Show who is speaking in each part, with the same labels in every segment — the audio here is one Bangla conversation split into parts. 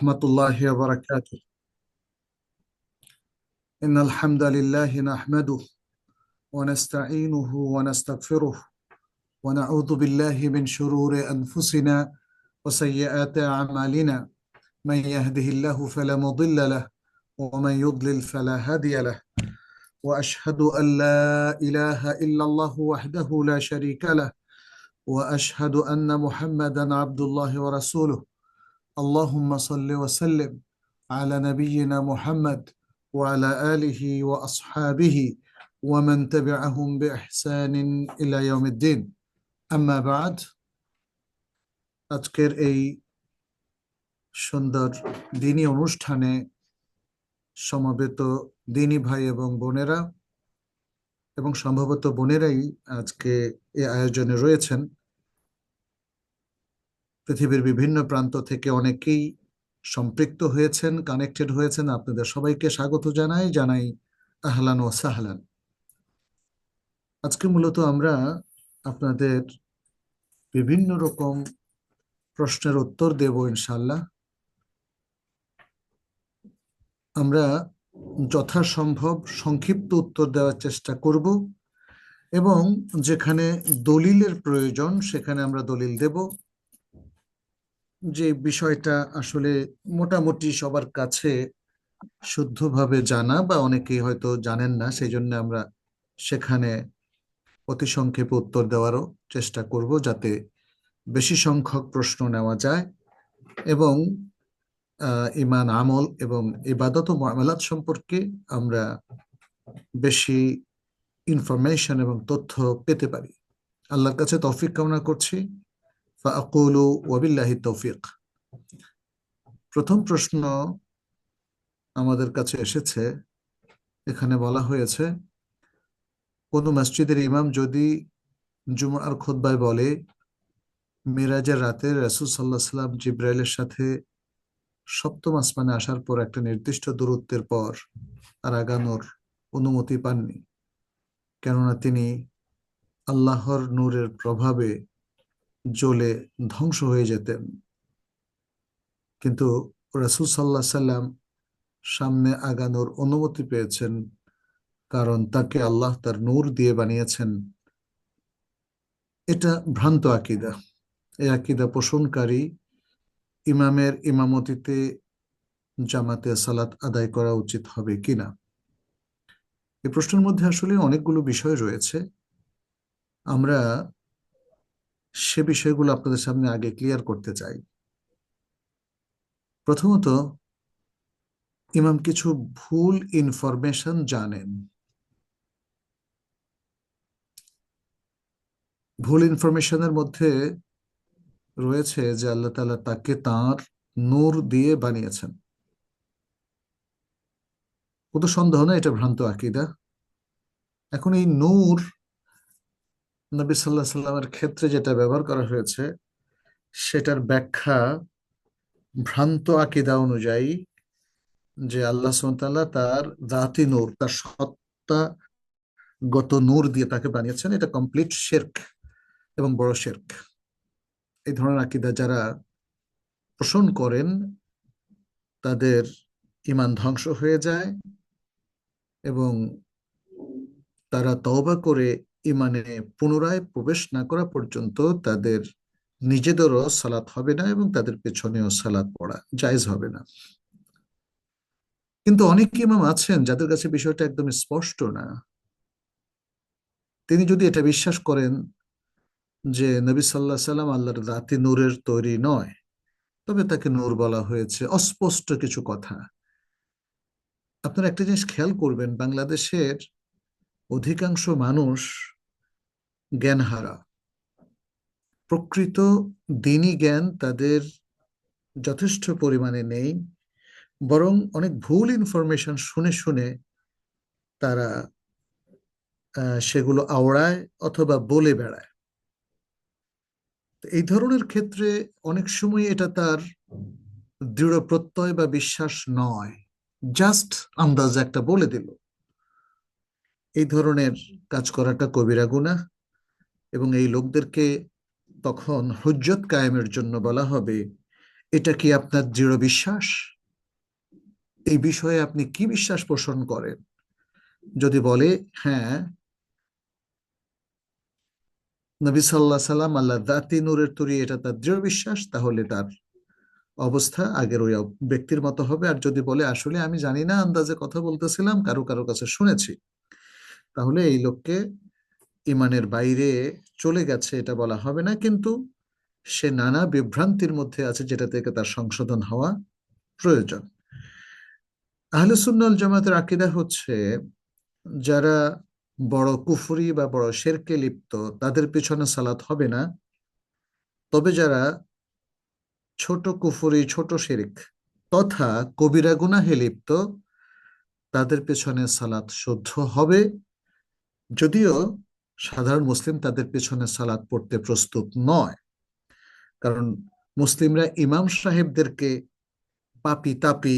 Speaker 1: ورحمة الله وبركاته. إن الحمد لله نحمده ونستعينه ونستغفره ونعوذ بالله من شرور أنفسنا وسيئات أعمالنا. من يهده الله فلا مضل له ومن يضلل فلا هادي له. وأشهد أن لا إله إلا الله وحده لا شريك له، وأشهد أن محمدا عبد الله ورسوله. اللهم صل وسلم على نبينا محمد وعلى آله وأصحابه ومن تبعهم بإحسان إلى يوم الدين. أما بعد, আজকের এই সুন্দর দিনী অনুষ্ঠানে সমবেত দিনী ভাই এবং বোনেরা, এবং সম্ভবত বোনেরাই আজকে এই আয়োজনে রয়েছেন। পৃথিবীর বিভিন্ন প্রান্ত থেকে অনেকেই সম্পৃক্ত হয়েছেন, কানেক্টেড হয়েছেন। আপনাদের সবাইকে স্বাগত জানাই আহলান ও সাহলান। আজকে মূলত আমরা আপনাদের বিভিন্ন রকম প্রশ্নের উত্তর দেব ইনশাল্লাহ। আমরা যথাসম্ভব সংক্ষিপ্ত উত্তর দেওয়ার চেষ্টা করব, এবং যেখানে দলিলের প্রয়োজন সেখানে আমরা দলিল দেব। যে বিষয়টা আসলে মোটামুটি সবার কাছে শুদ্ধভাবে জানা বা অনেকেই হয়তো জানেন না, সেই জন্য আমরা সেখানে অতি সংক্ষেপে উত্তর দেওয়ারও চেষ্টা করব, যাতে বেশি সংখ্যক প্রশ্ন নেওয়া যায় এবং ইমান, আমল এবং ইবাদত ও মুআমালাত সম্পর্কে আমরা বেশি ইনফরমেশন এবং তথ্য পেতে পারি। আল্লাহর কাছে তৌফিক কামনা করছি। ফাআকুলু ওয়াবিল্লাহি তৌফিক। প্রথম প্রশ্ন আমাদের কাছে এসেছে। এখানে বলা হয়েছে, কোনো মসজিদের ইমাম যদি জুমার খুতবায় বলে, মিরাজের রাতে রাসূল সাল্লাল্লাহু আলাইহি সাল্লাম জিবরাইলের সাথে সপ্তম আসমানে আসার পর একটা নির্দিষ্ট দূরত্বের পর আর আগানোর অনুমতি পাননি, কেননা তিনি আল্লাহর নূরের প্রভাবে জ্বলে ধ্বংস হয়ে যেতেন। কিন্তু রাসূল সাল্লাল্লাহু আলাইহি সাল্লাম সামনে আগানোর অনুমতি পেয়েছেন, কারণ তাকে আল্লাহ তার নূর দিয়ে বানিয়েছেন। এটা ভ্রান্ত আকীদা। এই আকীদা পোষণকারী ইমামের ইমামতিতে জামাতে সালাত আদায় করা উচিত হবে কিনা, এই প্রশ্নের মধ্যে আসলে অনেকগুলো বিষয় রয়েছে। আমরা সে বিষয়গুলো আপনাদের সামনে আগে ক্লিয়ার করতে চাই। প্রথমত, ইমাম কিছু ভুল ইনফরমেশন জানেন। ভুল ইনফরমেশনের মধ্যে রয়েছে যে আল্লাহ তাআলা তাকে তার নূর দিয়ে বানিয়েছেন। কোনো সন্দেহ না, এটা ভ্রান্ত আকীদা। এখন এই নূর নবী সাল্লাল্লাহু আলাইহি সাল্লামের ক্ষেত্রে যেটা ব্যবহার করা হয়েছে, সেটার ব্যাখ্যা ভ্রান্ত আকীদা অনুযায়ী যে আল্লাহ সুবহানাহু ওয়া তাআলা তার জাতি নূর, তার সত্তাগত নূর দিয়ে তাকে বানিয়েছেন, এটা কমপ্লিট শিরক এবং বড় শিরক। এই ধরনের আকীদা যারা পোষণ করেন তাদের ঈমান ধ্বংস হয়ে যায়, এবং তারা তওবা করে ঈমানে পুনরায় প্রবেশ না করা পর্যন্ত তাদের নিজেদেরও সালাত হবে না এবং তাদের পেছনেও সালাত পড়া জায়েজ হবে না। কিন্তু অনেক ইমাম আছেন যাদের কাছে বিষয়টা একদম স্পষ্ট না। তিনি যদি এটা বিশ্বাস করেন যে নবী সাল্লাল্লাহু আলাইহি সাল্লাম আল্লাহর জাতি নূরের তৈরি নয়, তবে তাকে নূর বলা হয়েছে, অস্পষ্ট কিছু কথা। আপনারা একটা জিনিস খেয়াল করবেন, বাংলাদেশের অধিকাংশ মানুষ জ্ঞানহারা। প্রকৃত দ্বীনি জ্ঞান তাদের যথেষ্ট পরিমাণে নেই, বরং অনেক ভুল ইনফরমেশন শুনে শুনে তারা সেগুলো আওড়ায় অথবা বলে বেড়ায়। তো এই ধরনের ক্ষেত্রে অনেক সময় এটা তার দৃঢ় প্রত্যয় বা বিশ্বাস নয়, জাস্ট আন্দাজ একটা বলে দিল। এই ধরনের কাজ করাটা কবিরা গুনাহ, এবং এই লোকদেরকে তখন হুজ্জত কায়েমের জন্য বলা হবে, এটা কি আপনার দৃঢ় বিশ্বাস? এই বিষয়ে আপনি কি বিশ্বাস পোষণ করেন? যদি বলে হ্যাঁ, নবী সাল্লাহ সাল্লাম আল্লাহ দাতি নূরের তৈরি, এটা তার দৃঢ় বিশ্বাস, তাহলে তার অবস্থা আগের ওই ব্যক্তির মতো হবে। আর যদি বলে আসলে আমি জানি না, আন্দাজে কথা বলতেছিলাম, কারো কারো কাছে শুনেছি, তাহলে এই লোককে ইমানের বাইরে চলে গেছে এটা বলা হবে না, কিন্তু সে নানা বিভ্রান্তির মধ্যে আছে, যেটা থেকে তার সংশোধন হওয়া প্রয়োজন। আহলে সুন্নাত ওয়াল জামাতের আকীদা হচ্ছে, যারা বড় কুফরি বা বড় শিরকে লিপ্ত তাদের পেছনে সালাত হবে না। তবে যারা ছোট কুফরি, ছোট শিরক তথা কবিরা গুনাহে লিপ্ত, তাদের পেছনে সালাত শুদ্ধ হবে, যদিও সাধারণ মুসলিম তাদের পেছনে সালাত পড়তে প্রস্তুত নয়। কারণ মুসলিমরা ইমাম সাহেবদেরকে পাপী তাপী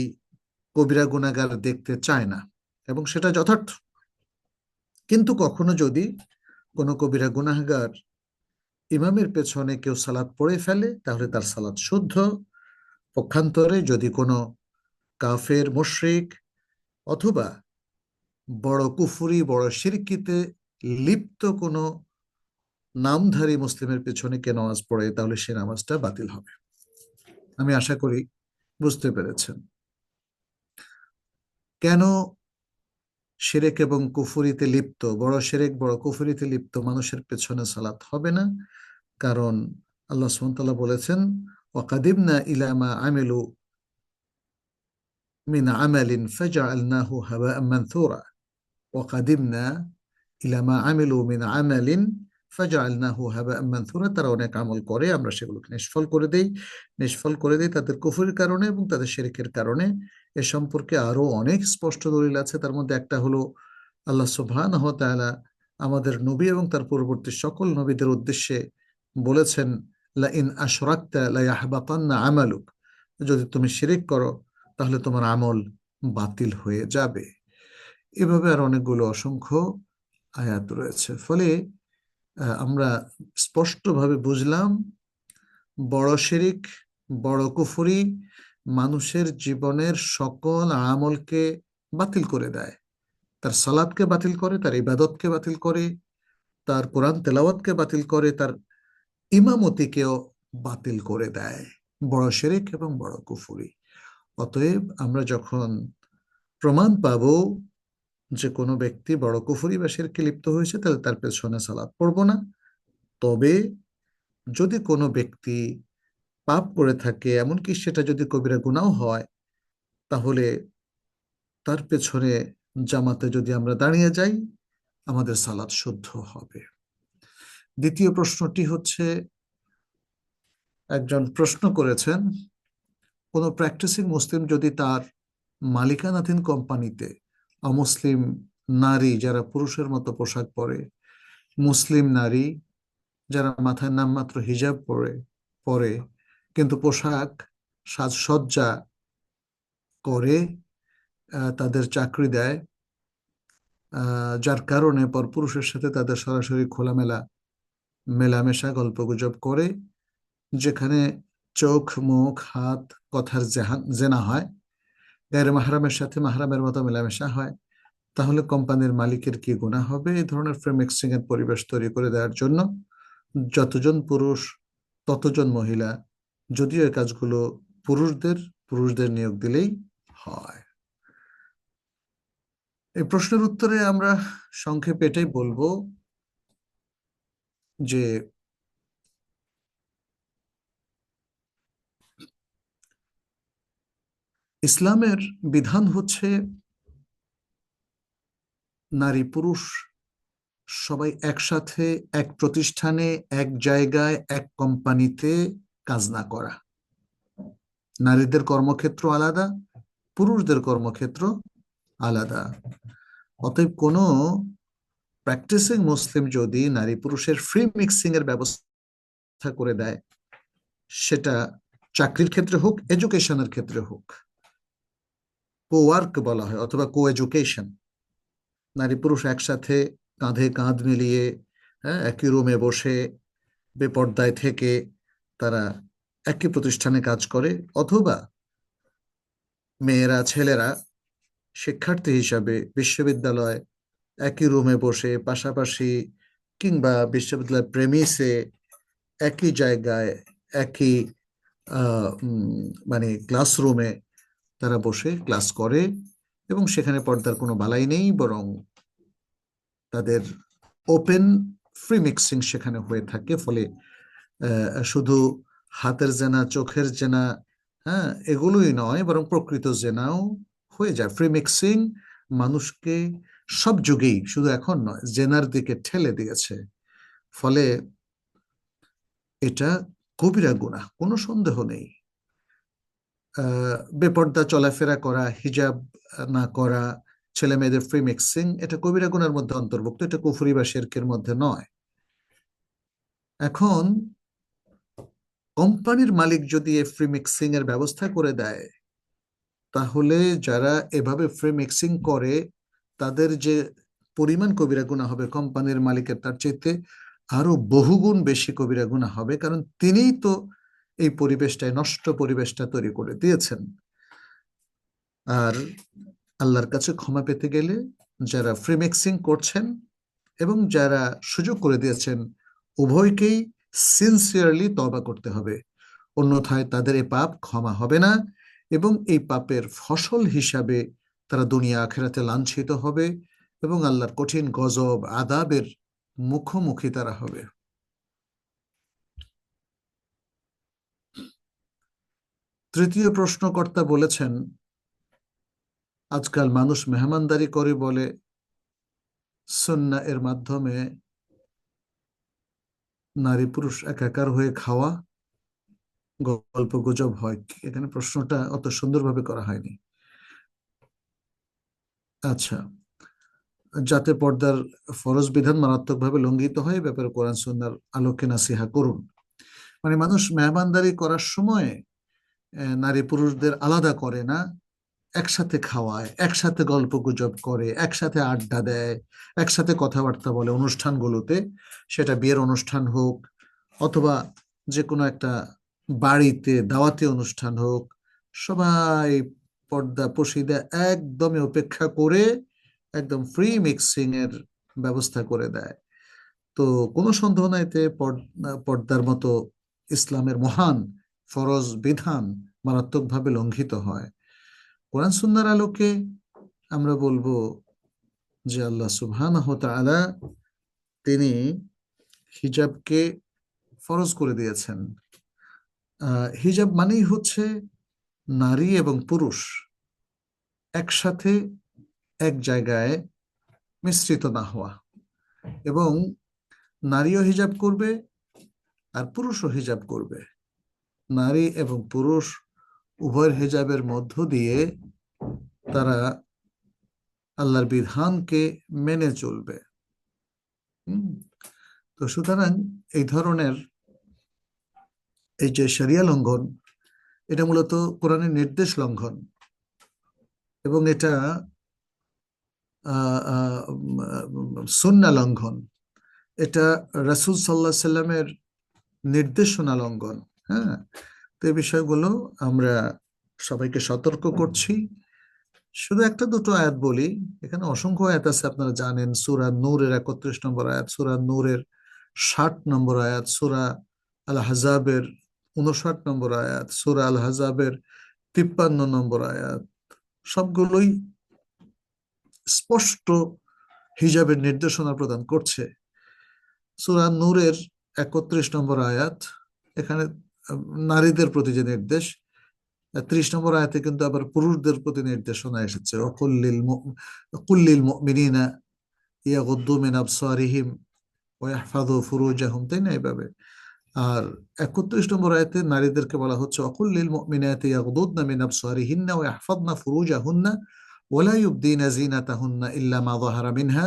Speaker 1: কবিরা গুনাহগার দেখতে চায় না, এবং সেটা যথার্থ। কিন্তু কখনো যদি কোনো কবিরা গুনাহগার ইমামের পেছনে কেউ সালাত পড়ে ফেলে, তাহলে তার সালাত শুদ্ধ। পক্ষান্তরে যদি কোনো কাফের, মুশরিক অথবা বড় কুফরি, বড় শিরকিতে লিপ্ত কোনো নামধারী মুসলিমের পেছনে কে নামাজ পড়ে, তাহলে সে নামাজটা বাতিল হবে। আমি আশা করি বুঝতে পেরেছেন কেন শিরেক এবং কুফরিতে লিপ্ত, বড় শিরেক বড় কুফরিতে লিপ্ত মানুষের পেছনে সালাত হবে না। কারণ আল্লাহ সুবহানাহু ওয়া তাআলা বলেছেন, ওয়াকাদিমনা ইলা মা আমিলু মিন আমালিন ফাজআলনাহু হাবাআন মানথুরা। ওয়াকাদিমনা ইলা মা আমিলু মিন আমালিন ফাজআলনাহু হাবাআন মানথুরা। তারা অনেক আমল করে, আমরা সেগুলোকে নিষ্ফল করে দেই। নিষ্ফল করে দেই তাদের কুফরির কারণে এবং তাদের শিরকের কারণে। এ সম্পর্কে আরো অনেক স্পষ্ট দলিল আছে। তার মধ্যে একটা হলো, আল্লাহ সুবহানাহু ওয়া তাআলা আমাদের নবী এবং তার পূর্ববর্তী সকল নবীদের উদ্দেশ্যে বলেছেন, লা ইন আশরাকতা লা ইয়াহবাতান্না আমালুক। যদি তুমি শিরিক করো, তাহলে তোমার আমল বাতিল হয়ে যাবে। এভাবে আর অনেকগুলো অসংখ্য আয়াত রয়েছে। ফলে আমরা স্পষ্টভাবে বুঝলাম, বড় শিরিক, বড় কুফরি মানুষের জীবনের সকল আমলকে বাতিল করে দেয়। তার সালাতকে বাতিল করে, তার ইবাদতকে বাতিল করে, তার কোরআন তেলাওয়াতকে বাতিল করে, তার ইমামতিকেও বাতিল করে দেয়। বড় শিরিক এবং বড় কুফরি। অতএব আমরা যখন প্রমাণ পাবো যে কোনো ব্যক্তি বড় কুফরি বা শিরকে লিপ্ত হয়েছে, তাহলে তার পেছনে সালাত পড়বো না। তবে যদি কোনো ব্যক্তি পাপ করে থাকে, এমনকি সেটা যদি কবিরা গুনাহ হয়, তাহলে তার পেছনে জামাতে যদি আমরা দাঁড়িয়ে যাই, আমাদের সালাত শুদ্ধ হবে। দ্বিতীয় প্রশ্নটি হচ্ছে, একজন প্রশ্ন করেছেন, কোনো প্র্যাকটিসিং মুসলিম যদি তার মালিকানাধীন কোম্পানিতে অমুসলিম নারী, যারা পুরুষের মতো পোশাক পরে, মুসলিম নারী যারা মাথায় নামমাত্র হিজাব পরে পরে কিন্তু পোশাক সাজসজ্জা করে, তাদের চাকরি দেয়, যার কারণে পরপুরুষের সাথে তাদের সরাসরি খোলামেলা মেলামেশা, গল্পগুজব করে, যেখানে চোখ, মুখ, হাত, কথার জেনা হয়, গায়ের মাহরামের সাথে মাহরামের মতো মেলামেশা হয়, তাহলে কোম্পানির মালিকের কি গুনাহ হবে? এই ধরনের ফ্রি মিক্সিং এর পরিবেশ তৈরি করে দেওয়ার জন্য যতজন পুরুষ ততজন মহিলা, যদিও এই কাজগুলো পুরুষদের পুরুষদের নিয়োগ দিলেই হয়। এই প্রশ্নের উত্তরে আমরা সংক্ষেপে এটাই বলবো যে ইসলামের বিধান হচ্ছে, নারী পুরুষ সবাই একসাথে এক প্রতিষ্ঠানে, এক জায়গায়, এক কোম্পানিতে কাজ না করা। নারীদের কর্মক্ষেত্র আলাদা, পুরুষদের কর্মক্ষেত্র আলাদা। অতএব কোনো প্র্যাকটিসিং মুসলিম যদি নারী পুরুষের ফ্রি মিক্সিং এর ব্যবস্থা করে দেয়, সেটা চাকরির ক্ষেত্রে হোক, এডুকেশনের ক্ষেত্রে হোক, কো ওয়ার্ক বলা হয় অথবা কো এডুকেশন, নারী পুরুষ একসাথে কাঁধে কাঁধ মিলিয়ে, একই রুমে বসে বেপর্দায় থেকে তারা একই প্রতিষ্ঠানে কাজ করে, অথবা মেয়েরা ছেলেরা শিক্ষার্থী হিসাবে বিশ্ববিদ্যালয় একই রুমে বসে পাশাপাশি, কিংবা বিশ্ববিদ্যালয়ের প্রেমিসে একই জায়গায় একই মানে ক্লাসরুমে তারা বসে ক্লাস করে, এবং সেখানে পর্দার কোনো বালাই নেই, বরং তাদের ওপেন ফ্রি মিক্সিং সেখানে হয়ে থাকে। ফলে শুধু হাতের জেনা, চোখের জেনা, হ্যাঁ, এগুলোই নয়, বরং প্রকৃত জেনাও হয়ে যায়। ফ্রি মিক্সিং মানুষকে সব যুগেই, শুধু এখন নয়, জেনার দিকে ঠেলে দিয়েছে। ফলে এটা কবিরা গুনাহ, কোনো সন্দেহ নেই। বেপর্দা চলাফেরা করা, হিজাব না করা, ছেলে মেয়েদের ফ্রি মিক্সিং, এটা কবিরা গুনার মধ্যে অন্তর্ভুক্ত, এটা কুফরি বা শিরকের মধ্যে নয়। এখন কোম্পানির মালিক যদি এই ফ্রি মিক্সিং এর ব্যবস্থা করে দেয়, তাহলে যারা এভাবে ফ্রি মিক্সিং করে তাদের যে পরিমাণ কবিরা গুনাহ হবে কোম্পানির মালিকের, তার চাইতে আরো বহুগুণ বেশি কবিরা গুনাহ হবে, কারণ তিনিই তো এই পরিবেশটায়, নষ্ট পরিবেশটা তৈরি করে দিয়েছেন। আর আল্লাহর কাছে ক্ষমা পেতে গেলে যারা ফ্রি মিক্সিং করছেন এবং যারা সুযোগ করে দিয়েছেন, উভয়কেই সিনসিয়ারলি তওবা করতে হবে, অন্যথায় তাদের এই পাপ ক্ষমা হবে না, এবং এই পাপের ফসল হিসাবে তারা দুনিয়া আখেরাতে লাঞ্ছিত হবে এবং আল্লাহর কঠিন গজব আযাবের মুখোমুখি তারা হবে। তৃতীয় প্রশ্নকর্তা বলেছেন, আজকাল মানুষ মেহমানদারি করে বলে সুন্নাহ এর মাধ্যমে নারী পুরুষ একাকার হয়ে খাওয়া, গল্প গুজব হয়। এখানে প্রশ্নটা অত সুন্দরভাবে করা হয়নি। আচ্ছা, যাতে পর্দার ফরজ বিধান মারাত্মকভাবে লঙ্ঘিত হয়, এ ব্যাপারে কোরআন সুন্নাহর আলোকে নাসিহা করুন। মানে মানুষ মেহমানদারি করার সময় নারী পুরুষদের আলাদা করে না, একসাথে খাওয়ায়, একসাথে গল্প গুজব করে, একসাথে আড্ডা দেয়, একসাথে কথাবার্তা বলে অনুষ্ঠানগুলোতে, সেটা বিয়ের অনুষ্ঠান হোক অথবা যে কোনো একটা বাড়িতে দাওয়াতি অনুষ্ঠান হোক, সবাই পর্দা পশিদা একদমই উপেক্ষা করে একদম ফ্রি মিক্সিং এর ব্যবস্থা করে দেয়। তো কোনো সন্দেহ নাই এতে পর্দার মতো ইসলামের মহান ফরজ বিধান মারাত্মকভাবে লঙ্ঘিত হয়। কোরআন সুন্নাহর আলোকে আমরা বলবো যে আল্লাহ সুবহানাহু ওয়া তাআলা তিনি হিজাবকে ফরজ করে দিয়েছেন। হিজাব মানেই হচ্ছে নারী এবং পুরুষ একসাথে এক জায়গায় মিশ্রিত না হওয়া, এবং নারীও হিজাব করবে আর পুরুষও হিজাব করবে। নারী এবং পুরুষ উভয়ের হিজাবের মধ্য দিয়ে তারা আল্লাহর বিধানকে মেনে চলবে। তো সুতরাং এই ধরনের এই যে শরিয়া লঙ্ঘন, এটা মূলত কোরআনের নির্দেশ লঙ্ঘন, এবং এটা সুন্নাহ লঙ্ঘন, এটা রাসূল সাল্লাল্লাহু আলাইহি সাল্লামের নির্দেশনা লঙ্ঘন। হ্যাঁ, তো এই বিষয়গুলো আমরা সবাইকে সতর্ক করছি। শুধু একটা দুটো আয়াত বলি, এখানে অসংখ্য আয়াত আছে, আপনারা জানেন। সূরা নূরের 31 নম্বর আয়াত, সূরা নূরের 60 নম্বর আয়াত, সূরা আল আহজাবের 59 নম্বর আয়াত, সূরা আল আহজাবের 53 নম্বর আয়াত, সবগুলোই স্পষ্ট হিজাবের নির্দেশনা প্রদান করছে। সূরা নূরের 31 নম্বর আয়াত, এখানে নারীদের প্রতি যে নির্দেশ, 30 নম্বর আয়াতে কিন্তু আবার পুরুষদের প্রতি নির্দেশনা এসেছে, কুল্লিল মুমিনিনা ইয়াগুদ্দু মিন আবসারিহিম ওয়া ইয়াহফাযু ফুরুজাহুম, তাই না, এইভাবে। আর 31 নম্বর আয়াতে নারীদেরকে বলা হচ্ছে ওয়াকুল্লিল মুমিনাতি ইয়াগুদুদনা মিন আবসারিহিন্না ওয়া ইয়াহফাযনা ফুরুজাহুন্না ওয়া লা ইউবদিনা যিনাতাহুন্না ইল্লা মা যাহারা মিনহা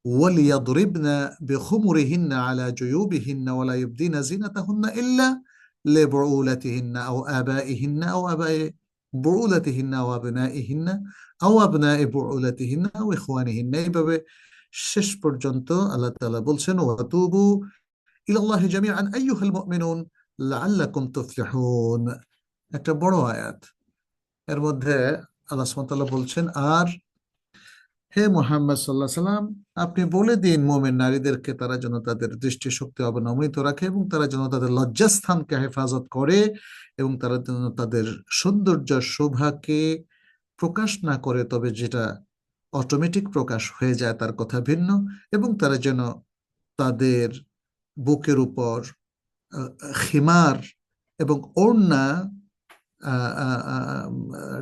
Speaker 1: ওয়ালিয়াদরিবনা বিখুমুরিহিন্না আলা জুয়ুবিহিন্না ওয়া লা ইউবদিনা যিনাতাহুন্না ইল্লা লিবুউলাতিহিন্না আও আবাইহিন্না আও আবাই বুউলাতিহিন্না আও আবনাইহিন্না আও আবনাই বুউলাতিহিন্না আও ইখওয়ানিহিন্না। এইভাবে শেষ পর্যন্ত আল্লাহ তাআলা বলছেন ওয়াতুবু ইলাল্লাহি জামিআন আইয়ুহাল মুমিনুন লাআল্লাকুম তুফলিহুন, একটা বড় আয়াত। এর মধ্যে আল্লাহ সুবহানাহু ওয়া তাআলা বলছেন, আর হে মুহাম্মদ সাল্লাল্লাহু আলাইহি সাল্লাম, আপনি বলে দিন মুমিন নারীদেরকে তারা যেন তাদের দৃষ্টিশক্তি অবনমিত রাখে এবং তারা যেন তাদের লজ্জাস্থানকে হেফাজত করে এবং তারা যেন তাদের সৌন্দর্য শোভাকে প্রকাশ না করে, তবে যেটা অটোমেটিক প্রকাশ হয়ে যায় তার কথা ভিন্ন, এবং তারা যেন তাদের বুকের উপর আহ, খিমার এবং ওড়না আহ, আহ, আহ,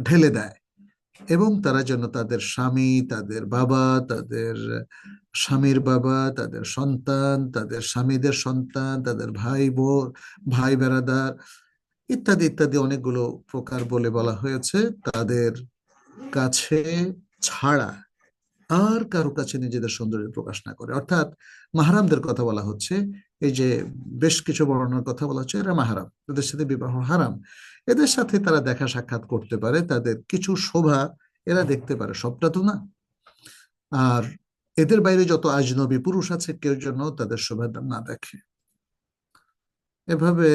Speaker 1: ঢেলে দেয়, এবং তারা যেন তাদের স্বামী, তাদের বাবা, তাদের স্বামীর বাবা, তাদের সন্তান, তাদের স্বামীদের সন্তান, তাদের ভাই বোন, ভাই বেরাদার ইত্যাদি ইত্যাদি অনেকগুলো প্রকার বলে বলা হয়েছে, তাদের কাছে ছাড়া আর কারো কাছে নিজেদের সৌন্দর্য প্রকাশ না করে। অর্থাৎ মাহারামদের কথা বলা হচ্ছে। এই যে বেশ কিছু বর্ণনার কথা বলা হচ্ছে, এরা মাহারাম, এদের সাথে বিবাহ হারাম, এদের সাথে তারা দেখা সাক্ষাৎ করতে পারে, তাদের কিছু শোভা এরা দেখতে পারে, সবটা তো না। আর এদের বাইরে যত আজনবী পুরুষ আছে, কেউ যেন তাদের শোভা না দেখে। এভাবে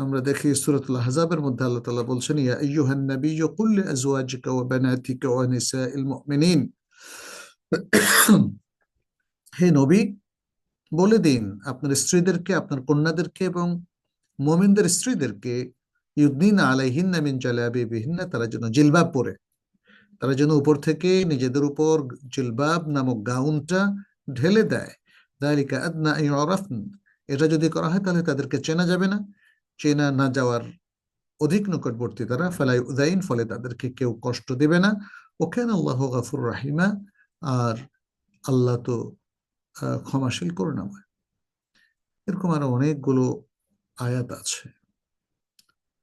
Speaker 1: আমরা দেখি সূরাতুল আহজাবের মধ্যে আল্লাহ তাআলা বলছেন, ইয়া আইয়ুহান নাবিয়্যু কুল লিআজওয়াজিকা ওয়া বানাতিকা ওয়া নিসাইল মুমিনিন, হে নবী, বলে দিন আপনার স্ত্রীদেরকে, আপনার কন্যাদেরকে এবং মুমিনদের স্ত্রীদেরকে, ইউদনিনা আলাইহিন্না মিন জালাবিবিহিন্না, তারা যেন জিলবাব পরে, তারা যেন উপর থেকে নিজেদের উপর জিলবাব নামক গাউনটা ঢেলে দেয়। যালিকা আদনা আন ইউরাফন, এটা যদি করা হয় তাহলে তাদেরকে চেনা যাবে না, চেনা না যাওয়ার অধিক নিকটবর্তী তারা, ফালা ইউযাইন, ফলে তাদেরকে কেউ কষ্ট দেবে না। ও কানা আল্লাহু গাফুর রাহিমা, আর আল্লাহ তো ক্ষমাশীল করুণাময়। এরকম আরো অনেকগুলো আয়াত আছে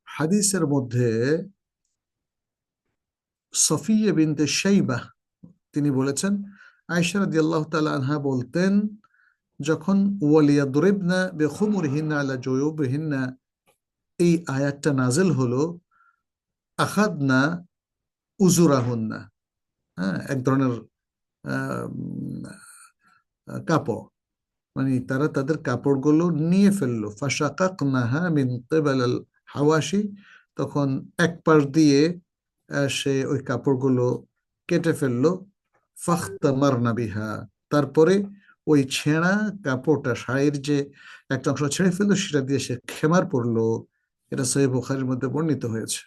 Speaker 1: হাদিসের মধ্যে। সফিয়া বিনতে শাইবাহ তিনি বলেছেন, আয়েশা রাদিয়াল্লাহু তাআলা আনহা বলতেন, যখন ওয়ালিয়াদরিবনা বিখুমুরিহিন্না আলা জুয়ুবিহিন্না এই আয়াতটা নাযিল হলো, আখাদনা উজুরাহুন্না, হ্যাঁ, এক ধরনের আহ, কাপড়, মানে তারা তাদের কাপড়গুলো নিয়ে ফেললো, ফাশাকাকনাহা মিন কিবালিল হাওয়াশি, তখন এক পাশ দিয়ে সে ওই কাপড়গুলো কেটে ফেললো, ফাখতামারনা বিহা, তারপরে ওই ছেঁড়া কাপড়টা, শাড়ির যে একটা অংশ ছেড়ে ফেললো, সেটা দিয়ে সে খেমার পরলো। এটা সহিহ বুখারীর মধ্যে বর্ণিত হয়েছে।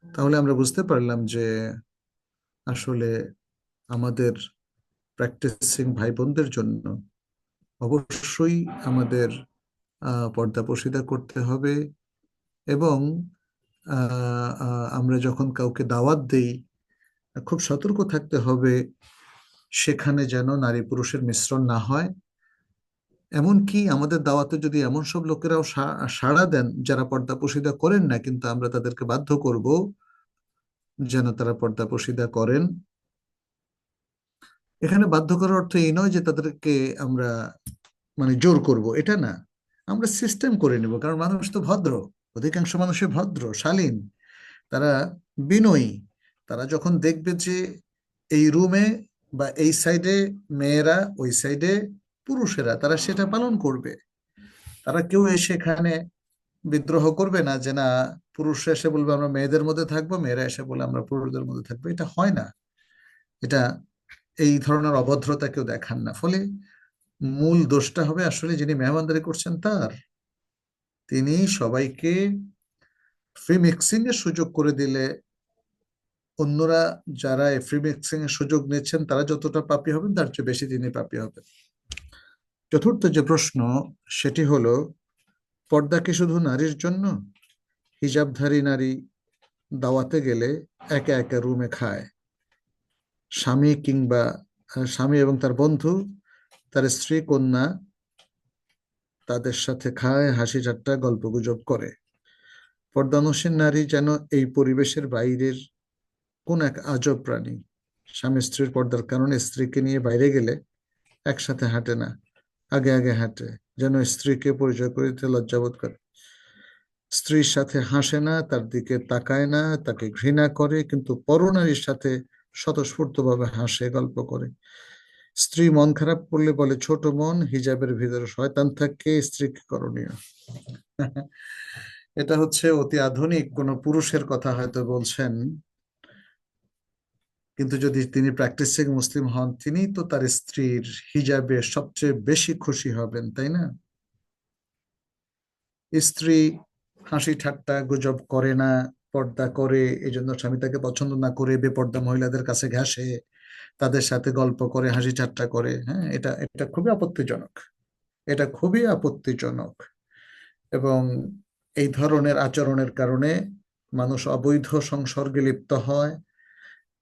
Speaker 1: তাহলে আমরা বুঝতে পারলাম যে আসলে আমাদের প্র্যাকটিসিং ভাই বোনদের জন্য অবশ্যই আমাদের পর্দা প্রশিদা করতে হবে, এবং আমরা যখন কাউকে দাওয়াত দেই খুব সতর্ক থাকতে হবে সেখানে যেন নারী পুরুষের মিশ্রণ না হয়। এমনকি আমাদের দাওয়াতে যদি এমন সব লোকেরাও সাড়া দেন যারা পর্দা প্রশিদা করেন না, কিন্তু আমরা তাদেরকে বাধ্য করব যেন তারা পর্দা প্রশিদা করেন। এখানে বাধ্য করার অর্থ এই নয় যে তাদেরকে আমরা মানে জোর করব, এটা না। আমরা সিস্টেম করে নেব, কারণ মানুষ তো ভদ্র, অধিকাংশ মানুষই ভদ্র শালীন, তারা বিনয়ী। তারা যখন দেখবে যে এই রুমে বা এই সাইডে মেয়েরা, ওই সাইডে পুরুষেরা, তারা সেটা পালন করবে। তারা কেউ এসে এখানে বিদ্রোহ করবে না যে না, পুরুষরা এসে বলবে আমরা মেয়েদের মধ্যে থাকবো, মেয়েরা এসে বলে আমরা পুরুষদের মধ্যে থাকবো। এটা হয় না। এটা এই ধরনের অভদ্রতা কেউ দেখান না। ফলে মূল দোষটা হবে আসলে যিনি মেহমানদারি করছেন তার। তিনি সবাইকে ফ্রি মিক্সিং এর সুযোগ করে দিলে অন্যরা যারা ফ্রি মিক্সিং এর সুযোগ নিচ্ছেন তারা যতটা পাপী হবেন, তার চেয়ে বেশি তিনি পাপী হবেন। চতুর্থ যে প্রশ্ন, সেটি হলো, পর্দা কি শুধু নারীর জন্য? হিজাবধারী নারী দাওয়াতে গেলে একা একা রুমে খায়, স্বামী কিংবা স্বামী এবং তার বন্ধু, তার স্ত্রী কন্যা তাদের সাথে খায়, হাসি ঠাট্টা গল্পগুজব করে। পর্দানসীন নারী যেন এই পরিবেশের বাইরের কোন এক আজব প্রাণী। স্বামী স্ত্রীর পর্দার কারণে স্ত্রীকে নিয়ে বাইরে গেলে একসাথে হাঁটে না, আগে আগে হাঁটে, যেন স্ত্রীকে পরিচয় করে দিতে লজ্জাবোধ করে। স্ত্রীর সাথে হাসে না, তার দিকে তাকায় না, তাকে ঘৃণা করে, কিন্তু পরনারীর সাথে স্বতঃস্ফূর্তভাবে হাসে, গল্প করে। স্ত্রী মন খারাপ করলে বলে ছোট মন, হিজাবের ভিতরে শয়তান থাকে, স্ত্রী কি করণীয়? এটা হচ্ছে অতি আধুনিক কোন পুরুষের কথা হয়তো বলছেন, কিন্তু যদি তিনি প্র্যাকটিসিং মুসলিম হন, তিনি তো তার স্ত্রীর হিজাবে সবচেয়ে বেশি খুশি হবেন, তাই না? স্ত্রী হাসি ঠাট্টা গুজব করে না, পর্দা করে, এই জন্য স্বামী তাকে পছন্দ না করে বেপর্দা মহিলাদের কাছে ঘেঁষে, তাদের সাথে গল্প করে, হাসি ঠাট্টা করে। হ্যাঁ, এটা এটা খুবই আপত্তিজনক। এটা খুবই আপত্তিজনক। এবং এই ধরনের আচরণের কারণে মানুষ অবৈধ সংসর্গে লিপ্ত হয়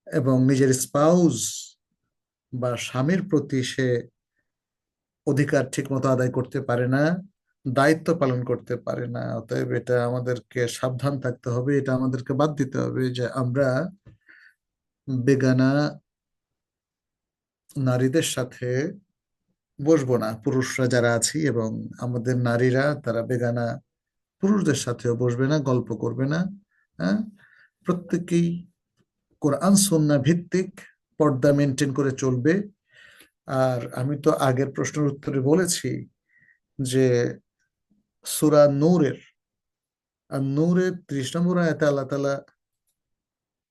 Speaker 1: এবং নিজের স্পাউস বা স্বামীর প্রতি সে অধিকার ঠিক মতো আদায় করতে পারে না, দায়িত্ব পালন করতে পারে না। অতএব এটা আমাদেরকে সাবধান থাকতে হবে, এটা আমাদেরকে বাদ দিতে হবে যে আমরা বেগানা নারীদের সাথে বসবো না, পুরুষরা যারা আছি, এবং আমাদের নারীরা তারা বেগানা পুরুষদের সাথেও বসবে না, গল্প করবে না। হ্যাঁ, প্রত্যেকেই কোরআন সুন্নাহ ভিত্তিক পর্দা মেনটেন করে চলবে। আর আমি তো আগের প্রশ্নের উত্তরে বলেছি যে সূরা নূরের আর নূরের 30 নম্বর আয়াতে আল্লাহ তাআলা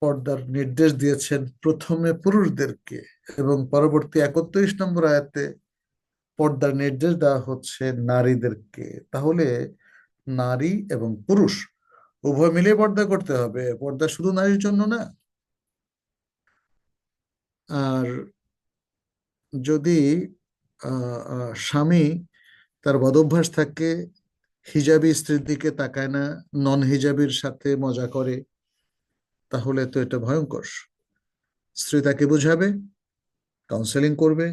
Speaker 1: পর্দার নির্দেশ দিয়েছেন প্রথমে পুরুষদেরকে, এবং পরবর্তী 31 নম্বর আয়াতে পর্দার নির্দেশ দেওয়া হচ্ছে নারীদেরকে। তাহলে নারী এবং পুরুষ উভয় মিলিয়ে পর্দা করতে হবে, পর্দা শুধু নারীর জন্য না। আর যদি স্বামী তার বদঅভ্যাস থাকে, হিজাবি স্ত্রীর দিকে তাকায় না, নন হিজাবির সাথে মজা করে, তাহলে তো এটা ভয়ঙ্কর। স্ত্রী তাকে বুঝাবে, কাউন্সেলিং করবে।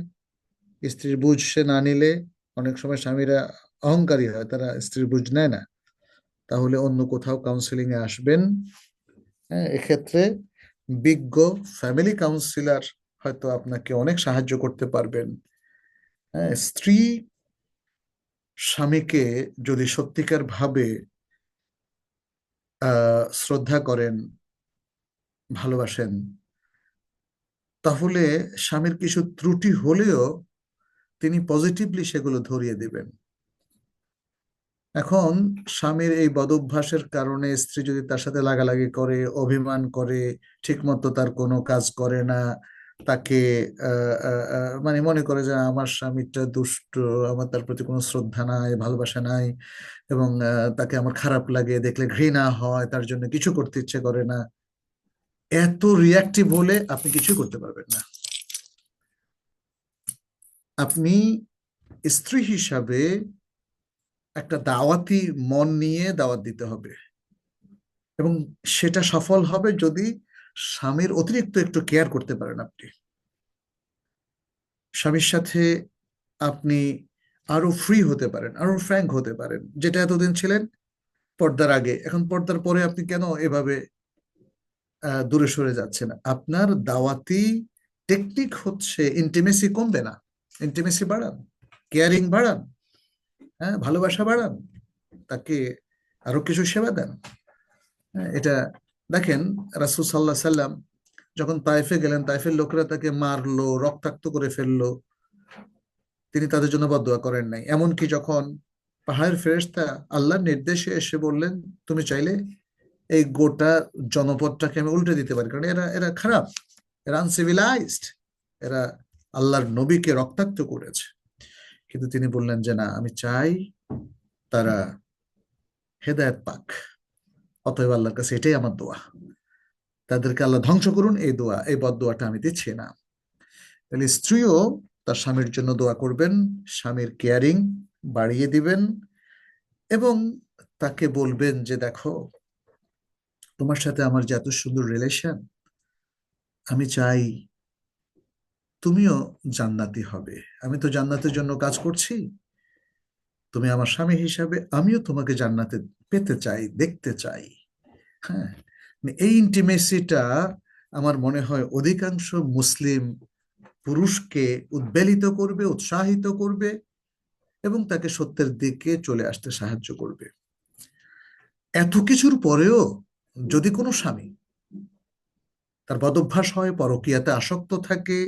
Speaker 1: স্ত্রীর বুঝ সে না নিলে, অনেক সময় স্বামীরা অহংকারী হয়, তারা স্ত্রীর বুঝ নেয় না, তাহলে অন্য কোথাও কাউন্সেলিং এ আসবেন। হ্যাঁ, এক্ষেত্রে বিজ্ঞ ফ্যামিলি কাউন্সিলর হয়তো আপনাকে অনেক সাহায্য করতে পারবেন। হ্যাঁ, স্ত্রী স্বামীকে যদি সত্যিকার ভাবে শ্রদ্ধা করেন, ভালোবাসেন, তাহলে স্বামীর কিছু ত্রুটি হলেও তিনি পজিটিভলি সেগুলো ধরিয়ে দিবেন। এখন স্বামীর এই বদঅভ্যাসের কারণে স্ত্রী যদি তার সাথে লাগালাগি করে, অভিমান করে, ঠিকমতো তার কোনো কাজ করে না, তাকে মানে মনে করে যে আমার স্বামীটা দুষ্ট, আমার তার প্রতি কোনো শ্রদ্ধা নাই, ভালোবাসা নাই, এবং তাকে আমার খারাপ লাগে, দেখলে ঘৃণা হয়, তার জন্য কিছু করতে ইচ্ছে করে না, এত রিয়াক্টিভ হলে আপনি কিছু করতে পারবেন না। আপনি স্ত্রী হিসাবে একটা দাওয়াতি মন নিয়ে দাওয়াত দিতে হবে, এবং সেটা সফল হবে যদি স্বামীর অতিরিক্ত একটু কেয়ার করতে পারেন। আপনি স্বামীর সাথে আপনি আরো ফ্রি হতে পারেন, আরো ফ্র্যাঙ্ক হতে পারেন, যেটা এতদিন ছিলেন পর্দার আগে। এখন পর্দার পরে আপনি কেন এভাবে দূরে সরে যাচ্ছেন? আপনার দাওয়াতি টেকনিক হচ্ছে ইন্টিমেসি কমবে না, ইন্টিমেসি বাড়ান, কেয়ারিং বাড়ান, হ্যাঁ, ভালোবাসা বাড়ান, তাকে আরো কিছু সেবা দেন। হ্যাঁ, এটা দেখেন, রাসূল সাল্লাল্লাহু আলাইহি সাল্লাম যখন তায়েফে গেলেন, তায়েফের লোকেরা তাকে মারলো, রক্তাক্ত করে ফেললো, তিনি তাদের জন্য বদদোয়া করেন নাই। এমনকি যখন পাহাড়ের ফেরেশতা আল্লাহর নির্দেশে এসে বললেন, তুমি চাইলে এই গোটা জনপদটাকে আমি উল্টে দিতে পারি, কারণ এরা এরা খারাপ, এরা আনসিভিলাইজড, এরা আল্লাহর নবীকে রক্তাক্ত করেছে, কিন্তু তিনি বললেন যে না, আমি চাই তারা হেদায়েত পাক, অতএব আল্লাহর কাছে এটাই আমার দোয়া, তাদেরকে আল্লাহ ধ্বংস করুন, এই দোয়া, এই বদদোয়াটা আমি দিচ্ছি না। তাহলে স্ত্রীও তার স্বামীর জন্য দোয়া করবেন, স্বামীর কেয়ারিং বাড়িয়ে দিবেন, এবং তাকে বলবেন যে দেখো, তোমার সাথে আমার যে এত সুন্দর রিলেশন, আমি চাই তুমিও জান্নাতি হবে। আমি তো জান্নাতের জন্য কাজ করছি, তুমি আমার স্বামী হিসাবে আমিও তোমাকে জান্নাতে পেতে চাই, দেখতে চাই। হ্যাঁ, এই ইন্টিমেসিটা আমার মনে হয় অধিকাংশ মুসলিম পুরুষকে উদ্বেলিত করবে, উৎসাহিত করবে, এবং তাকে সত্যের দিকে চলে আসতে সাহায্য করবে। এত কিছুর পরেও যদি কোনো স্বামী তার বদভ্যাস হয়, পরকীয়াতে আসক্ত থাকে,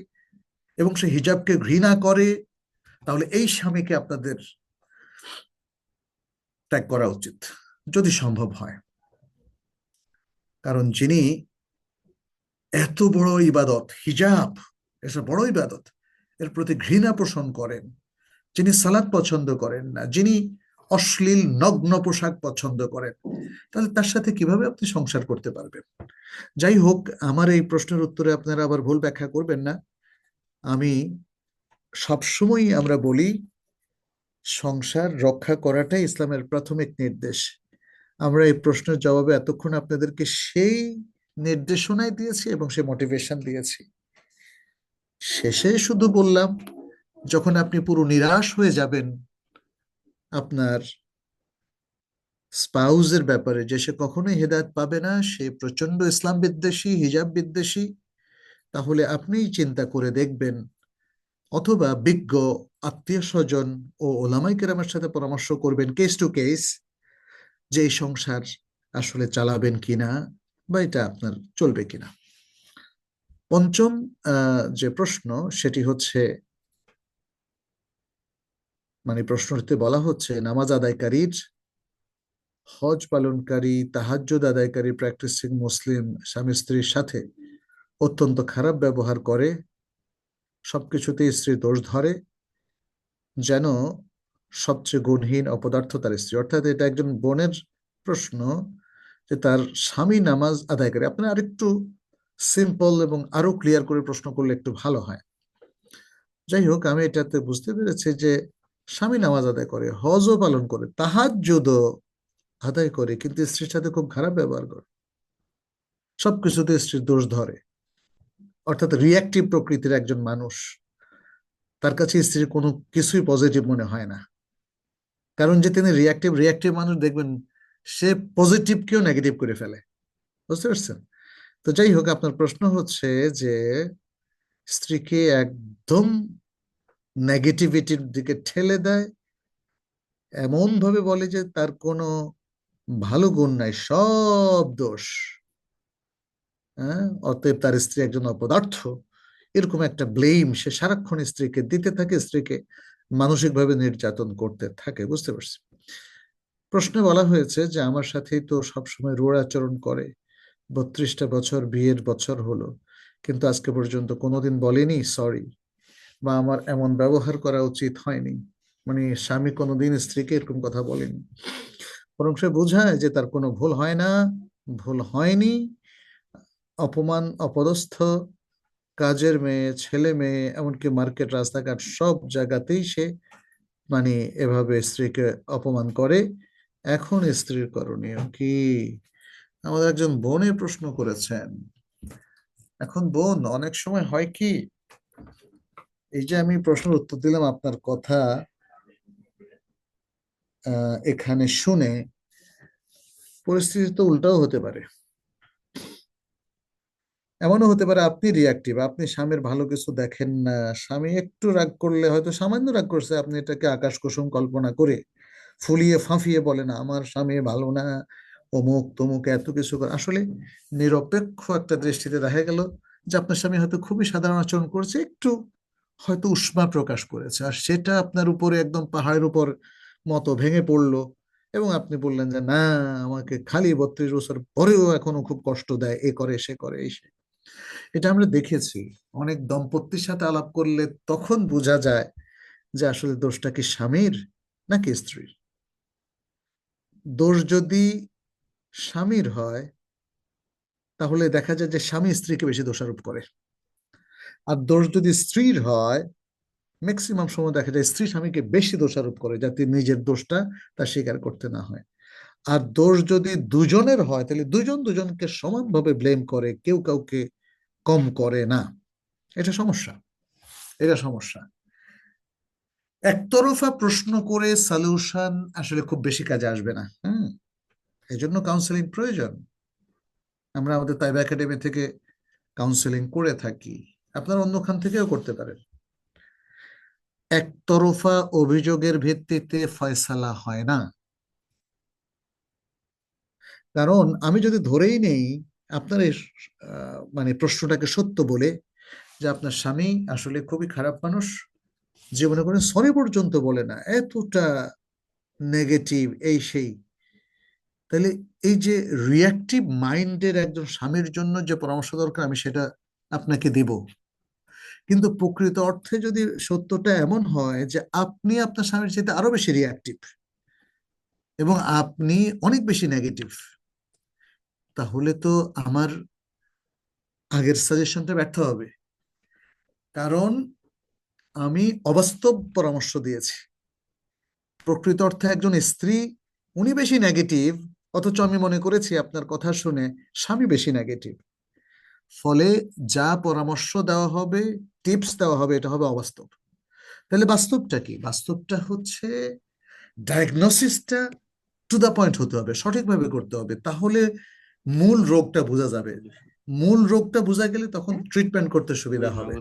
Speaker 1: এবং সে হিজাবকে ঘৃণা করে, তাহলে এই স্বামীকে আপনাদের ত্যাগ করা উচিত যদি সম্ভব হয়। কারণ যিনি এত বড় ইবাদত হিজাব, এটা বড় ইবাদত, এর প্রতি ঘৃণা পোষণ করেন, যিনি সালাত পছন্দ করেন না, যিনি অশ্লীল নগ্ন পোশাক পছন্দ করেন, তাহলে তার সাথে কিভাবে আপনি সংসার করতে পারবেন? যাই হোক, আমার এই প্রশ্নের উত্তরে আপনারা আবার ভুল ব্যাখ্যা করবেন না। আমি সবসময় আমরা বলি সংসার রক্ষা করাটাই ইসলামের প্রাথমিক নির্দেশ। আমরা এই প্রশ্নের জবাবে এতক্ষণ আপনাদেরকে সেই নির্দেশনাই দিয়েছি এবং সেই মোটিভেশন দিয়েছি। শেষে শুধু বললাম, যখন আপনি পুরো নিরাশ হয়ে যাবেন আপনার স্পাউজের ব্যাপারে, যে সে কখনোই হেদায়েত পাবে না, সে প্রচন্ড ইসলাম বিদ্বেষী, হিজাব বিদ্বেষী, তাহলে আপনিই চিন্তা করে দেখবেন, অথবা বিজ্ঞ আত্মীয় স্বজন ও ওলামাই কেরামের সাথে পরামর্শ করবেন কেস টু কেস, যে এই সংসার আসলে চালাবেন কিনা বা এটা আপনার চলবে কিনা। পঞ্চম যে প্রশ্ন, সেটি হচ্ছে, মানে প্রশ্নটিতে বলা হচ্ছে নামাজ আদায়কারীর, হজ পালনকারী, তাহাজ্জুদ আদায়কারী প্র্যাকটিসিং মুসলিম স্বামী স্ত্রীর সাথে অত্যন্ত খারাপ ব্যবহার করে, সবকিছুতেই স্ত্রী দোষ ধরে, যেন সবচেয়ে গুণহীন অপদার্থ তার স্ত্রী। অর্থাৎ এটা একজন বোনের প্রশ্ন যে তার স্বামী নামাজ আদায় করে। আপনারা আরেকটু সিম্পল এবং আরো ক্লিয়ার করে প্রশ্ন করলে একটু ভালো হয়। যাই হোক, আমি এটাতে বুঝতে পেরেছি যে স্বামী নামাজ আদায় করে, হজও পালন করে, তাহাজ্জুদও আদায় করে, কিন্তু স্ত্রীর সাথে খুব খারাপ ব্যবহার করে, সবকিছুতে স্ত্রীর দোষ ধরে, অর্থাৎ রিয়াক্টিভ প্রকৃতির একজন মানুষ। তার কাছে স্ত্রীর কোনো কিছুই পজিটিভ মনে হয় না, কারণ যে তিনি রিয়াক্টিভ রিয়াক্টিভ মানুষ দেখবেন সে পজিটিভকেও নেগেটিভ করে ফেলে। বুঝতে পারছেন? তো যাই হোক, আপনার প্রশ্ন হচ্ছে যে স্ত্রীকে একদম নেগেটিভিটির দিকে ঠেলে দেয়, এমন ভাবে বলে যে তার কোনো ভালো গুণ নাই, সব দোষ। হ্যাঁ, অতএব তার স্ত্রী একজন অপদার্থ, এরকম একটা ব্লেম সে সারাক্ষণ স্ত্রীকে দিতে থাকে, স্ত্রীকে মানসিকভাবে নির্যাতন করতে থাকে। বুঝতে পারছি। প্রশ্নে বলা হয়েছে যে আমার সাথেই তো সবসময় রূঢ় আচরণ করে, 32টা বছর বিয়ের বছর হলো, কিন্তু আজকে পর্যন্ত কোনোদিন বলেনি সরি, বা আমার এমন ব্যবহার করা উচিত হয়নি। মানে স্বামী কোনোদিন স্ত্রীকে এরকম কথা বলেনি, বরং সে বোঝায় যে তার কোনো ভুল হয় না, ভুল হয়নি, অপমান অপদস্থ কাজের মেয়ে, ছেলে মেয়ে, এমনকি মার্কেট রাস্তাঘাট সব জায়গাতেই সে মানে এভাবে স্ত্রীকে অপমান করে। এখন স্ত্রীর করণীয় কি? আমাদের একজন বোনে প্রশ্ন করেছেন। এখন বোন, অনেক সময় হয় কি, এই যে আমি প্রশ্নের উত্তর দিলাম, আপনার কথা এখানে শুনে পরিস্থিতি তো উল্টাও হতে পারে। এমনও হতে পারে আপনি রিয়াক্টিভ, আপনি স্বামীর ভালো কিছু দেখেন না, স্বামী একটু রাগ করলে, হয়তো সামান্য রাগ করছে, আপনি এটাকে আকাশ কুসুম কল্পনা করে ফুলিয়ে ফাঁফিয়ে বলে না আমার স্বামী ভালো না, অমুক তমুক এত কিছু করে। আসলে নিরপেক্ষ একটা দৃষ্টিতে দেখা গেল যে আপনার স্বামী হয়তো খুবই সাধারণ আচরণ করেছে, একটু হয়তো উষ্মা প্রকাশ করেছে, আর সেটা আপনার উপরে একদম পাহাড়ের উপর মতো ভেঙে পড়লো, এবং আপনি বললেন যে না, আমাকে খালি 32 বছর পরেও এখনো খুব কষ্ট দেয়, এ করে সে করে এই সে। এটা আমরা দেখেছি অনেক দম্পতির সাথে আলাপ করলে, তখন বোঝা যায় যে আসলে দোষটা কি স্বামীর নাকি স্ত্রীর। দোষ যদি স্বামীর হয়, তাহলে দেখা যায় যে স্বামী স্ত্রীকে বেশি দোষারোপ করে। আর দোষ যদি স্ত্রীর হয়, ম্যাক্সিমাম সময় দেখা যায় স্ত্রী স্বামীকে বেশি দোষারোপ করে, যাতে নিজের দোষটা তার স্বীকার করতে না হয়। আর দোষ যদি দুজনের হয়, তাহলে দুজন দুজনকে সমানভাবে ব্লেম করে, কেউ কাউকে কম করে না। এটা সমস্যা, এটা সমস্যা। একতরফা প্রশ্ন করে সলিউশন আসলে খুব বেশি কাজে আসবে না। এই জন্য কাউন্সেলিং প্রয়োজন। আমরা আমাদের তাইবা একাডেমি থেকে কাউন্সেলিং করে থাকি, আপনারা অন্যখান থেকেও করতে পারেন। একতরফা অভিযোগের ভিত্তিতে ফয়সালা হয় না। কারণ আমি যদি ধরেই নেই আপনার এই মানে প্রশ্নটাকে সত্য বলে, যে আপনার স্বামী আসলে খুবই খারাপ মানুষ, জীবনে কোনো সরি পর্যন্ত বলে না, এতটা নেগেটিভ এই সেই, তাহলে এই যে রিয়াক্টিভ মাইন্ডের একজন স্বামীর জন্য যে পরামর্শ দরকার আমি সেটা আপনাকে দিব। কিন্তু প্রকৃত অর্থে যদি সত্যটা এমন হয় যে আপনি আপনার স্বামীর চাইতে আরো বেশি রিয়াক্টিভ এবং আপনি অনেক বেশি নেগেটিভ, তাহলে তো আমার আগের সাজেশনটা ব্যর্থ হবে। কারণ আমি অবাস্তব পরামর্শ দিয়েছি। প্রকৃত অর্থে একজন স্ত্রী উনি বেশি নেগেটিভ, অথচ আমি মনে করেছি আপনার কথা শুনে স্বামী বেশি নেগেটিভ। ফলে যা পরামর্শ দেওয়া হবে, টিপস দেওয়া হবে, এটা হবে অবাস্তব। তাহলে বাস্তবটা কি? বাস্তবটা হচ্ছে ডায়াগনোসিসটা টু দা পয়েন্ট হতে হবে, সঠিকভাবে করতে হবে, তাহলে মূল রোগটা বোঝা যাবে। মূল রোগটা বোঝা গেলে তখন ট্রিটমেন্ট করতে সুবিধা হবে।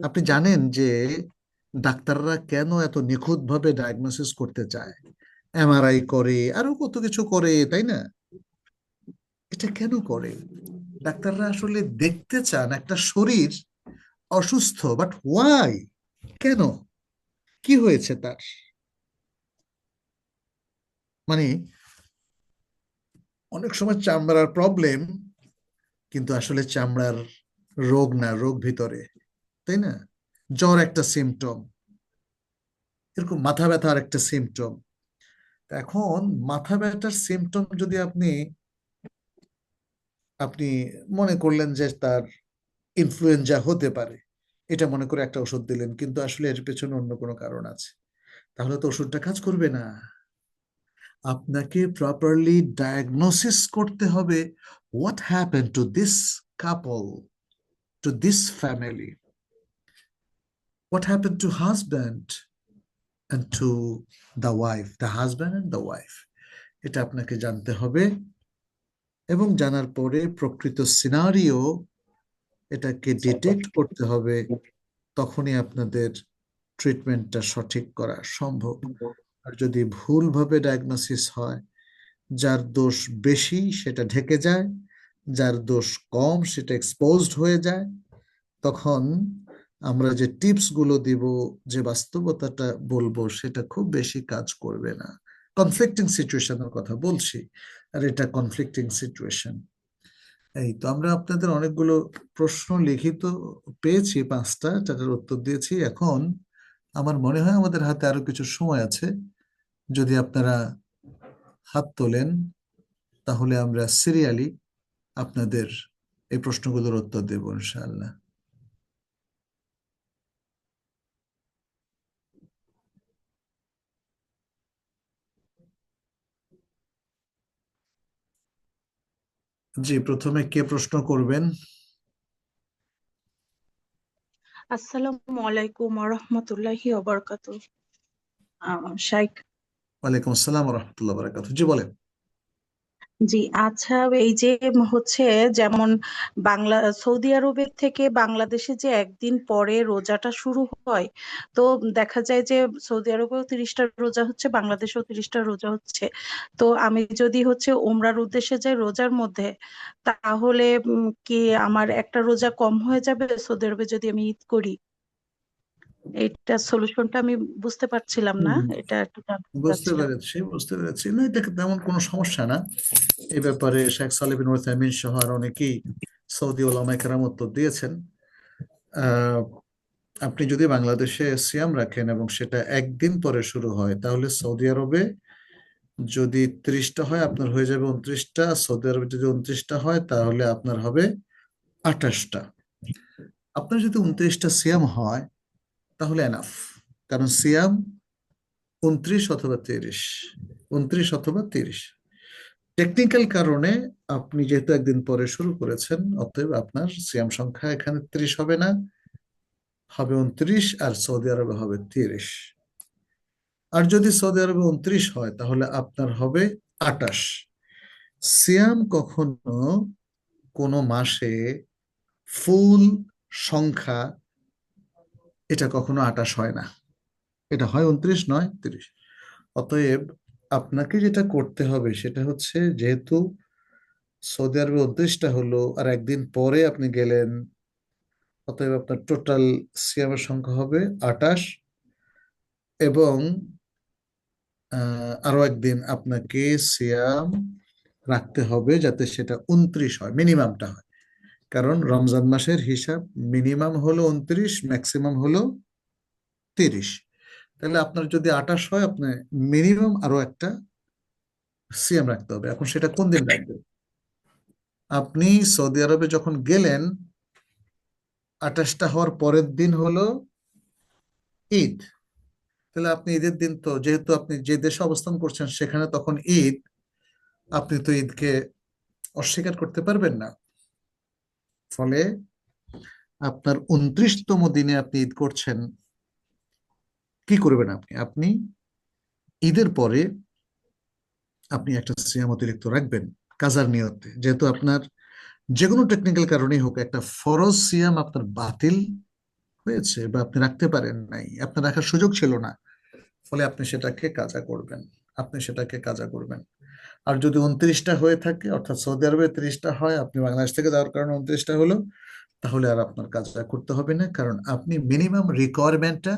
Speaker 1: আপনি জানেন যে ডাক্তাররা কেন এত নিখুঁতভাবে ডায়াগনোসিস করতে চায়, এমআরআই করে আরো কত কিছু করে, তাই না? এটা কেন করে? ডাক্তাররা আসলে দেখতে চান একটা শরীর অসুস্থ, বাট ওয়াই, কেন, কি হয়েছে তার, মানে অনেক সময় চামড়ার প্রবলেম, কিন্তু আসলে চামড়ার রোগ না, রোগ ভিতরে, তাই না? জ্বর একটা সিমটম, এরকম মাথা ব্যথা আর একটা সিমটম। এখন মাথা ব্যথার সিমটম যদি আপনি আপনি মনে করলেন যে তার ইনফ্লুয়েঞ্জা হতে পারে, এটা মনে করে একটা ওষুধ দিলেন, কিন্তু আসলে এর পেছনে অন্য কোনো কারণ আছে, তাহলে তো ওষুধটা কাজ করবে না। আপনাকে প্রপারলি ডায়াগনোসিস করতে হবে, what happen to this couple, to this family, what happen to husband and to the wife, the husband and the wife, এটা আপনাকে জানতে হবে। এবং জানার পরে প্রকৃত সিনারিও এটাকে ডিটেক্ট করতে হবে, তখনই আপনাদের ট্রিটমেন্টটা সঠিক করা সম্ভব। আর যদি ভুলভাবে ডায়াগনোসিস হয়, যার দোষ বেশি সেটা ঢেকে যায়, যার দোষ কম সেটা এক্সপোজড হয়ে যায়, তখন আমরা যে টিপস গুলো দিব, যে বাস্তবতাটা বলবো, সেটা খুব বেশি কাজ করবে না। কনফ্লিক্টিং সিচুয়েশনের কথা বলছি, আর এটা কনফ্লিক্টিং সিচুয়েশন। এই তো আমরা আপনাদের অনেকগুলো প্রশ্ন লিখিত পেয়েছি, 5টা, 4টার উত্তর দিয়েছি। এখন আমার মনে হয় আমাদের হাতে আরো কিছু সময় আছে, যদি আপনারা হাত তোলেন তাহলে আমরা সিরিয়ালি আপনাদের এই প্রশ্নগুলোর উত্তর দেব ইনশাআল্লাহ। জি, প্রথমে কে প্রশ্ন করবেন?
Speaker 2: আসসালামু আলাইকুম ওয়া বারাকাতুহু। শাইখ।
Speaker 1: ওয়ালাইকুম আসসালাম রহমতুল্লাহ বারাকাতুহু। জি বলেন।
Speaker 2: জি, আচ্ছা। এই যে হচ্ছে, যেমন সৌদি আরবের থেকে বাংলাদেশে যে একদিন পরে রোজাটা শুরু হয়, তো দেখা যায় যে সৌদি আরবেও 30টা রোজা হচ্ছে, বাংলাদেশেও 30টা রোজা হচ্ছে। তো আমি যদি হচ্ছে ওমরার উদ্দেশ্যে যাই রোজার মধ্যে, তাহলে কি আমার একটা রোজা কম হয়ে যাবে সৌদি আরবে যদি আমি ঈদ করি? এইটা সলিউশনটা আমি বুঝতে পারছিলাম না,
Speaker 1: হুম,
Speaker 2: এটা একটু জানতে
Speaker 1: বুঝতে
Speaker 2: চাচ্ছিলাম।
Speaker 1: পেরেছি, বুঝতে পেরেছি। না, এটা তেমন কোনো সমস্যা না। এই ব্যাপারে শেখ সালেহ বিন উসাইমিন সহ আর অনেকেই সৌদি ওলামায়ে কেরাম উত্তর দিয়েছেন। আহ, আপনি যদি বাংলাদেশে সিয়াম রাখেন এবং সেটা একদিন পরে শুরু হয়, তাহলে সৌদি আরবে যদি 30টা হয় আপনার হয়ে যাবে 29টা, সৌদি আরবে যদি 29টা হয় তাহলে আপনার হবে 28টা। আপনার যদি 29টা সিয়াম হয় তাহলে এনাফ, কারণ সিয়াম 29 অথবা 30, 29 অথবা 30। টেকনিক্যাল কারণে আপনি যেহেতু একদিন পরে শুরু করেছেন, অতএব আপনার সিয়াম সংখ্যা এখানে 30 হবে না, হবে 29, আর সৌদি আরবে হবে 30। আর যদি সৌদি আরবে 29 হয় তাহলে আপনার হবে 28। সিয়াম কখনো কোনো মাসে ফুল সংখ্যা, এটা কখনো 28 হয় না, এটা হয় 29, নয় 30। অতএব আপনাকে যেটা করতে হবে সেটা হচ্ছে, যেহেতু সৌদি আরবে 29টা হলো আর একদিন পরে আপনি গেলেন অতএব আপনার টোটাল সিয়ামের সংখ্যা হবে 28। এবং আরো একদিন আপনাকে সিয়াম রাখতে হবে যাতে সেটা 29 হয়, মিনিমামটা হয়। কারণ রমজান মাসের হিসাব মিনিমাম হলো 29, ম্যাক্সিমাম হলো 30। তাহলে আপনার যদি 28 হয়, আপনি মিনিমাম আরো একটা সিয়াম রাখতে হবে। এখন সেটা কোন দিন রাখবেন? আপনি সৌদি আরবে যখন গেলেন, 28টা হওয়ার পরের দিন হলো ঈদ। তাহলে আপনি ঈদের দিন, তো যেহেতু আপনি যে দেশে অবস্থান করছেন সেখানে তখন ঈদ, আপনি তো ঈদকে অস্বীকার করতে পারবেন না। ফলে আপনার 29তম দিনে আপনি ঈদ করছেন, কি করবেন? আপনি আপনি ঈদের পরে আপনি একটা সিয়াম অতিরিক্ত রাখবেন কাজার নিয়তে। যেহেতু আপনার যে কোনো টেকনিক্যাল কারণেই হোক একটা ফরজ সিয়াম আপনার বাতিল হয়েছে বা আপনি রাখতে পারেন নাই, আপনার রাখার সুযোগ ছিল না, ফলে আপনি সেটাকে কাজা করবেন। আপনি সেটাকে কাজা করবেন। আর যদি 29টা হয়ে থাকে, অর্থাৎ সৌদি আরবে 30টা হয়, আপনি বাংলাদেশ থেকে যাওয়ার কারণে 29টা হলো, তাহলে আর আপনার কাজটা করতে হবে না, কারণ আপনি মিনিমাম রিকোয়ারমেন্টটা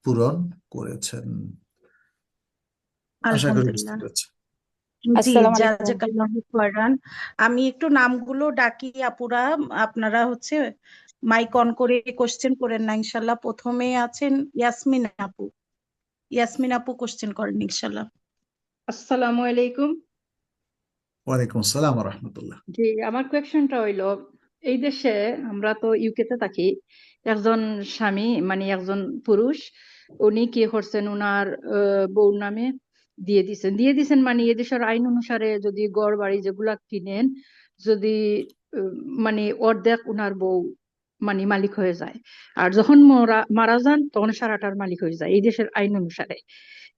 Speaker 1: পূরণ করেছেন। আশা করি বুঝতে
Speaker 2: আলহামদুলিল্লাহ।
Speaker 1: পেরেছেন।
Speaker 2: জি,
Speaker 3: আসসালামু আলাইকুম।
Speaker 2: জাজাকাল্লাহু খায়রান। আমি একটু নামগুলো ডাকি আপুরা, আপনারা মাইক অন করে কোশ্চেন করেন না ইনশাল্লাহ। প্রথমে আছেন ইয়াসমিন আপু। ইয়াসমিন আপু কোশ্চেন করেন ইনশাল্লাহ।
Speaker 3: আসসালামু আলাইকুম।
Speaker 1: ওয়ালাইকুম আসসালাম রহমতুল্লাহ।
Speaker 3: জি, আমার কোয়েশ্চনটা হইলো, এই দেশে আমরা তো ইউকেতে থাকি, একজন স্বামী মানে একজন পুরুষ, উনি কি করছেন, উনার বউর নামে দিয়ে দিছেন মানে এই দেশের আইন অনুসারে যদি ঘর বাড়ি যেগুলা কিনেন, যদি আহ, মানে অর্ধেক উনার বউ মানে মালিক হয়ে যায়, আর যখন মারা যান তখন সারাটার মালিক হয়ে যায় এই দেশের আইন অনুসারে,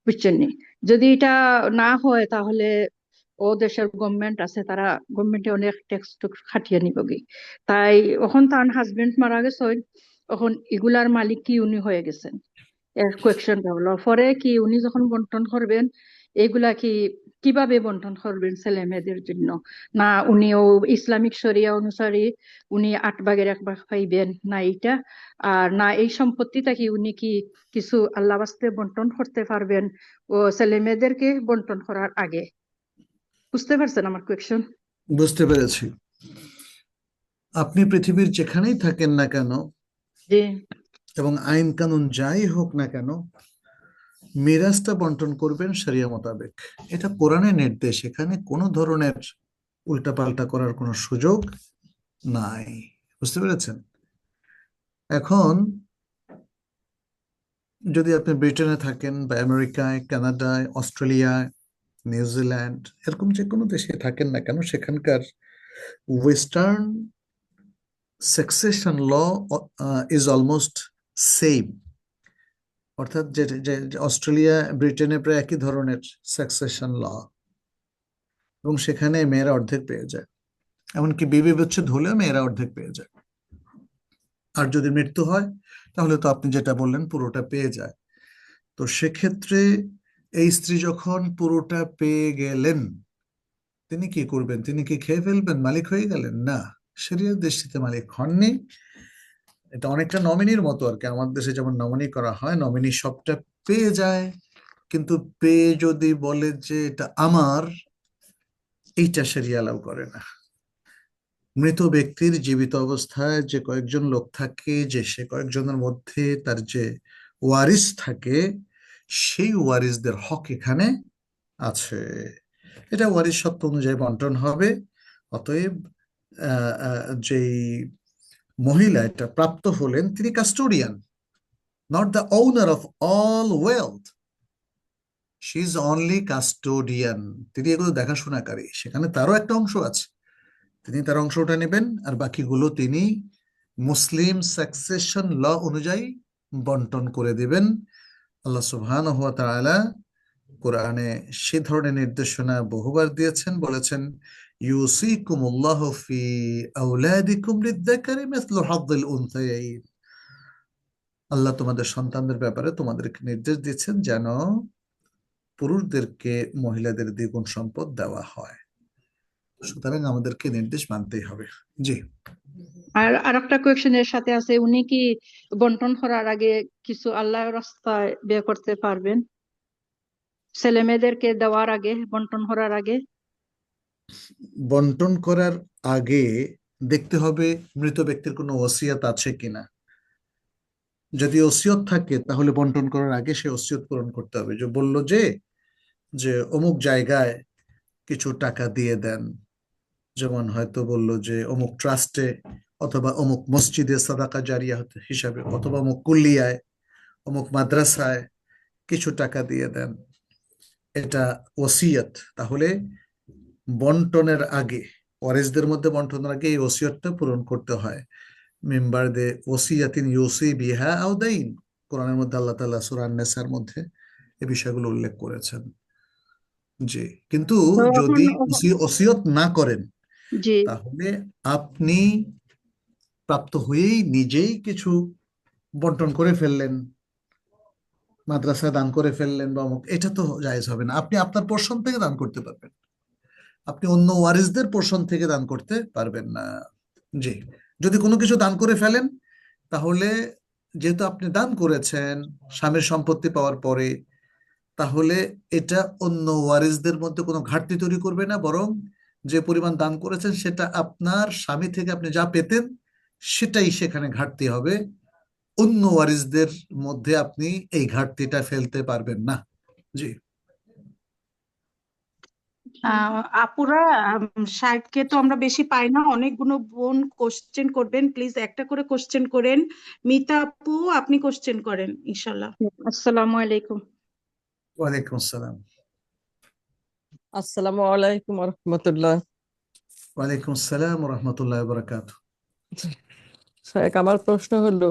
Speaker 3: বুঝছেন নি? যদি এটা না হয় তাহলে ও দেশের গভর্নমেন্ট আছে, তারা গভর্নমেন্টে অনেক ট্যাক্স টুক্স খাটিয়ে নিব কি। তাই এখন তার হাজবেন্ড মারা গেছে, এখন এগুলার মালিক কি উনি হয়ে গেছেন। এর কোয়েকশনটা হলো, পরে কি উনি যখন বন্টন করবেন এগুলা কি কিভাবে বন্টন করবেন ছেলে মেয়েদের জন্য? না উনিও ইসলামিক শরিয়া অনুসারে উনি 8 ভাগের 1 ভাগ পাইবেন না এইটা, আর না এই সম্পত্তিটা কি উনি কি কিছু আল্লাহ বাস্তে বন্টন করতে পারবেন ও ছেলে মেয়েদেরকে বন্টন করার আগে? বুঝতে পারছেন আমার কোয়েকশন?
Speaker 1: বুঝতে পেরেছি। আপনি পৃথিবীর যেখানেই থাকেন না কেন
Speaker 3: জি।
Speaker 1: এবং আইন কানুন যাই হোক না কেন, মিরাজটা বন্টন করবেন শরিয়া মোতাবেক। এটা কোরআনের নির্দেশ, এখানে কোনো ধরনের উল্টাপাল্টা করার কোনো সুযোগ নাই। বুঝতে পেরেছেন? এখন যদি আপনি ব্রিটেনে থাকেন বা আমেরিকায়, কানাডায়, অস্ট্রেলিয়ায়, নিউজিল্যান্ড, এরকম যে কোনো দেশে থাকেন না কেন, সেখানকার western succession law is almost same. অর্থাৎ যে অস্ট্রেলিয়া ব্রিটেনে প্রায় একই ধরনের সাকসেশন ল, এবং সেখানে মেয়েরা অর্ধেক পেয়ে যায়। এমনকি বিবি বিচ্ছেদ হলেও মেয়েরা অর্ধেক পেয়ে যায়। আর যদি মৃত্যু হয় তাহলে তো আপনি যেটা বললেন পুরোটা পেয়ে যায়। তো সেক্ষেত্রে এই স্ত্রী যখন পুরোটা পেয়ে গেলেন, তিনি কি করবেন? তিনি কি খেয়ে ফেলবেন, মালিক হয়ে গেলেন? না, শরিয়ার দৃষ্টিতে মালিক হননি। এটা অনেকটা নমিনির মতো আর কি। আমাদের দেশে যেমন নমিনি করা হয়, নমিনি সবটা পেয়ে যায়, কিন্তু পেয়ে যদি বলে যে এটা আমার, এইটা শরিয়া অ্যালাউ করে না। মৃত ব্যক্তির জীবিত অবস্থায় যে কয়েকজন লোক থাকে, যে সে কয়েকজনের মধ্যে তার যে ওয়ারিস থাকে, সেই ওয়ারিসদের হক এখানে আছে। এটা ওয়ারিস সত্ত্ব অনুযায়ী বন্টন হবে। অতএব যেই মহিলা এটা প্রাপ্ত হলেন, তিনি custodian, not the owner of all wealth. She is only custodian. তিনি এগুলো দেখাশোনাকারী, সেখানে তারও একটা অংশ আছে, তিনি তার অংশটা নেবেন, আর বাকিগুলো তিনি মুসলিম সাকসেশন ল অনুযায়ী বন্টন করে দিবেন। আল্লাহ সুবহানাহু ওয়া তাআলা কোরআনে সে ধরনের নির্দেশনা বহুবার দিয়েছেন, বলেছেন ইউসিকুমুল্লাহু ফি আওলাদিকুম লিয-যাকারি মিসলু হাযযিল উনসায়াইন। আল্লাহ তোমাদের সন্তানদের ব্যাপারে তোমাদেরকে নির্দেশ দিচ্ছেন যেন পুরুষদেরকে মহিলাদের দ্বিগুণ সম্পদ দেওয়া হয়। সুতরাং আমাদেরকে নির্দেশ মানতেই হবে। জি।
Speaker 3: আর আরেকটা কোয়েশ্চেনের সাথে আছে, উনি কি বন্টন করার আগে কিছু আল্লাহর রাস্তায় ব্যয় করতে পারবেন, ছেলে মেয়েদেরকে দেওয়ার আগে, বন্টন করার আগে?
Speaker 1: বন্টন করার আগে দেখতে হবে মৃত ব্যক্তির কোনো ওসিয়ত আছে কিনা। যদি ওসিয়ত থাকে তাহলে বন্টন করার আগে সে ওসিয়ত পূরণ করতে হবে। যে বলল যে যে অমুক জায়গায় কিছু টাকা দিয়ে দেন, যেমন হয়তো বলল যে অমুক ট্রাস্টে অথবা অমুক মসজিদে সাদাকা জারিয়া হিসাবে, অথবা অমুক কুল্লিয়ায়, অমুক মাদ্রাসায় কিছু টাকা দিয়ে দেন, এটা ওসিয়ত। তাহলে বন্টনের আগে, ওয়ারিসদের মধ্যে বন্টনের আগে এই ওসিয়তটা পূরণ করতে হয়। মিম্বার দে ওসিয়াতিন ইউসি বিহা আও দাইন, কোরআনের মধ্যে আল্লাহ তাআলা সূরা আন-নিসার মধ্যে এই বিষয়গুলো উল্লেখ করেছেন। জি, কিন্তু
Speaker 3: তো এখন
Speaker 1: যদি ওসিয়ত না করেন
Speaker 3: জি,
Speaker 1: তাহলে আপনি প্রাপ্ত হয়েই নিজেই কিছু বন্টন করে ফেললেন, মাদ্রাসায় দান করে ফেললেন বা অমুক, এটা তো জায়েজ হবে না। আপনি আপনার পোর্শন থেকে দান করতে পারবেন, আপনি অন্য ওয়ারিসদের পোর্শন থেকে দান করতে পারবেন না। জি, যদি কোনো কিছু দান করে ফেলেন তাহলে যেহেতু আপনি দান করেছেন স্বামীর সম্পত্তি পাওয়ার পরে, তাহলে এটা অন্য ওয়ারিসদের মধ্যে কোনো ঘাটতি তৈরি করবে না, বরং যে পরিমাণ দান করেছেন সেটা আপনার স্বামী থেকে আপনি যা পেতেন সেটাই সেখানে ঘাটতি হবে। অন্য ওয়ারিসদের মধ্যে আপনি এই ঘাটতিটা ফেলতে পারবেন না। জি।
Speaker 2: আপুরা, শাহেদকে তো আমরা বেশি পাই না, অনেকগুলো বোন কোশ্চেন করবেন, প্লিজ একটা করে কোশ্চেন করেন। মিতা আপু, আপনি কোশ্চেন করেন ইনশাল্লাহ।
Speaker 3: আসসালামু আলাইকুম।
Speaker 1: ওয়ালাইকুম আসসালাম।
Speaker 4: আসসালামু আলাইকুম রহমতুল্লাহ।
Speaker 1: ওয়ালাইকুম আসসালাম রহমতুল্লাহ বারাকাতুহু।
Speaker 4: শায়েখ, আমার প্রশ্ন হলো,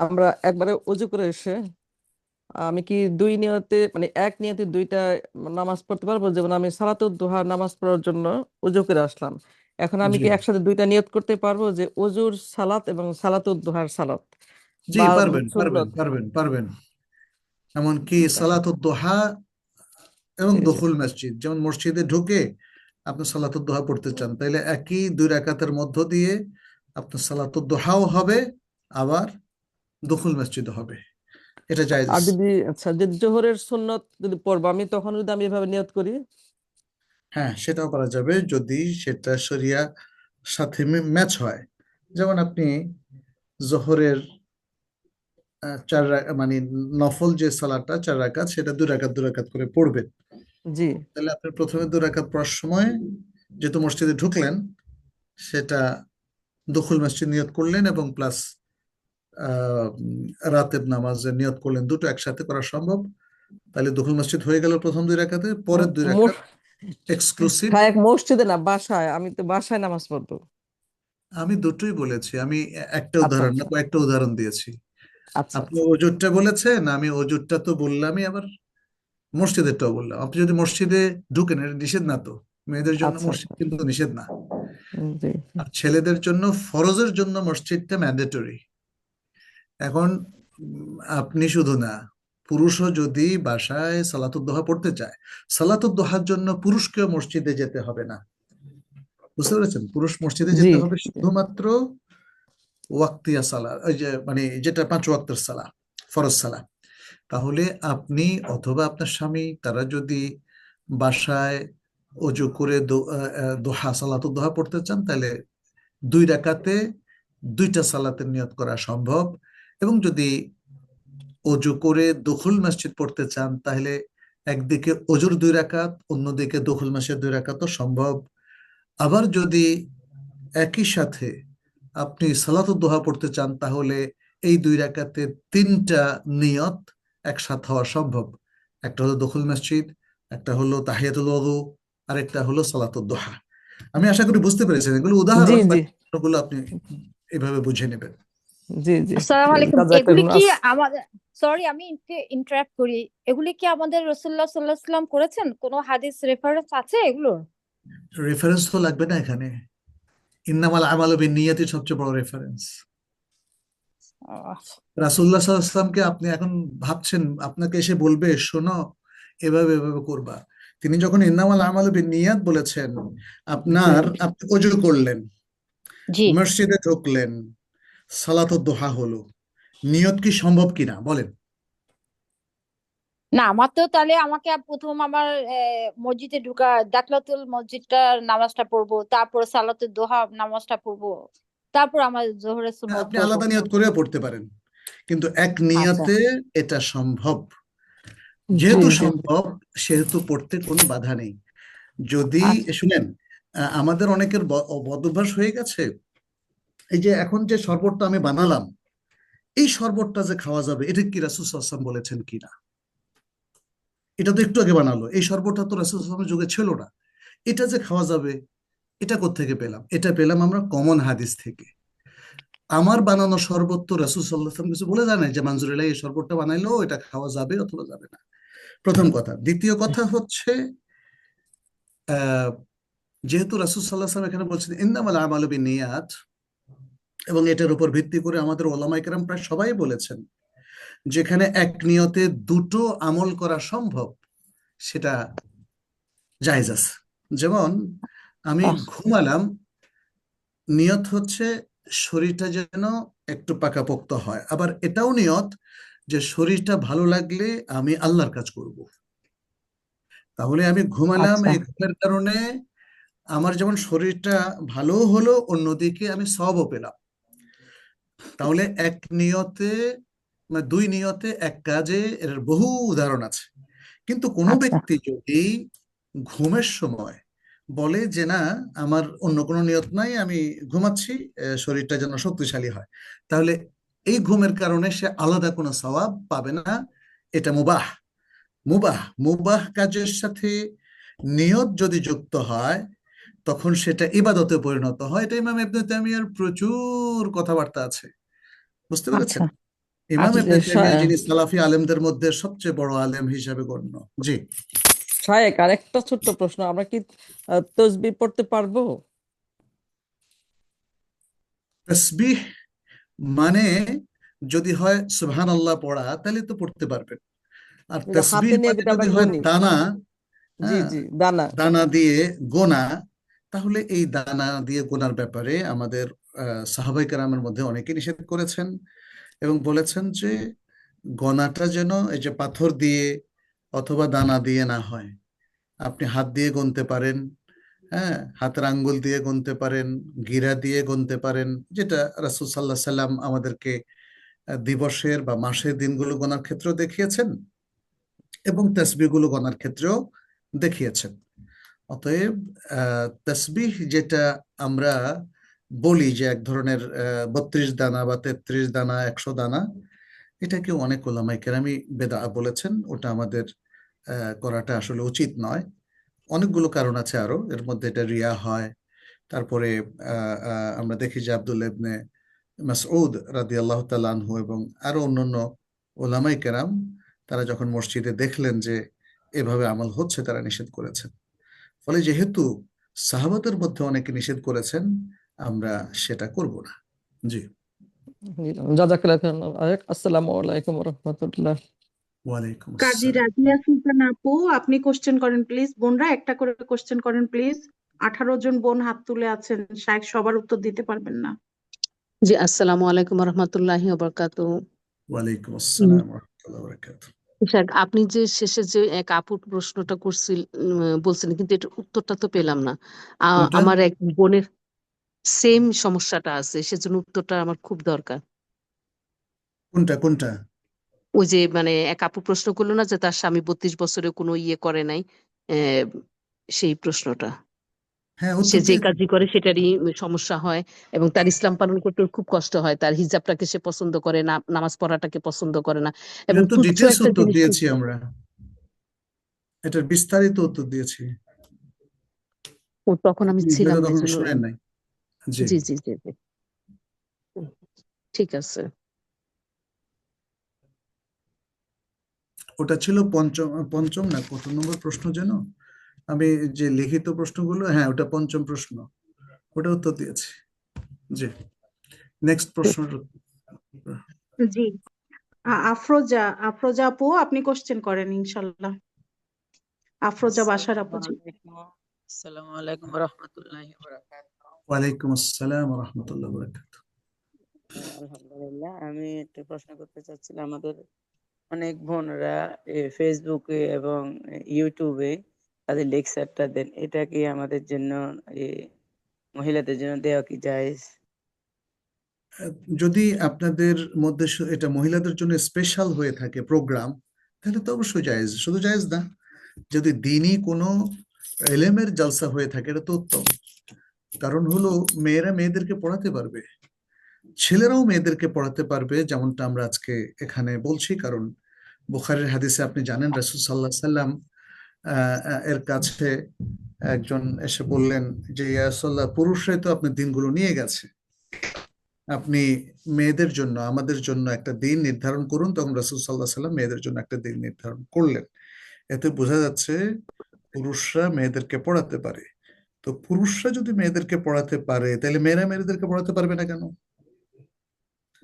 Speaker 4: আমরা একবারে অজু করে এসে আমি কি দুই নিয়তে মানে এক নিয়তে দুইটা নামাজ পড়তে পারবো? যেমন আমি সালাতুদ দুহা নামাজ পড়ার জন্য অজু করে আসলাম, এখন আমি
Speaker 1: জি
Speaker 4: কি একসাথে দুইটা নিয়ত করতে পারবো, যে অজুর সালাত এবং সালাতুদ দুহার সালাত
Speaker 1: জি,
Speaker 4: বা
Speaker 1: পারবেন পারবেন
Speaker 4: সুন্নত?
Speaker 1: পারবেন পারবেন। এমনকি সালাতুদ দোহা এবং
Speaker 4: ঠিক আছে।
Speaker 1: দখুল মসজিদ, যেমন মসজিদে ঢুকে আপনি সালাতুদ দোহা পড়তে চান, তাইলে একই 2 রাকাতের মধ্য দিয়ে আপনার সালাতুদ দোহাও হবে, আবার দখুল মসজিদ হবে। এটা জায়েজ।
Speaker 4: আর যদি আচ্ছা, যে জোহরের সুন্নত যদি পড়বো আমি, তখন যদি আমি এভাবে নিয়ত করি?
Speaker 1: হ্যাঁ, সেটাও করা যাবে যদি সেটা শরিয়া সাথে ম্যাচ হয়। যেমন আপনি জোহরের মানে নফল যে সালাটা 4 রাকাত, সেটা 2 রাকাত 2 রাকাত করে পড়বেন।
Speaker 4: জি।
Speaker 1: তাহলে আপনি প্রথমে 2 রাকাত পড়ার সময় যেহেতু মসজিদে ঢুকলেন, সেটা দখুল মসজিদ নিয়ত করলেন এবং প্লাস রাতের নামাজের নিয়ত করলেন, দুটো একসাথে করা সম্ভব। তাহলে দখুল মসজিদ হয়ে গেল প্রথম 2 রাকাতে, পরের 2 রাকাত এক্সক্লুসিভ।
Speaker 4: শায়েখ, মসজিদে না, বাসায়, আমি তো বাসায় নামাজ পড়বো।
Speaker 1: আমি দুটোই বলেছি, আমি একটা
Speaker 4: আচ্ছা
Speaker 1: উদাহরণ না
Speaker 4: আচ্ছা
Speaker 1: কয়েকটা উদাহরণ দিয়েছি।
Speaker 4: আচ্ছা
Speaker 1: আপনি
Speaker 4: আচ্ছা।
Speaker 1: অজুরটা বলেছেন, আমি অজুরটা তো বললামই, আবার মসজিদেরটাও বললাম। আপনি যদি মসজিদে ঢুকেন, এটা নিষেধ না তো, মেয়েদের জন্য
Speaker 4: আচ্ছা
Speaker 1: মসজিদ
Speaker 4: আচ্ছা।
Speaker 1: কিন্তু নিষেধ না।
Speaker 4: জি।
Speaker 1: আর ছেলেদের জন্য ফরজের জন্য মসজিদটা ম্যান্ডেটরি। এখন আপনি শুধু না, পুরুষও যদি বাসায় সালাতুদ দোহা পড়তে চায়, সালাতুদ দোহার জন্য পুরুষকেও মসজিদে যেতে হবে না। বুঝতে পেরেছেন? পুরুষ মসজিদে
Speaker 4: জি।
Speaker 1: যেতে হবে শুধুমাত্র ওয়াক্তিয়া সালা, ওই যে মানে যেটা 5 ওয়াক্তের সালা, ফরজ সালা। তাহলে আপনি অথবা আপনার স্বামী, তারা যদি বাসায় অজু করে দোহা সালাতুদ দোহা পড়তে চান, তাহলে 2 রাকাতে 2টা সালাতের নিয়ত করা সম্ভব। এবং যদি অজু করে দখুল মসজিদ পড়তে চান, তাহলে একদিকে অজুর 2 রাকাত, অন্যদিকে দখুল মসজিদ 2 রাকাতও সম্ভব। আবার যদি একই সাথে আপনি সালাতুদ দোহা পড়তে চান, তাহলে এই 2 রাকাতে 3টা নিয়ত একসাথে হওয়া সম্ভব। একটা হলো দখুল মসজিদ, একটা হলো তাহিয়াতুল ওযু, আরেকটা হলো সালাতুদ দোহা। আমি আশা করি বুঝতে পেরেছেন, এগুলো
Speaker 4: জি
Speaker 1: উদাহরণ,
Speaker 4: জি
Speaker 1: বাকিগুলো আপনি এভাবে বুঝে নেবেন।
Speaker 4: জি জি।
Speaker 5: আসসালামু আলাইকুম। এগুলি
Speaker 4: জাযাকাল্লাহ।
Speaker 5: কি আমাদের, সরি আমি ইন্টারাপ্ট করি, এগুলি কি আমাদের রাসূলুল্লাহ সাল্লাল্লাহু আলাইহি ওয়াসাল্লাম করেছেন? কোনো হাদিস রেফারেন্স আছে এগুলোর?
Speaker 1: রেফারেন্স তো লাগবে না এখানে, ইন্নামাল আমালু বিন্নিয়াতি সবচেয়ে বড় রেফারেন্স।
Speaker 5: আচ্ছা।
Speaker 1: রাসূলুল্লাহ সাল্লাল্লাহু আলাইহি ওয়াসাল্লামকে আপনি এখন ভাবছেন, আপনাকে এসে বলবে শোনো এভাবে এভাবে করবা। তিনি যখন ইন্নামাল আমালু বিন্নিয়াত বলেছেন,
Speaker 4: জি
Speaker 1: আপনি অজু করলেন,
Speaker 5: জি
Speaker 1: মসজিদে ঢুকলেন, সালাতুদ দোহা হলো, নিয়ত কি সম্ভব কিনা বলেন?
Speaker 5: না, আমার তো তাহলে আমাকে প্রথম আমার মসজিদে ঢুকা দাখলাতুল মসজিদটা নামাজটা পড়বো, তারপর সালাতুল দোহা নামাজটা পড়বো, তারপর আমার জোহরের
Speaker 1: হ্যাঁ,
Speaker 5: সুন্নত
Speaker 1: আপনি
Speaker 5: পড়বো।
Speaker 1: আলাদা নিয়ত করেও পড়তে পারেন, কিন্তু এক
Speaker 5: আচ্ছা।
Speaker 1: নিয়তে এটা সম্ভব।
Speaker 4: জি
Speaker 1: যেহেতু
Speaker 4: জি
Speaker 1: সম্ভব সেহেতু পড়তে কোনো বাধা নেই। যদি
Speaker 5: আচ্ছা
Speaker 1: শুনেন, আমাদের অনেকের বদভ্যাস হয়ে গেছে, এই যে এখন যে শরবতটা আমি বানালাম, এই শরবতটা যে খাওয়া যাবে, এটা কি রাসূল সাল্লাল্লাহু আলাইহি ওয়াসাল্লাম বলেছেন কিনা? এটা তো একটু আগে বানালো, এই শরবতটা তো রাসূল সাল্লাল্লাহু আলাইহি ওয়াসাল্লামের যুগে ছিল না। এটা যে খাওয়া যাবে, এটা কোত্থেকে পেলাম? এটা পেলাম আমরা কমন হাদিস থেকে। আমার বানানো শরবত তো রাসূল সাল্লাল্লাহু আলাইহি ওয়াসাল্লাম কিছু বলে যায় না যে মানজুরিল্লাহ এই শরবতটা বানাইলো, এটা খাওয়া যাবে অথবা যাবে না। প্রথম কথা। দ্বিতীয় কথা হচ্ছে, আহ যেহেতু রাসূল সাল্লাল্লাহু আলাইহি ওয়াসাল্লাম এখানে বলছেন ইন্নামাল আমালু বিন্নিয়াত, এবং এটার উপর ভিত্তি করে আমাদের ওলামায়ে কেরাম প্রায় সবাই বলেছেন, যেখানে এক নিয়তে দুটো আমল করা সম্ভব, সেটা জায়েজ আছে। যেমন আমি
Speaker 4: আহ
Speaker 1: ঘুমালাম, নিয়ত হচ্ছে শরীরটা যেন একটু পাকাপোক্ত হয়, আবার এটাও নিয়ত যে শরীরটা ভালো লাগলে আমি আল্লাহর কাজ করব। তাহলে আমি ঘুমালাম,
Speaker 4: আচ্ছা
Speaker 1: এই ঘুমের কারণে আমার যেমন শরীরটা ভালো হলো, অন্যদিকে আমি সওয়াবও পেলাম। তাহলে এক নিয়তে, মানে দুই নিয়তে এক কাজে, এর বহু উদাহরণ আছে। কিন্তু কোনো
Speaker 4: আচ্ছা
Speaker 1: ব্যক্তি যদি ঘুমের সময় বলে যে না, আমার অন্য কোনো নিয়ত নাই, আমি ঘুমাচ্ছি, শরীরটা যেন শক্তিশালী হয়, তাহলে এই ঘুমের কারণে সে আলাদা কোনো সওয়াব পাবে না। এটা মুবাহ। মুবাহ মুবাহ কাজের সাথে নিয়ত যদি যুক্ত হয়, তখন সেটা ইবাদতে পরিণত হয়। এটা ইমাম ইবনে তাইমিয়ার প্রচুর কথাবার্তা আছে, বুঝতে
Speaker 4: আচ্ছা
Speaker 1: পেরেছেন? ইমাম
Speaker 4: আচ্ছা
Speaker 1: ইবনে তাইমিয়া যিনি সালাফি আলেমদের মধ্যে সবচেয়ে বড় আলেম হিসাবে গণ্য। জি।
Speaker 4: শায়েক, আরেকটা ছোট্ট প্রশ্ন, আমরা কি তসবিহ পড়তে পারবো?
Speaker 1: তাসবিহ মানে যদি হয় সুবহানাল্লাহ পড়া, তাহলে তো পড়তে পারবেন। আর
Speaker 4: এই যে
Speaker 1: তাসবিহ
Speaker 4: হাতে নিয়ে
Speaker 1: মানে
Speaker 4: যেটা আমরা
Speaker 1: যদি হয়
Speaker 4: গুনি।
Speaker 1: দানা,
Speaker 4: জি
Speaker 1: হ্যাঁ,
Speaker 4: জি, দানা।
Speaker 1: দানা দিয়ে গোনা, তাহলে এই দানা দিয়ে গোনার ব্যাপারে আমাদের সাহাবায়ে কেরামের মধ্যে অনেকে নিষেধ করেছেন এবং বলেছেন যে গণাটা যেন এই যে পাথর দিয়ে অথবা দানা দিয়ে না হয়। আপনি হাত দিয়ে গুনতে পারেন, হ্যাঁ, হাতের আঙ্গুল দিয়ে গুনতে পারেন, গিরা দিয়ে গুনতে পারেন, যেটা রাসূল সাল্লাল্লাহু আলাইহি সাল্লাম আমাদেরকে দিবসের বা মাসের দিনগুলো গণার ক্ষেত্রেও দেখিয়েছেন এবং তাসবিহগুলো গণার ক্ষেত্রেও দেখিয়েছেন। অতএব তাসবিহ যেটা আমরা বলি যে এক ধরনের 32 দানা বা 33 দানা, 100 দানা, এটাকে অনেক ওলামায়ে কেরামই বেদআ বলেছেন। ওটা আমাদের করাটা আসলে উচিত নয়। অনেকগুলো কারণ আছে আরো, এর মধ্যে এটা রিয়া হয়। তারপরে আমরা দেখি যে আব্দুল্লাহ ইবনে মাসউদ রাদিয়াল্লাহু তাআলা আনহু এবং আরো অন্যান্য ওলামায়ে কেরাম, তারা যখন মসজিদে দেখলেন যে এভাবে আমল হচ্ছে, তারা নিষেধ করেছেন। ফলে যেহেতু সাহাবাদের মধ্যে অনেকে নিষেধ করেছেন, আমরা সেটা করব না। জি।
Speaker 4: জাযাকাল্লাহ খাইরান। আসসালামু আলাইকুম ওয়া রাহমাতুল্লাহ।
Speaker 1: ওয়ালাইকুম
Speaker 2: কাজী
Speaker 1: আসসালাম।
Speaker 2: রাজিয়া সুলতান আপু, আপনি কোশ্চেন করেন প্লিজ। বোনরা একটা করে কোশ্চেন করেন প্লিজ। 18 জন বোন হাত তুলে আছেন, শায়েখ সবার উত্তর দিতে পারবেন না।
Speaker 6: জি, আসসালামু আলাইকুম রহমতুল্লাহি ওবরকাতু।
Speaker 1: ওয়ালাইকুম আসসালাম ওয়া রাহমাতুল্লাহি ওয়া বারাকাতুহু।
Speaker 6: আপনি যে শেষে যে এক আপুর প্রশ্নটা বলছিলেন, কিন্তু এটার উত্তরটা তো পেলাম না।
Speaker 1: কোনটা?
Speaker 6: আমার এক বোনের সেম সমস্যাটা আছে, সেজন্য উত্তরটা আমার খুব দরকার।
Speaker 1: কোনটা কোনটা?
Speaker 6: ওই যে মানে এক আপু প্রশ্ন করলো না যে তার স্বামী 32 বছরে কোনো ইয়ে করে নাই, আহ, সেই প্রশ্নটা।
Speaker 1: হ্যাঁ,
Speaker 6: সে
Speaker 1: উত্তর
Speaker 6: যে
Speaker 1: দিয়েছি।
Speaker 6: কাজই করে সেটারই সমস্যা হয়, এবং তার ইসলাম পালন করতে ওর খুব কষ্ট হয়। তার হিজাবটাকে সে পছন্দ করে না, নামাজ পড়াটাকে পছন্দ করে না, এবং
Speaker 1: এটা তো
Speaker 6: তুচ্ছ
Speaker 1: ডিটেলস
Speaker 6: একটা
Speaker 1: উত্তর
Speaker 6: জিনিস।
Speaker 1: দিয়েছি আমরা, এটার বিস্তারিত উত্তর দিয়েছি।
Speaker 6: ও, তখন আমি
Speaker 1: আপনি
Speaker 6: ছিলাম
Speaker 1: হয়তো
Speaker 6: না, এই
Speaker 1: তখন
Speaker 6: জন্য।
Speaker 1: শুনেন নাই। জি।
Speaker 6: জি জি জি জি। হুম, ঠিক আছে।
Speaker 1: ওটা ছিল পঞ্চম, পঞ্চম না কত নম্বর প্রশ্ন যেন? আমি যে লিখিত প্রশ্নগুলো, হ্যাঁ ওটা পঞ্চম প্রশ্ন, ওটা উত্তর দিয়েছি। জি। নেক্সট প্রশ্ন।
Speaker 2: জি, আফরোজা, আফরোজা আপু আপনি কোশ্চেন করেন ইনশাল্লাহ। আফরোজা বাশার আপু, জি।
Speaker 7: আসসালামু আলাইকুম রহমতুল্লাহি ওয়া বারাকাতুহু।
Speaker 1: ওয়ালাইকুম আসসালাম রহমতুল্লাহ বরকাত।
Speaker 7: আলহামদুলিল্লাহ, আমি একটা প্রশ্ন করতে চাচ্ছিলাম। আমাদের অনেক বোনরা ফেসবুকে এবং ইউটিউবে তাদের লেকচারটা দেন, এটা কি আমাদের জন্য, এ, মহিলাদের জন্য দেওয়া কি জায়েজ?
Speaker 1: যদি আপনাদের মধ্যে এটা মহিলাদের জন্য স্পেশাল হয়ে থাকে প্রোগ্রাম, তাহলে তো অবশ্যই জায়েজ। শুধু জায়েজ না, যদি দিনই কোনো এলেমের জালসা হয়ে থাকে এটা তো উত্তম। কারণ হলো মেয়েরা মেয়েদেরকে পড়াতে পারবে, ছেলেরাও মেয়েদেরকে পড়াতে পারবে, যেমনটা আমরা আজকে এখানে বলছি। কারণ বুখারীর হাদিসে আপনি জানেন রাসূল সাল্লাল্লাহু আলাইহি সাল্লাম এর কাছে একজন এসে বললেন যে ইয়া রাসূলুল্লাহ, পুরুষরাই তো আপনার দিনগুলো নিয়ে গেছে, আপনি মেয়েদের জন্য, আমাদের জন্য একটা দিন নির্ধারণ করুন। তখন রাসূল সাল্লাল্লাহু আলাইহি সাল্লাম মেয়েদের জন্য একটা দিন নির্ধারণ করলেন। এতে বোঝা যাচ্ছে পুরুষরা মেয়েদেরকে পড়াতে পারে। তো পুরুষরা যদি মেয়েদেরকে পড়াতে পারে, তাহলে মেয়েরা মেয়েদেরকে পড়াতে পারবে না কেন?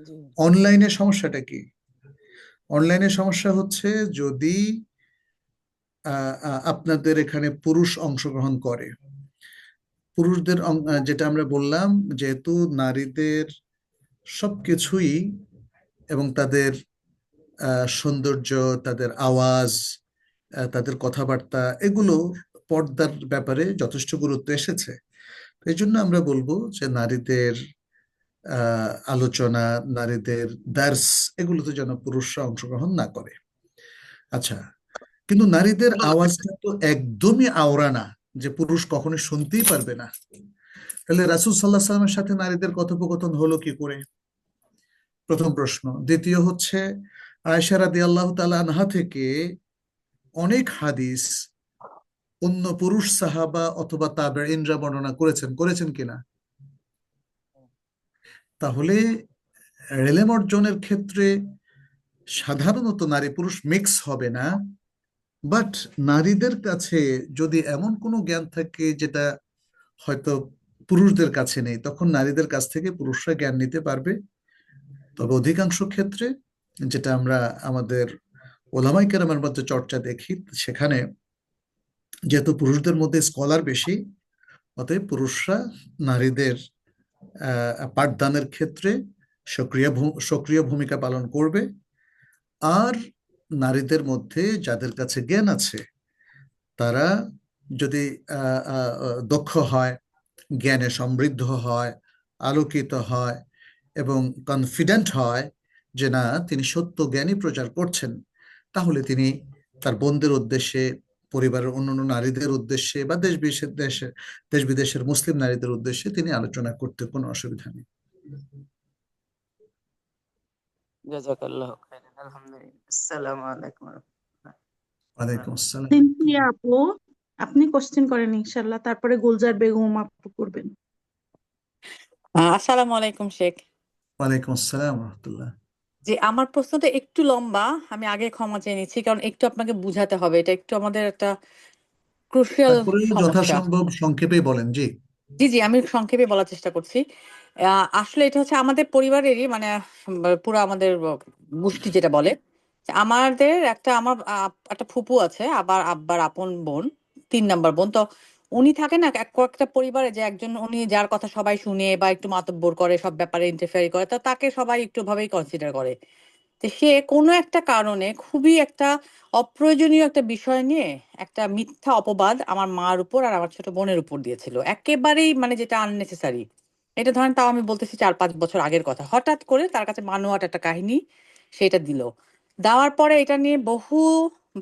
Speaker 7: জি।
Speaker 1: অনলাইনে সমস্যাটা কি? অনলাইনে সমস্যা হচ্ছে যদি আপনাদের এখানে পুরুষ অংশগ্রহণ করে, পুরুষদের যেটা আমরা বললাম, যেহেতু নারীদের সবকিছুই এবং তাদের সৌন্দর্য, তাদের আওয়াজ, তাদের কথাবার্তা, এগুলো পর্দার ব্যাপারে যথেষ্ট গুরুত্ব এসেছে। এই জন্য আমরা বলবো যে নারীদের আলোচনা, নারীদের দার্স, এগুলোতে যেন পুরুষরা অংশগ্রহণ না করে। আচ্ছা, কিন্তু নারীদের আওয়াজটা তো একদমই আওড়া না যে পুরুষ কখনোই শুনতেই পারবে না। তাহলে রাসূল সাল্লাল্লাহু আলাইহি সাল্লামের সাথে নারীদের কথোপকথন হলো কি করে? প্রথম প্রশ্ন। দ্বিতীয় হচ্ছে, আয়েশা রাদিয়াল্লাহু তাআলা আনহা থেকে অনেক হাদিস অন্য পুরুষ সাহাবা অথবা তাবেঈনরা বর্ণনা করেছেন কিনা? তাহলে ইলম অর্জনের ক্ষেত্রে সাধারণত নারী পুরুষ মিক্স হবে না, বাট নারীদের কাছে যদি এমন কোনো জ্ঞান থাকে যেটা হয়তো পুরুষদের কাছে নেই, তখন নারীদের কাছ থেকে পুরুষরা জ্ঞান নিতে পারবে। তবে অধিকাংশ ক্ষেত্রে যেটা আমরা আমাদের ওলামায়ে কেরামের মধ্যে চর্চা দেখি, সেখানে যেহেতু পুরুষদের মধ্যে স্কলার বেশি, অতএব পুরুষরা নারীদের পাঠদানের ক্ষেত্রে সক্রিয় ভূমিকা পালন করবে। আর নারীদের মধ্যে যাদের কাছে জ্ঞান আছে, তারা যদি দক্ষ হয়, জ্ঞানে সমৃদ্ধ হয়, আলোকিত হয় এবং কনফিডেন্ট হয় যে না, তিনি সত্য জ্ঞানই প্রচার করছেন, তাহলে তিনি তার বোনদের উদ্দেশ্যে, পরিবারের অন্যান্য নারীদের উদ্দেশ্যে বা দেশ বিদেশের মুসলিম নারীদের উদ্দেশ্যে তিনি আলোচনা করতে কোনো অসুবিধা নেই।
Speaker 7: জাযাকাল্লাহু খাইরান। আলহামদুলিল্লাহ। আসসালামু আলাইকুম ওয়া রাহমাতুল্লাহ।
Speaker 1: ওয়ালাইকুম আসসালাম।
Speaker 2: সিনথিয়া আপু, আপনি কোশ্চেন করেন ইনশাল্লাহ, তারপরে গুলজার বেগম আপু করবেন।
Speaker 8: আসসালামু আলাইকুম শেখ।
Speaker 1: ওয়ালাইকুম আসসালাম রহমতুল্লাহ।
Speaker 8: যে আমার প্রশ্নটা একটু লম্বা, আমি আগে ক্ষমা চেয়ে নিচ্ছি, কারণ একটু আপনাকে বুঝাতে হবে, এটা একটু আমাদের একটা ক্রুশিয়াল
Speaker 1: তারপরে
Speaker 8: সমস্যা।
Speaker 1: যথাসম্ভব সংক্ষেপে বলেন। জি।
Speaker 8: জি জি, আমি সংক্ষেপে বলার চেষ্টা করছি। আসলে এটা হচ্ছে আমাদের পরিবারেরই, মানে পুরো আমাদের গোষ্ঠী যেটা বলে, যে আমাদের আমার একটা ফুপু আছে, আবার আব্বার আপন বোন, 3 নাম্বার বোন। তো উনি থাকে না কয়েকটা পরিবারে, যে একজন উনি যার কথা সবাই শুনে বা একটু মাতব্বর করে, সব ব্যাপারে ইন্টারফেয়ার করে, তো তাকে সবাই একটু ভাবেই কনসিডার করে। তো সে কোনো একটা কারণে খুবই একটা অপ্রয়োজনীয় একটা বিষয় নিয়ে একটা মিথ্যা অপবাদ আমার মার উপর আর আমার ছোট বোনের উপর দিয়েছিল, একেবারেই মানে যেটা আননেসেসারি। এটা ধরেন, তাও আমি বলতেছি 4-5 বছর আগের কথা। হঠাৎ করে তার কাছে বানোয়াট একটা কাহিনী সেটা দিল। দেওয়ার পরে এটা নিয়ে বহু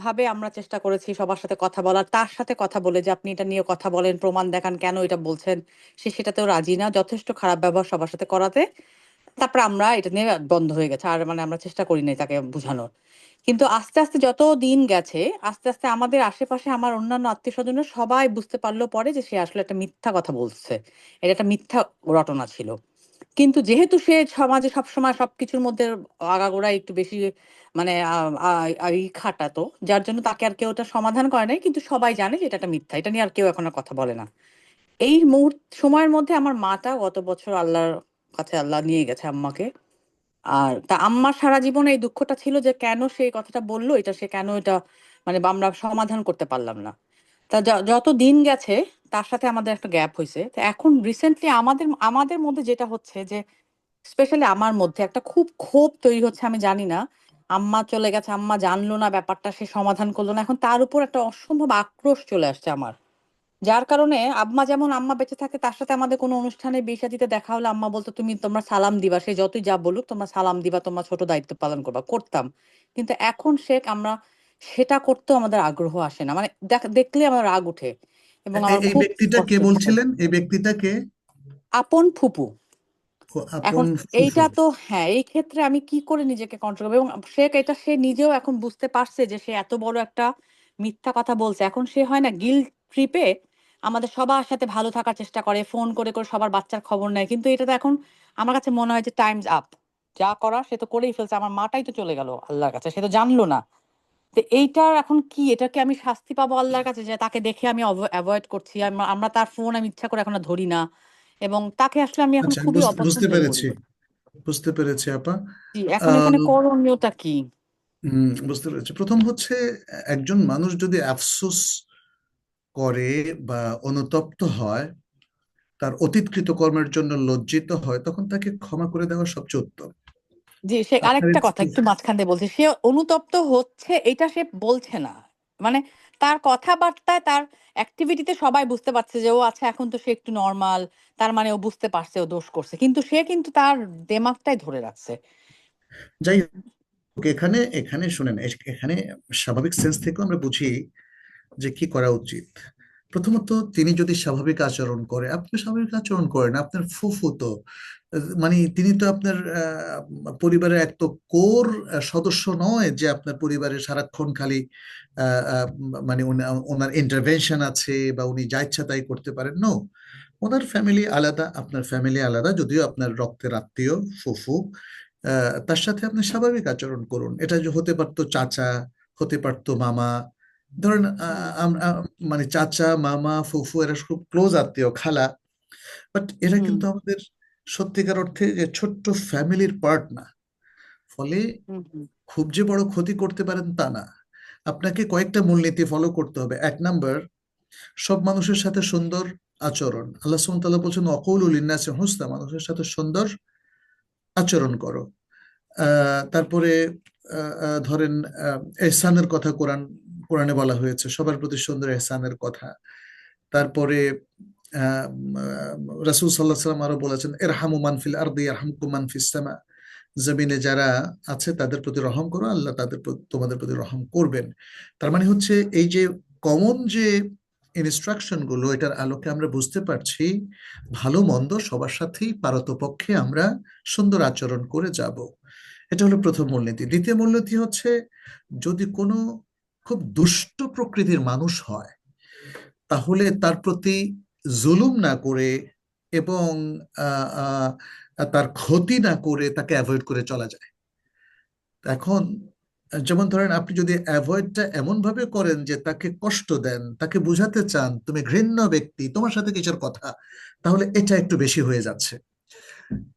Speaker 8: ভাবে আমরা চেষ্টা করেছি সবার সাথে কথা বলার, তার সাথে কথা বলে যে আপনি এটা নিয়ে কথা বলেন, প্রমাণ দেখান, কেন এটা বলছেন। সে সেটাতেও রাজি না, যথেষ্ট খারাপ ব্যবহার সবার সাথে করাতে। তারপর আমরা এটা নিয়ে বন্ধ হয়ে গেছে, আর মানে আমরা চেষ্টা করি নাই তাকে বোঝানোর। কিন্তু আস্তে আস্তে যত দিন গেছে, আস্তে আস্তে আমাদের আশেপাশে আমার অন্যান্য আত্মীয় স্বজনরা সবাই বুঝতে পারলো পরে যে সে আসলে একটা মিথ্যা কথা বলছে, এটা একটা মিথ্যা রটনা ছিল। কিন্তু যেহেতু সে সমাজে সবসময় সবকিছুর মধ্যে আগাগোড়া একটু বেশি মানে খাটাতো, যার জন্য তাকে আর কেউ ওটা সমাধান করে নাই, কিন্তু সবাই জানে যে এটা একটা মিথ্যা, এটা নিয়ে আর কেউ এখন আর কথা বলে না। এই সময়ের মধ্যে আমার মাটা গত বছর আল্লাহর কাছে, আল্লাহ নিয়ে গেছে আম্মাকে। আর তা আম্মার সারা জীবনে এই দুঃখটা ছিল যে কেন সে এই কথাটা বললো, এটা সে কেন এটা মানে আমরা সমাধান করতে পারলাম না। তা যত দিন গেছে তার সাথে আমাদের একটা গ্যাপ হয়েছে। তো এখন রিসেন্টলি আমাদের আমাদের মধ্যে যেটা হচ্ছে যে স্পেশালি আমার মধ্যে একটা খুব ক্ষোভ তৈরি হচ্ছে, আমি জানি না, আম্মা চলে গেছে, আম্মা জানলো না ব্যাপারটা, সে সমাধান করলো না, এখন তার উপর একটা অসম্ভব আক্রোশ চলে আসছে আমার। যার কারণে আম্মা, যেমন আম্মা বেঁচে থাকে তার সাথে আমাদের কোনো অনুষ্ঠানে বিয়ে শাদীতে দেখা হলে আম্মা বলতো তোমরা সালাম দিবা, সে যতই যা বলুক তোমরা সালাম দিবা, তোমরা ছোট দায়িত্ব পালন করবা, করতাম। কিন্তু এখন আমরা সেটা করতেও আমাদের আগ্রহ আসে না, মানে দেখলে আমার রাগ উঠে এবং আমার
Speaker 1: এই
Speaker 8: খুব
Speaker 1: ব্যক্তিটা কে
Speaker 8: কষ্ট হয়।
Speaker 1: বলছিলেন? এই ব্যক্তিটা কে?
Speaker 8: আপন ফুপু।
Speaker 1: ও, আপন
Speaker 8: এখন
Speaker 1: ফুফু।
Speaker 8: এইটা তো, হ্যাঁ, এই ক্ষেত্রে আমি কি করে নিজেকে কন্ট্রোল করবো? এবং সে নিজেও এখন বুঝতে পারছে যে সে এত বড় একটা মিথ্যা কথা বলছে। এখন সে হয় না গিল্ট ট্রিপে আমাদের সবার সাথে ভালো থাকার চেষ্টা করে, ফোন করে করে সবার বাচ্চার খবর নেয়, কিন্তু এটা তো এখন আমার কাছে মনে হয় যে টাইমস আপ। যা করা সে তো করেই ফেলছে, আমার মাটাই তো চলে গেল আল্লাহর কাছে, সে তো জানলো না। তো এইটার এখন কি, এটাকে আমি শাস্তি পাবো আল্লাহর কাছে যে তাকে দেখে আমি অ্যাভয়েড করছি, আমরা তার ফোন আমি ইচ্ছা করে এখন আর ধরি না, এবং তাকে আসলে আমি এখন
Speaker 1: আচ্ছা,
Speaker 8: খুবই
Speaker 1: বুঝতে
Speaker 8: অপছন্দ করি।
Speaker 1: পেরেছি, বুঝতে পেরেছি আপা।
Speaker 8: জি, এখন
Speaker 1: আহ
Speaker 8: এখানে করণীয়টা কি?
Speaker 1: বুঝতে পেরেছি। প্রথম হচ্ছে, একজন মানুষ যদি আফসোস করে বা অনুতপ্ত হয়, তার অতীতকৃত কর্মের জন্য লজ্জিত হয়, তখন তাকে ক্ষমা করে দেওয়া সবচেয়ে উত্তম।
Speaker 8: জি, সে
Speaker 1: আপনার
Speaker 8: আরেকটা কথা একটু মাঝখান দিয়ে বলছে, সে অনুতপ্ত হচ্ছে এটা সে বলছে না, মানে তার কথাবার্তায়, তার অ্যাক্টিভিটিতে সবাই বুঝতে পারছে যে ও আচ্ছা এখন তো সে একটু নর্মাল, তার মানে ও বুঝতে পারছে ও দোষ করছে, কিন্তু সে কিন্তু তার দেমাগটাই ধরে রাখছে।
Speaker 1: যাই হোক, এখানে এখানে শুনেন, এখানে স্বাভাবিক সেন্স থেকেও আমরা বুঝি যে কি করা উচিত। প্রথমত, তিনি যদি স্বাভাবিক আচরণ করে, আপনি স্বাভাবিক আচরণ করেন, আপনার ফুফু তো মানে তিনি তো আপনার পরিবারের এক তো কোর সদস্য নয় যে আপনার পরিবারের সারাক্ষণ খালি আহ, আহ, মানে ওনার ইন্টারভেনশন আছে বা উনি যা ইচ্ছা তাই করতে পারেন। নো, ওনার ফ্যামিলি আলাদা, আপনার ফ্যামিলি আলাদা, যদিও আপনার রক্তের আত্মীয় ফুফু। তার সাথে আপনি স্বাভাবিক আচরণ করুন। এটা যে হতে পারতো চাচা, হতে পারতো মামা। ধরেন মানে চাচা, মামা, ফুফু এরা খুব ক্লোজ আত্মীয়, খালা, বাট এরা
Speaker 8: হুম
Speaker 1: কিন্তু আমাদের সত্যিকার অর্থে যে ছোট্ট ফ্যামিলির পার্ট না। ফলে
Speaker 8: হুম হুম
Speaker 1: খুব যে বড় ক্ষতি করতে পারেন তা না। আপনাকে কয়েকটা মূলনীতি ফলো করতে হবে। 1 নাম্বার, সব মানুষের সাথে সুন্দর আচরণ। আল্লাহ সুবহানাহু ওয়া তাআলা বলছেন ওয়াকুলু লিন্নাসি হুসনা, মানুষের সাথে সুন্দর আচরণ করো। তারপরে ধরেন এহসানের কথা কোরআনে বলা হয়েছে, সবার প্রতি সুন্দর এহসানের কথা। তারপরে রাসূল সাল্লাল্লাহু আলাইহি ওয়াসাল্লাম আরো বলেছেন ইরহামু মান ফিল আরদি ইয়ারহামকুম মান ফিস সামা, জমিনে যারা আছে তাদের প্রতি রহম করো, আল্লাহ তোমাদের প্রতি রহম করবেন। তার মানে হচ্ছে এই যে কমন যে ইনস্ট্রাকশন গুলো, এটার আলোকে আমরা বুঝতে পারছি ভালো মন্দ সবার সাথেই পারতপক্ষে আমরা সুন্দর আচরণ করে যাব। এটা হলো প্রথম মূলনীতি। দ্বিতীয় মূলনীতি হচ্ছে, যদি কোনো খুব দুষ্ট প্রকৃতির মানুষ হয়, তাহলে তার প্রতি জুলুম না করে এবং আহ, আহ, তার ক্ষতি না করে তাকে অ্যাভয়েড করে চলা যায়। এখন যেমন ধরেন, আপনি যদি অ্যাভয়েডটা এমন ভাবে করেন যে তাকে কষ্ট দেন, তাকে বুঝাতে চান তুমি ঘৃণ্য ব্যক্তি, তোমার সাথে কিসের কথা, তাহলে এটা একটু বেশি হয়ে যাচ্ছে।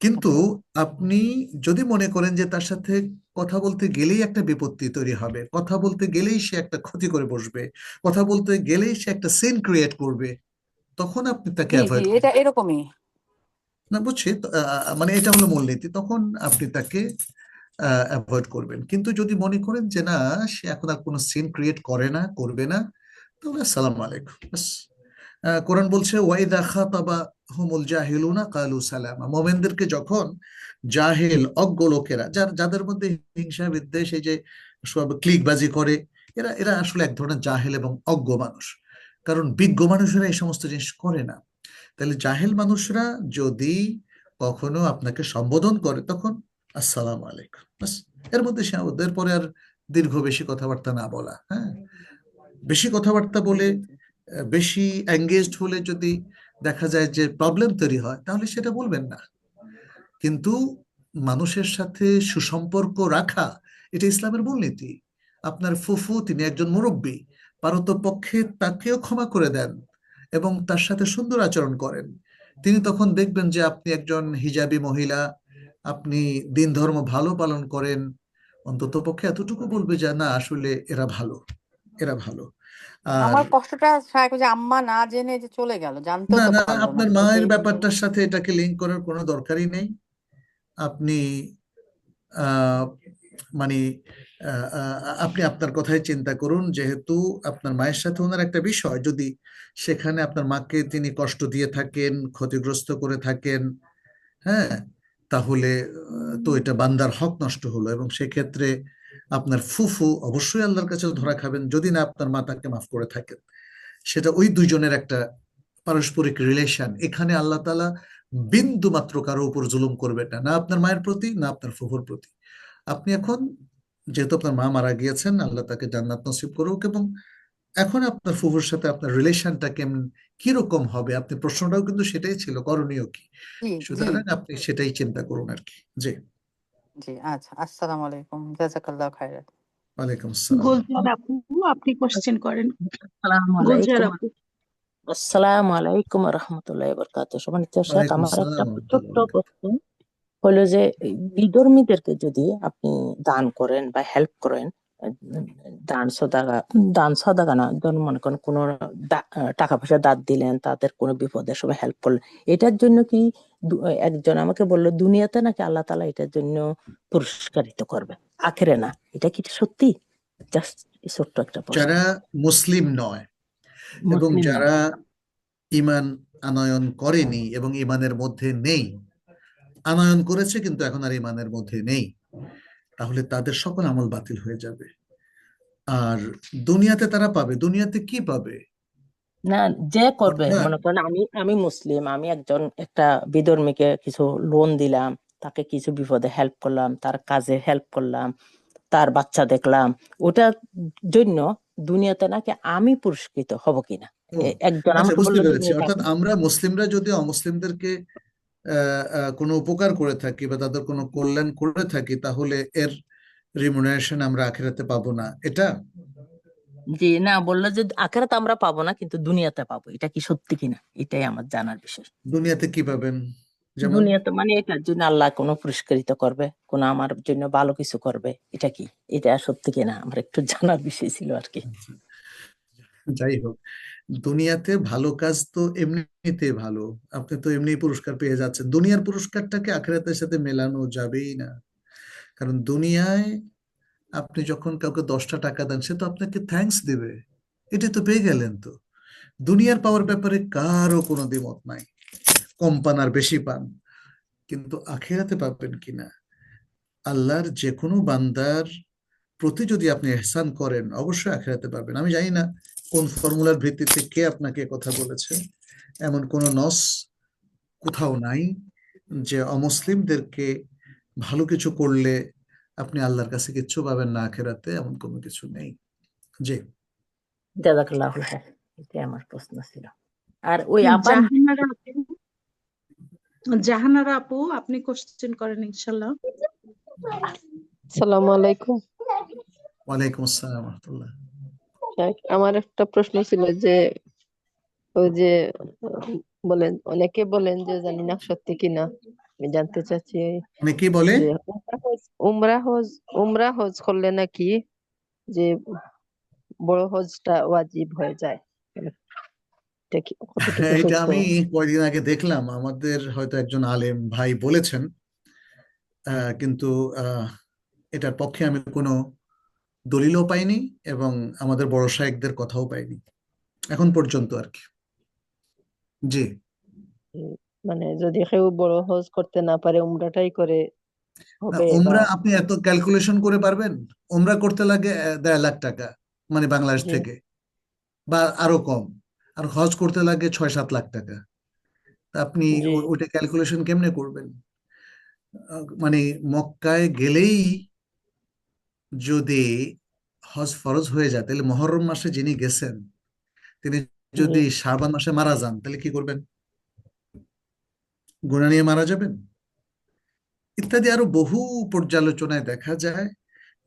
Speaker 1: কিন্তু
Speaker 8: আচ্ছা
Speaker 1: আপনি যদি মনে করেন যে তার সাথে কথা বলতে গেলেই একটা বিপত্তি তৈরি হবে, কথা বলতে গেলেই সে একটা ক্ষতি করে বসবে, কথা বলতে গেলেই সে একটা সিন ক্রিয়েট করবে, তখন আপনি তাকে
Speaker 8: জি জি,
Speaker 1: অ্যাভয়েড
Speaker 8: এটা
Speaker 1: করবেন
Speaker 8: এরকমই।
Speaker 1: না। বুঝছি তো, মানে এটা হলো মূলনীতি, তখন আপনি তাকে অ্যাভয়েড করবেন। কিন্তু যদি মনে করেন যে না, সে এখন আর কোনো সিন ক্রিয়েট করে না, করবে না, তাহলে আসসালামু আলাইকুম ব্যাস। কোরআন বলছে ওয়াইদা খাতাবা হুমুল জাহিলুনা কালু সালামা, মোমেনদেরকে যখন জাহেল অজ্ঞ লোকেরা, যাদের মধ্যে হিংসা বিদ্বেষ, এই যে সব ক্লিকবাজি করে, এরা এরা আসলে এক ধরনের জাহেল এবং অজ্ঞ মানুষ। কারণ বিজ্ঞ মানুষেরা এই সমস্ত জিনিস করে না। তাহলে জাহেল মানুষরা যদি কখনো আপনাকে সম্বোধন করে, তখন আসসালামু আলাইকুম ব্যাস। এর মধ্যে সীমাবদ্ধ, এরপরে আর দীর্ঘ বেশি কথাবার্তা না বলা। হ্যাঁ, বেশি কথাবার্তা বলে
Speaker 8: জি জি
Speaker 1: বেশি এঙ্গেজড হলে যদি দেখা যায় যে প্রবলেম তৈরি হয়, তাহলে সেটা বলবেন না। কিন্তু মানুষের সাথে সুসম্পর্ক রাখা, এটা ইসলামের মূলনীতি। আপনার ফুফু, তিনি একজন মুরব্বী, পারতপক্ষে তাকেও ক্ষমা করে দেন এবং তার সাথে সুন্দর আচরণ করেন। তিনি তখন দেখবেন যে আপনি একজন হিজাবি মহিলা, আপনি দিন ধর্ম ভালো পালন করেন, অন্তত পক্ষে এতটুকু বলবে যে না, আসলে এরা ভালো, এরা ভালো। আর
Speaker 8: আমার কষ্টটা শায়খ যে আম্মা না জেনে যে চলে গেল, জানতেও
Speaker 1: না
Speaker 8: তো
Speaker 1: না,
Speaker 8: পারলো না,
Speaker 1: আপনার
Speaker 8: তো
Speaker 1: মায়ের
Speaker 8: সেই
Speaker 1: ব্যাপারটার সাথে এটাকে লিঙ্ক করার কোনো দরকারই নেই। আপনি আহ মানে আপনি আপনার কথাই চিন্তা করুন, যেহেতু আপনার মায়ের সাথে ওনার একটা বিষয়, যদি সেখানে আপনার মাকে তিনি কষ্ট দিয়ে থাকেন, ক্ষতিগ্রস্ত করে থাকেন, হ্যাঁ, তাহলে তো এটা বান্দার হক নষ্ট হলো, এবং সেক্ষেত্রে আপনার ফুফু অবশ্যই আল্লাহর কাছে ধরা খাবেন যদি না আপনার মা তাকে মাফ করে থাকেন। সেটা ওই দুইজনের একটা পারস্পরিক রিলেশন। এখানে আল্লাহ তাআলা বিন্দু মাত্র কারো উপর জুলুম করবেন না, না আপনার মায়ের প্রতি না আপনার ফুফুর প্রতি। আপনি এখন, যেহেতু আপনার মা মারা গিয়েছেন, আল্লাহ তাকে জান্নাত নসিব করুক, এবং এখন আপনার ফুফুর সাথে আপনার রিলেশনটা কেমন, কিরকম হবে, আপনি প্রশ্নটাও কিন্তু সেটাই ছিল, করণীয় কি।
Speaker 8: জি জি
Speaker 1: সুতরাং আপনি সেটাই চিন্তা করুন আর কি। জি,
Speaker 8: জি। আচ্ছা, আসসালামু আলাইকুম, জাযাকাল্লাহ খাইরান।
Speaker 1: ওয়ালাইকুম আসসালাম।
Speaker 2: গুলজার আপু, আপনি কোশ্চেন করেন।
Speaker 9: আসসালামু
Speaker 2: গুলজার
Speaker 9: আলাইকুম।
Speaker 2: আপু।
Speaker 9: আসসালামু আলাইকুম রহমতুল্লাহ বরকাত। সম্মানিত শেখ,
Speaker 1: ওয়ালাইকুম
Speaker 9: আমার
Speaker 1: আসসালাম
Speaker 9: একটা
Speaker 1: ওয়া
Speaker 9: ছোট্ট
Speaker 1: রাহমাতুল্লাহি ওয়া
Speaker 9: প্রশ্ন হলো যে এই বিধর্মীদেরকে যদি আপনি দান করেন বা হেল্প করেন, দান সদাগা, দান সদাগা না, ধরুন মনে করেন কোনো টাকা পয়সা দান দিলেন, তাদের কোনো বিপদের সময় হেল্প করলেন, এটার জন্য কি একজন আমাকে বললো দুনিয়াতে নাকি আল্লাহ তাআলা এটার জন্য পুরস্কারিত করবে, আখেরে না। এটা কি সত্যি? জাস্ট ছোট্ট একটা প্রশ্ন।
Speaker 1: যারা মুসলিম নয় এবং
Speaker 9: মুসলিম না।
Speaker 1: যারা ঈমান আনয়ন করেনি এবং ঈমানের মধ্যে নেই, আনয়ন করেছে কিন্তু এখন আর ঈমানের মধ্যে নেই, তাহলে তাদের সকল আমল বাতিল হয়ে যাবে। আর দুনিয়াতে তারা পাবে, দুনিয়াতে কি পাবে?
Speaker 9: না, যে করবে,
Speaker 1: অর্থাৎ
Speaker 9: মনে করেন আমি আমি মুসলিম, আমি একজন একটা বিধর্মীকে কিছু লোন দিলাম, তাকে কিছু বিপদে হেল্প করলাম, তার কাজে হেল্প করলাম, তার বাচ্চা দেখলাম, ওটার জন্য দুনিয়াতে নাকি আমি পুরস্কৃত হব কিনা।
Speaker 1: ও
Speaker 9: একজন
Speaker 1: আচ্ছা,
Speaker 9: আমাকে
Speaker 1: বুঝতে
Speaker 9: বললো
Speaker 1: পেরেছি।
Speaker 9: দুনিয়াতে
Speaker 1: অর্থাৎ আমরা মুসলিমরা যদি অমুসলিমদেরকে কোনো উপকার করে থাকি বা তাদের কোনো কল্যাণ করে থাকি, তাহলে এর রিমুনারেশন আমরা আখিরাতে পাবো না, এটা?
Speaker 9: জি না, বললো যে আখেরাতে আমরা পাবো না, কিন্তু দুনিয়াতে পাবো। এটা কি সত্যি কিনা, এটাই আমার জানার বিষয়।
Speaker 1: দুনিয়াতে কি পাবেন? যেমন
Speaker 9: দুনিয়াতে মানে এটার জন্য আল্লাহ কোনো পুরস্কৃত করবে, কোনো আমার জন্য ভালো কিছু করবে, এটা কি, এটা সত্যি কিনা আমার একটু জানার বিষয় ছিল আর কি।
Speaker 1: যাই হোক, দুনিয়াতে ভালো কাজ তো এমনিতে ভালো, আপনি তো এমনি পুরস্কার পেয়ে যাচ্ছেন। দুনিয়ার পুরস্কারটাকে আখিরাতের সাথে মেলানো যাবেই না, কারণ দুনিয়ায় আপনি যখন কাউকে 10টা টাকা দেন, সে তো আপনাকে থ্যাঙ্কস দিবে, এটা তো পেয়ে গেলেন। তো দুনিয়ার পাওয়ার ব্যাপারে কারো কোনো দ্বিমত নাই, কম পান আর বেশি পান, কিন্তু আখিরাতে পাবেন কিনা, আল্লাহর যে কোনো বান্দার প্রতি যদি আপনি ইহসান করেন, অবশ্যই আখিরাতে পাবেন। আমি জানি না কোন ফর্মুলার ভিত্তিতে কে আপনাকে কথা বলেছে, এমন কোন নস কোথাও নাই যে অমুসলিমদেরকে ভালো কিছু করলে আপনি আল্লাহর কাছে কিচ্ছু পাবেন না আখিরাতে, এমন কোনো কিছু নেই। জি,
Speaker 9: জাযাকাল্লাহু খাইর, এটাই আমার প্রশ্ন ছিল। আর ওই আবার
Speaker 2: জাহানারা আপু, জাহানারা আপু, আপনি কোশ্চেন করেন ইনশাল্লাহ।
Speaker 10: আসসালামু আলাইকুম।
Speaker 1: ওয়ালাইকুম আসসালাম ওয়া রাহমাতুল্লাহ।
Speaker 10: আমার একটা প্রশ্ন ছিল যে ওই যে বলেন, অনেকে বলেন যে জানি না সত্যি কিনা, আমি জানতে চাচ্ছি
Speaker 1: অনেকে বলে
Speaker 10: যে উমরা হজ, উমরা হজ করলে নাকি যে বড় হজটা ওয়াজিব হয়ে যায়, এটা কি কতটুকু
Speaker 1: এটা
Speaker 10: সত্য?
Speaker 1: আমি কয়েকদিন আগে দেখলাম, আমাদের হয়তো একজন আলেম ভাই বলেছেন, কিন্তু এটার পক্ষে আমি কোনো দলিলও পাইনি এবং আমাদের বড় শায়েখদের কথাও পাইনি এখন পর্যন্ত আর কি। জি,
Speaker 10: মানে যদি কেউ বড় হজ করতে না পারে, উমরাটাই করে হবে বা
Speaker 1: ওমরা আপনি এত ক্যালকুলেশন করে পারবেন? ওমরা করতে লাগে 1.5 লাখ টাকা, মানে বাংলাদেশ
Speaker 10: জি
Speaker 1: থেকে, বা আরো কম। আর হজ করতে লাগে 6-7 লাখ টাকা। তা আপনি
Speaker 10: জি
Speaker 1: ওইটা ক্যালকুলেশন কেমনে করবেন? মানে মক্কায় গেলেই যদি হজ ফরজ হয়ে যায়, তাহলে মুহররম মাসে যিনি গেছেন, তিনি
Speaker 10: জি
Speaker 1: যদি শাবান মাসে মারা যান, তাহলে কি করবেন? গুনাহ নিয়ে মারা যাবেন? ইত্যাদি আরো বহু পর্যালোচনায় দেখা যায়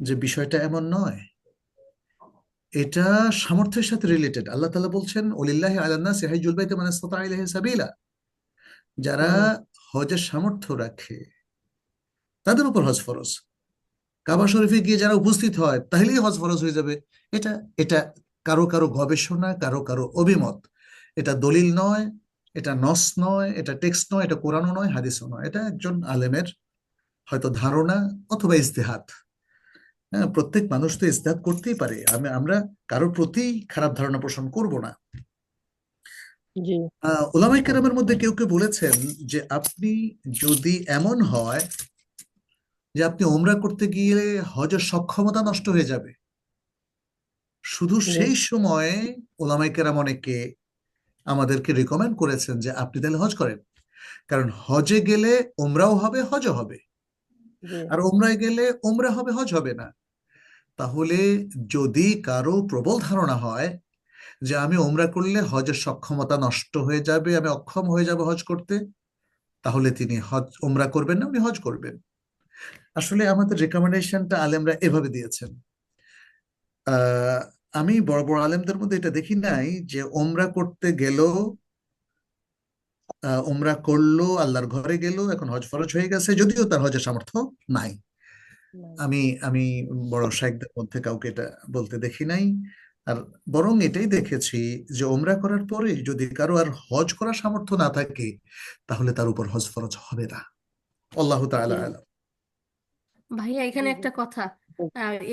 Speaker 1: যে বিষয়টা এমন নয়, এটা সামর্থ্যের সাথে রিলেটেড। আল্লাহ তাআলা বলছেন, ওলিল্লাহি আলান নাসি হিজ্জুল বাইতি মান ইসতাতা ইলাইহি সাবিলা, যারা
Speaker 10: হুম,
Speaker 1: হজের সামর্থ্য রাখে তাদের উপর হজ ফরজ। কাবা শরীফে গিয়ে যারা উপস্থিত হয় তাহলেই হজ ফরজ হয়ে যাবে, এটা এটা কারো কারো গবেষণা, কারো কারো অভিমত। এটা দলিল নয়, এটা নস নয়, এটা টেক্সট নয়, এটা কোরআনও নয়, হাদিসও নয়, এটা একজন আলেমের হয়তো ধারণা অথবা ইজতেহাদ। হ্যাঁ, প্রত্যেক মানুষ তো ইজতেহাদ করতেই পারে, আমরা কারোর প্রতি খারাপ ধারণা পোষণ করব না।
Speaker 10: জি
Speaker 1: ওলামায়ে কেরামের মধ্যে কেউ কেউ বলেছেন যে আপনি যদি এমন হয় যে আপনি ওমরা করতে গিয়ে হজের সক্ষমতা নষ্ট হয়ে যাবে, শুধু
Speaker 10: জি
Speaker 1: সেই সময়ে ওলামায়ে কেরাম অনেকে আমাদেরকে রিকমেন্ড করেছেন যে আপনি তাহলে হজ করেন, কারণ হজে গেলে ওমরাও হবে, হজও হবে,
Speaker 10: জি
Speaker 1: আর ওমরায় গেলে ওমরা হবে, হজ হবে না। তাহলে যদি কারো প্রবল ধারণা হয় যে আমি ওমরা করলে হজের সক্ষমতা নষ্ট হয়ে যাবে, আমি অক্ষম হয়ে যাব হজ করতে, তাহলে তিনি হজ ওমরা করবেন না, উনি হজ করবেন। আসলে আমাদের রেকমেন্ডেশনটা আলেমরা এভাবে দিয়েছেন। আহ আমি বড় বড় আলেমদের মধ্যে এটা দেখি নাই যে ওমরা করতে গেল, ওমরা করলো, আল্লাহর ঘরে গেল, এখন হজ ফরজ হয়ে গেছে, যদিও তার হজের সামর্থ্য নাই।
Speaker 10: নাই।
Speaker 1: আমি আমি বড় শাইখদের মধ্যে কাউকে এটা বলতে দেখি নাই। আর বরং এটাই দেখেছি যে ওমরা করার পরে যদি কারো আর হজ করার সামর্থ্য না থাকে, তাহলে তার উপর হজ ফরজ হবে না। আল্লাহু তাআলা
Speaker 10: জি
Speaker 1: আলাম।
Speaker 11: ভাইয়া এখানে
Speaker 10: জি
Speaker 11: একটা কথা,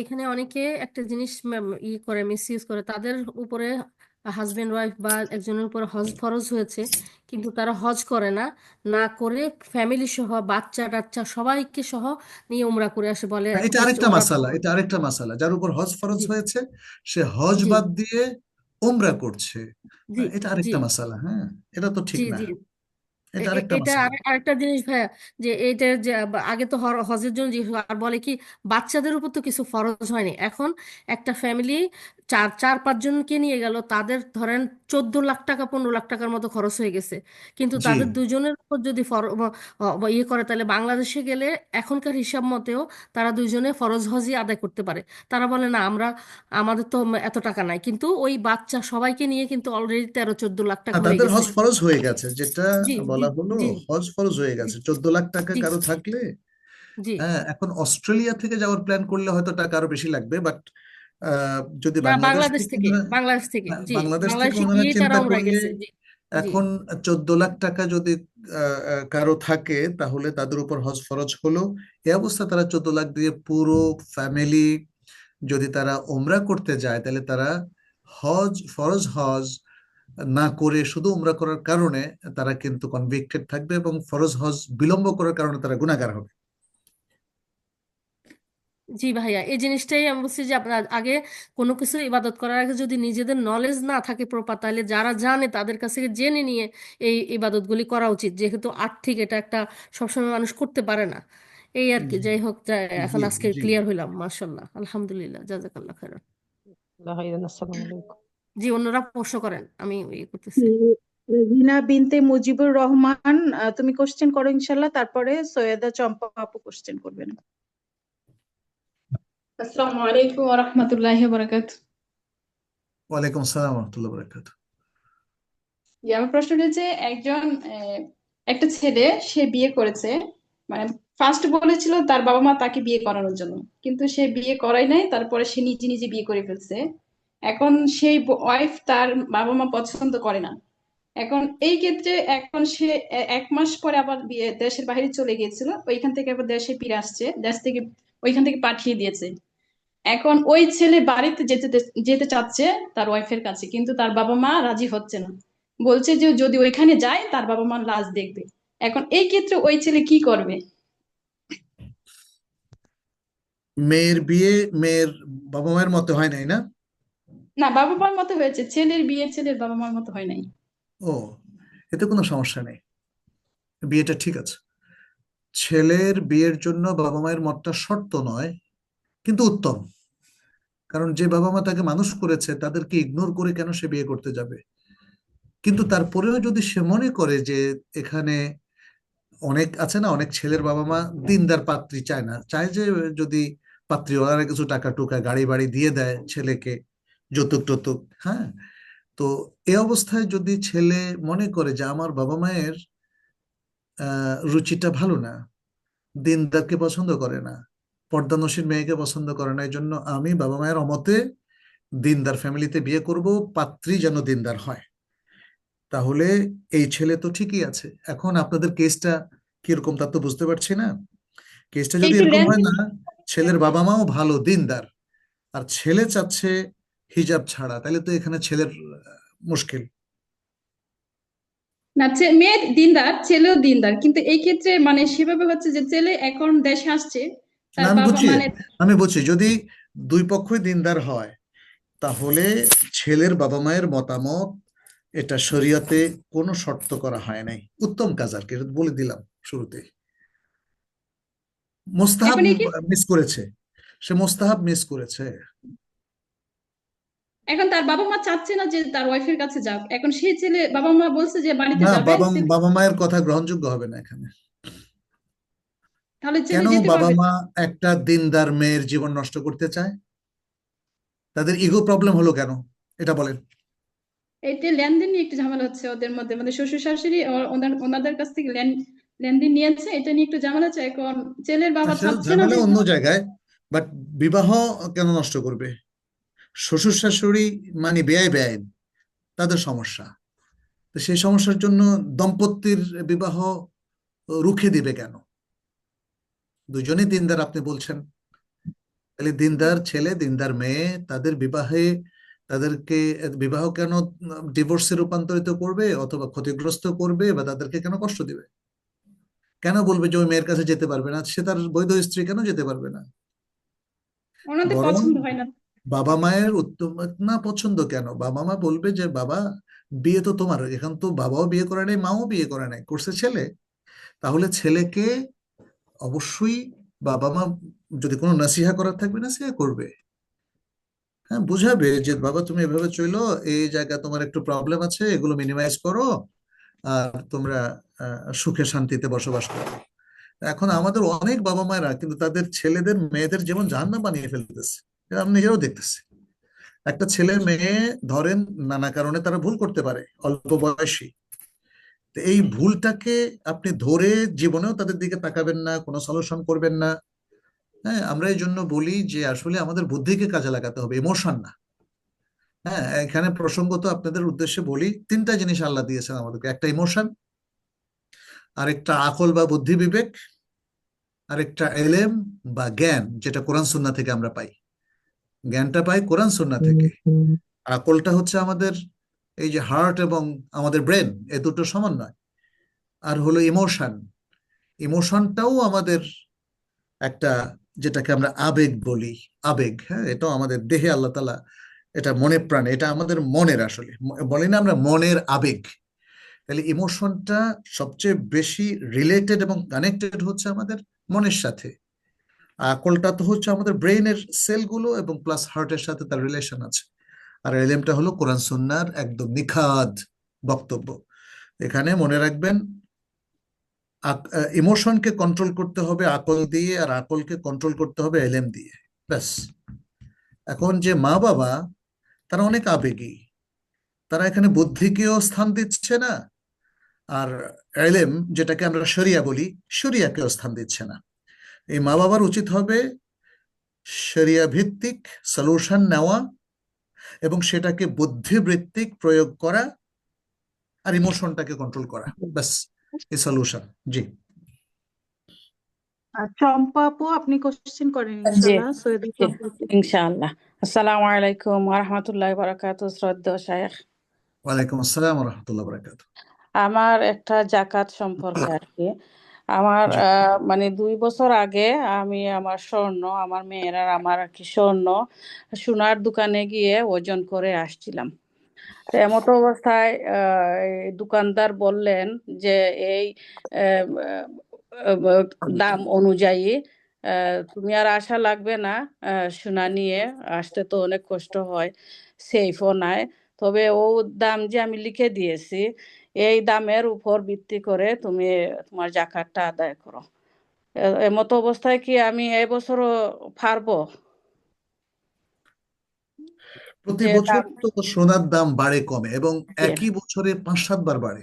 Speaker 11: এখানে অনেকে একটা জিনিস করে মিসইউজ করে, তাদের উপরে হাজবেন্ড ওয়াইফ বা একজনের উপর হজ ফরজ হয়েছে, কিন্তু তারা হজ করে না, না করে ফ্যামিলি সহ বাচ্চা টাচ্চা সবাইকে সহ নিয়ে উমরা করে আসে, বলে
Speaker 1: এটা
Speaker 11: অ্যাটলিস্ট
Speaker 1: আরেকটা
Speaker 11: ওরা
Speaker 1: মাসালা, এটা আরেকটা মাসালা, যার উপর হজ ফরজ
Speaker 11: জি
Speaker 1: হয়েছে সে হজ
Speaker 11: জি
Speaker 1: বাদ দিয়ে উমরা করছে,
Speaker 11: জি
Speaker 1: এটা
Speaker 11: জি
Speaker 1: আরেকটা মাসালা। হ্যাঁ, এটা তো ঠিক
Speaker 11: জি
Speaker 1: না,
Speaker 11: জি
Speaker 1: এটা আরেকটা
Speaker 11: এটা
Speaker 1: মাসালা।
Speaker 11: আরেকটা জিনিস ভাইয়া, যে এইটা যে আগে তো হজের জন্য যে আর বলে কি বাচ্চাদের উপর তো কিছু ফরজ হয়নি, এখন একটা ফ্যামিলি চার চার পাঁচজনকে নিয়ে গেল, তাদের ধরেন 14 লাখ টাকা 15 লাখ টাকার মতো খরচ হয়ে গেছে, কিন্তু
Speaker 1: জি,
Speaker 11: তাদের দুজনের উপর যদি ইয়ে করে, তাহলে বাংলাদেশে গেলে এখনকার হিসাব মতেও তারা দুইজনে ফরজ হজই আদায় করতে পারে। তারা বলে না, আমাদের তো এত টাকা নাই, কিন্তু ওই বাচ্চা সবাইকে নিয়ে কিন্তু অলরেডি 13-14 লাখ টাকা হয়ে
Speaker 1: তাদের
Speaker 11: গেছে।
Speaker 1: হজ ফরজ হয়ে গেছে, যেটা
Speaker 11: জি জি
Speaker 1: বলা হলো
Speaker 11: জি
Speaker 1: হজ ফরজ হয়ে
Speaker 11: জি
Speaker 1: গেছে। 14 লাখ টাকা
Speaker 11: জি
Speaker 1: কারো থাকলে,
Speaker 11: জি
Speaker 1: হ্যাঁ, এখন অস্ট্রেলিয়া থেকে যাওয়ার প্ল্যান করলে হয়তো টাকা আরো বেশি লাগবে, বাট যদি
Speaker 11: না,
Speaker 1: বাংলাদেশ
Speaker 11: বাংলাদেশ
Speaker 1: থেকে
Speaker 11: থেকে, বাংলাদেশ থেকে, জি,
Speaker 1: বাংলাদেশ থেকে
Speaker 11: বাংলাদেশে
Speaker 1: ওনারা
Speaker 11: গিয়েই তারা
Speaker 1: চিন্তা
Speaker 11: উমরায়
Speaker 1: করলে,
Speaker 11: গেছে। জি জি
Speaker 1: এখন 14 লাখ টাকা যদি কারো থাকে, তাহলে তাদের উপর হজ ফরজ হলো। এই অবস্থা তারা 14 লাখ দিয়ে পুরো ফ্যামিলি যদি তারা ওমরা করতে যায়, তাহলে তারা ফরজ হজ না করে শুধু উমরা করার কারণে তারা কিন্তু কনভিক্টেড থাকবে, এবং ফরজ হজ বিলম্ব করার কারণে তারা গুনাহগার হবে।
Speaker 11: জি ভাইয়া, এই জিনিসটাই আমি বলছি যে আপনার আগে কোনো কিছু ইবাদত করার আগে যদি নিজেদের নলেজ না থাকে প্রপার, তাহলে যারা জানে তাদের কাছ থেকে জেনে নিয়ে এই ইবাদতগুলি করা উচিত, যেহেতু আর্থিক এটা একটা সবসময় মানুষ করতে পারে না। এই আর কি, যাই হোক, এখন
Speaker 1: জি,
Speaker 11: আজকে
Speaker 1: জি।
Speaker 11: ক্লিয়ার হইলাম, মাশাআল্লাহ, আলহামদুলিল্লাহ, জাযাকাল্লাহ খাইরান।
Speaker 10: আসসালামু আলাইকুম।
Speaker 11: জি, অন্যরা প্রশ্ন করেন, আমি ইয়ে করতেছি।
Speaker 2: রিনা বিনতে মুজিবুর রহমান, তুমি কোশ্চেন করো ইনশাল্লাহ, তারপরে সৈয়দা চম্পা আপু কোশ্চেন করবেন।
Speaker 12: আসসালামু আলাইকুম ওয়া রাহমাতুল্লাহি ওয়া বারাকাতুহু।
Speaker 1: ওয়ালাইকুম আসসালাম ওয়া রাহমাতুল্লাহি ওয়া বারাকাতুহু।
Speaker 12: আমার প্রশ্নটা হচ্ছে একজন একটা ছেলে সে বিয়ে করেছে, মানে ফার্স্ট বলেছিল তার বাবা মা তাকে বিয়ে করানোর জন্য, কিন্তু সে বিয়ে করাই নাই, তারপরে সে নিজে নিজে বিয়ে করে ফেলছে। এখন সেই ওয়াইফ তার বাবা মা পছন্দ করে না। এখন এই ক্ষেত্রে এখন সে 1 মাস পরে আবার দেশের বাইরে চলে গিয়েছিল, ওইখান থেকে আবার দেশে ফিরে আসছে, দেশ থেকে ওইখান থেকে পাঠিয়ে দিয়েছে। এখন ওই ছেলে বাড়িতে যেতে যেতে চাচ্ছে তার ওয়াইফের কাছে, কিন্তু তার বাবা মা রাজি হচ্ছে না, বলছে যে যদি ওইখানে যায় তার বাবা মা লাশ দেখবে। এখন এই ক্ষেত্রে ওই ছেলে কি করবে?
Speaker 1: মেয়ের বিয়ে মেয়ের বাবা মায়ের মতে হয় নাই, না?
Speaker 12: না, বাবা মার মতো হয়েছে, ছেলের বিয়ে ছেলের বাবা মার মতো হয় নাই।
Speaker 1: ও, এতে কোনো সমস্যা নেই, বিয়েটা ঠিক আছে। ছেলের বিয়ের জন্য বাবা মায়ের মতটা শর্ত নয়, কিন্তু উত্তম। কারণ যে বাবা মা তাকে মানুষ করেছে তাদেরকে ইগনোর করে কেন সে বিয়ে করতে যাবে? কিন্তু তারপরেও যদি সে মনে করে যে এখানে অনেক আছে না, অনেক ছেলের বাবা মা দিনদার পাত্রী চায় না, চায় যে যদি পাত্রীওয়ালারা কিছু টাকা টুকা গাড়ি বাড়ি দিয়ে দেয় ছেলেকে, যৌতুক টতুক, হ্যাঁ, তো এই অবস্থায় যদি ছেলে মনে করে যে আমার বাবা মায়ের রুচিটা ভালো না, দিনদারকে পছন্দ করে না, পর্দানসীন মেয়েকে পছন্দ করে না, এই জন্য আমি বাবা মায়ের অমতে দিনদার ফ্যামিলিতে বিয়ে করব, পাত্রী যেন দিনদার হয়, তাহলে এই ছেলে তো ঠিকই আছে। এখন আপনাদের কেসটা কিরকম তা তো বুঝতে পারছি না। কেসটা যদি
Speaker 12: একটু
Speaker 1: এরকম হয়
Speaker 12: লেন্থি
Speaker 1: না, ছেলের বাবা মাও ভালো দিনদার, আর ছেলে চাচ্ছে হিজাব ছাড়া, তাহলে তো এখানে ছেলের মুশকিল।
Speaker 12: না, মেয়ে দিনদার, ছেলেও দিনদার, কিন্তু এই ক্ষেত্রে মানে সেভাবে হচ্ছে যে ছেলে এখন দেশে আসছে,
Speaker 1: না,
Speaker 12: তার
Speaker 1: আমি
Speaker 12: বাবা
Speaker 1: বুঝছি,
Speaker 12: মানে
Speaker 1: আমি বুঝছি, যদি দুই পক্ষই দিনদার হয় তাহলে ছেলের বাবা মায়ের মতামত, এটা শরিয়াতে কোনো শর্ত করা হয় নাই, উত্তম কাজ আর কি, এটা বলে দিলাম শুরুতে। মোস্তাহাব
Speaker 12: এখন এই ক্ষেত্রে
Speaker 1: মিস করেছে, সে মোস্তাহাব মিস করেছে।
Speaker 12: এখন তার বাবা মা চাচ্ছে না যে তার ওয়াইফের কাছে যাক, এখন সেই ছেলে বাবা মা বলছে যে বাড়িতে
Speaker 1: না,
Speaker 12: যাবে,
Speaker 1: বাবা বাবা মায়ের কথা গ্রহণযোগ্য হবে না এখানে।
Speaker 12: তাহলে ছেলে
Speaker 1: কেন
Speaker 12: যেতে
Speaker 1: বাবা
Speaker 12: পারবে না।
Speaker 1: মা একটা দিনদার মেয়ের জীবন নষ্ট করতে চায়? তাদের ইগো প্রবলেম হলো কেন, এটা বলেন।
Speaker 12: এতে লেনদেন নিয়ে একটু ঝামেলা হচ্ছে ওদের মধ্যে, মানে শ্বশুর শাশুড়ি ওনাদের কাছ থেকে লেনদেন নিয়েছে, এটা নিয়ে একটু ঝামেলা হচ্ছে। এখন ছেলের বাবা
Speaker 1: আসলে
Speaker 12: চাচ্ছে না
Speaker 1: ঝামেলা
Speaker 12: যে
Speaker 1: অন্য জায়গায়, বাট বিবাহ কেন নষ্ট করবে? শ্বশুর শাশুড়ি মানে বেআই বেআইন, তাদের সমস্যা, তো সেই সমস্যার জন্য দম্পতির বিবাহ রুখে দিবে কেন? দুজনেই দিনদার আপনি বলছেন, তাহলে দিনদার ছেলে দিনদার মেয়ে তাদের বিবাহে, তাদেরকে বিবাহ কেন ডিভোর্সে রূপান্তরিত করবে অথবা ক্ষতিগ্রস্ত করবে, বা তাদেরকে কেন কষ্ট দিবে? কেন বলবে যে ওই মেয়ের কাছে যেতে পারবে না, সে তার বৈধ স্ত্রী কেন যেতে পারবে না?
Speaker 12: ওনাদের
Speaker 1: বরং
Speaker 12: পছন্দ হয় না।
Speaker 1: বাবা মায়ের উত্তম, না পছন্দ কেন, বাবা মা বলবে যে বাবা, বিয়ে তো তোমার, এখন তো বাবাও বিয়ে করে নাই, মাও বিয়ে করে নাই, করছে ছেলে, তাহলে ছেলেকে অবশ্যই বাবা মা যদি কোনো নাসিহা করার থাকবে নাসিহা করবে, হ্যাঁ, বুঝাবে যে বাবা তুমি এভাবে চলো, এই জায়গা তোমার একটু প্রবলেম আছে, এগুলো মিনিমাইজ করো, আর তোমরা সুখে শান্তিতে বসবাস করো। এখন আমাদের অনেক বাবা মায়েরা কিন্তু তাদের ছেলেদের মেয়েদের জীবন জাহান্নাম বানিয়ে ফেলতেছে, এটা আমি নিজেরাও দেখতেছি। একটা ছেলে মেয়ে ধরেন নানা কারণে তারা ভুল করতে পারে অল্প বয়সী, তো এই ভুলটাকে আপনি ধরে জীবনেও তাদের দিকে তাকাবেন না, কোনো সলিউশন করবেন না। হ্যাঁ, আমরা এই জন্য বলি যে আসলে আমাদের বুদ্ধিকে কাজে লাগাতে হবে, ইমোশন না। হ্যাঁ, এখানে প্রসঙ্গত আপনাদের উদ্দেশ্যে বলি, তিনটা জিনিস আল্লাহ দিয়েছেন আমাদেরকে, একটা ইমোশন, আরেকটা আকল বা বুদ্ধি বিবেক, আরেকটা এলেম বা জ্ঞান, যেটা কোরআন সুন্নাহ থেকে আমরা পাই। জ্ঞানটা পাই কোরআন সুন্নাহ থেকে, আকলটা হচ্ছে আমাদের এই যে হার্ট এবং আমাদের ব্রেন, এ দুটো সমন্বয়। আর হলো ইমোশন, ইমোশনটাও আমাদের একটা, যেটাকে আমরা আবেগ বলি, আবেগ, হ্যাঁ, এটাও আমাদের দেহে আল্লাহ তাআলা, এটা মনে প্রাণে, এটা আমাদের মনের, আসলে বলি না আমরা মনের আবেগ। তাহলে ইমোশনটা সবচেয়ে বেশি রিলেটেড এবং কানেক্টেড হচ্ছে আমাদের মনের সাথে। আকলটা তো হচ্ছে আমাদের ব্রেইনের সেলগুলো এবং প্লাস হার্টের সাথে তার রিলেশন আছে। আর এলেমটা হলো কোরআন সুন্নাহর একদম নিখাদ বক্তব্য। এখানে মনে রাখবেন, ইমোশনকে কন্ট্রোল করতে হবে আকল দিয়ে, আর আকলকে কন্ট্রোল করতে হবে এলেম দিয়ে, ব্যাস। এখন যে মা বাবা, তারা অনেক আবেগী, তারা এখানে বুদ্ধিকেও স্থান দিচ্ছে না, আর এলেম যেটাকে আমরা শরিয়া বলি, শরিয়াকেও স্থান দিচ্ছে না। এই মা বাবার উচিত হবে শরিয়া ভিত্তিক সলিউশন নেওয়া এবং সেটাকে বুদ্ধিবৃত্তিক প্রয়োগ করা, আর ইমোশনটাকে কন্ট্রোল করা, ব্যাস, এই সলিউশন। জি,
Speaker 2: চম্পা আপু, আপনি কোশ্চেন করেন
Speaker 13: জি
Speaker 2: ইনশাল্লাহ, সৈয়দ
Speaker 13: জি
Speaker 2: চম্পা আপু।
Speaker 13: ইনশাআল্লাহ। আসসালামু আলাইকুম ওয়া রাহমাতুল্লাহি ওয়া বারাকাতুহু। শ্রদ্ধেয় শায়েখ,
Speaker 1: ওয়ালাইকুম আসসালাম ওয়া রাহমাতুল্লাহি ওয়া বারাকাতুহু।
Speaker 13: আমার একটা জাকাত সম্পর্কে আর কি। আমার
Speaker 1: জি,
Speaker 13: মানে 2 বছর আগে আমি আমার স্বর্ণ, আমার মেয়ের আর আমার আর কি স্বর্ণ সোনার দোকানে গিয়ে ওজন করে আসছিলাম। তো এমত অবস্থায় এই দোকানদার বললেন যে এই আহ, আহ, দাম অনুযায়ী তুমি আর আশা লাগবে না, সোনা নিয়ে আসতে তো অনেক কষ্ট হয়, সেফও নাই, তবে ও দাম যে আমি লিখে দিয়েছি এই দামের উপর ভিত্তি করে তুমি তোমার জাকাতটা আদায় করো। এমতো অবস্থায় কি আমি এবছরও পারবো
Speaker 1: প্রতি
Speaker 13: যে
Speaker 1: বছর
Speaker 13: দাম?
Speaker 1: তো সোনার দাম বাড়ে কমে, এবং
Speaker 13: জি
Speaker 1: একই বছরে 5-7 বার বাড়ে।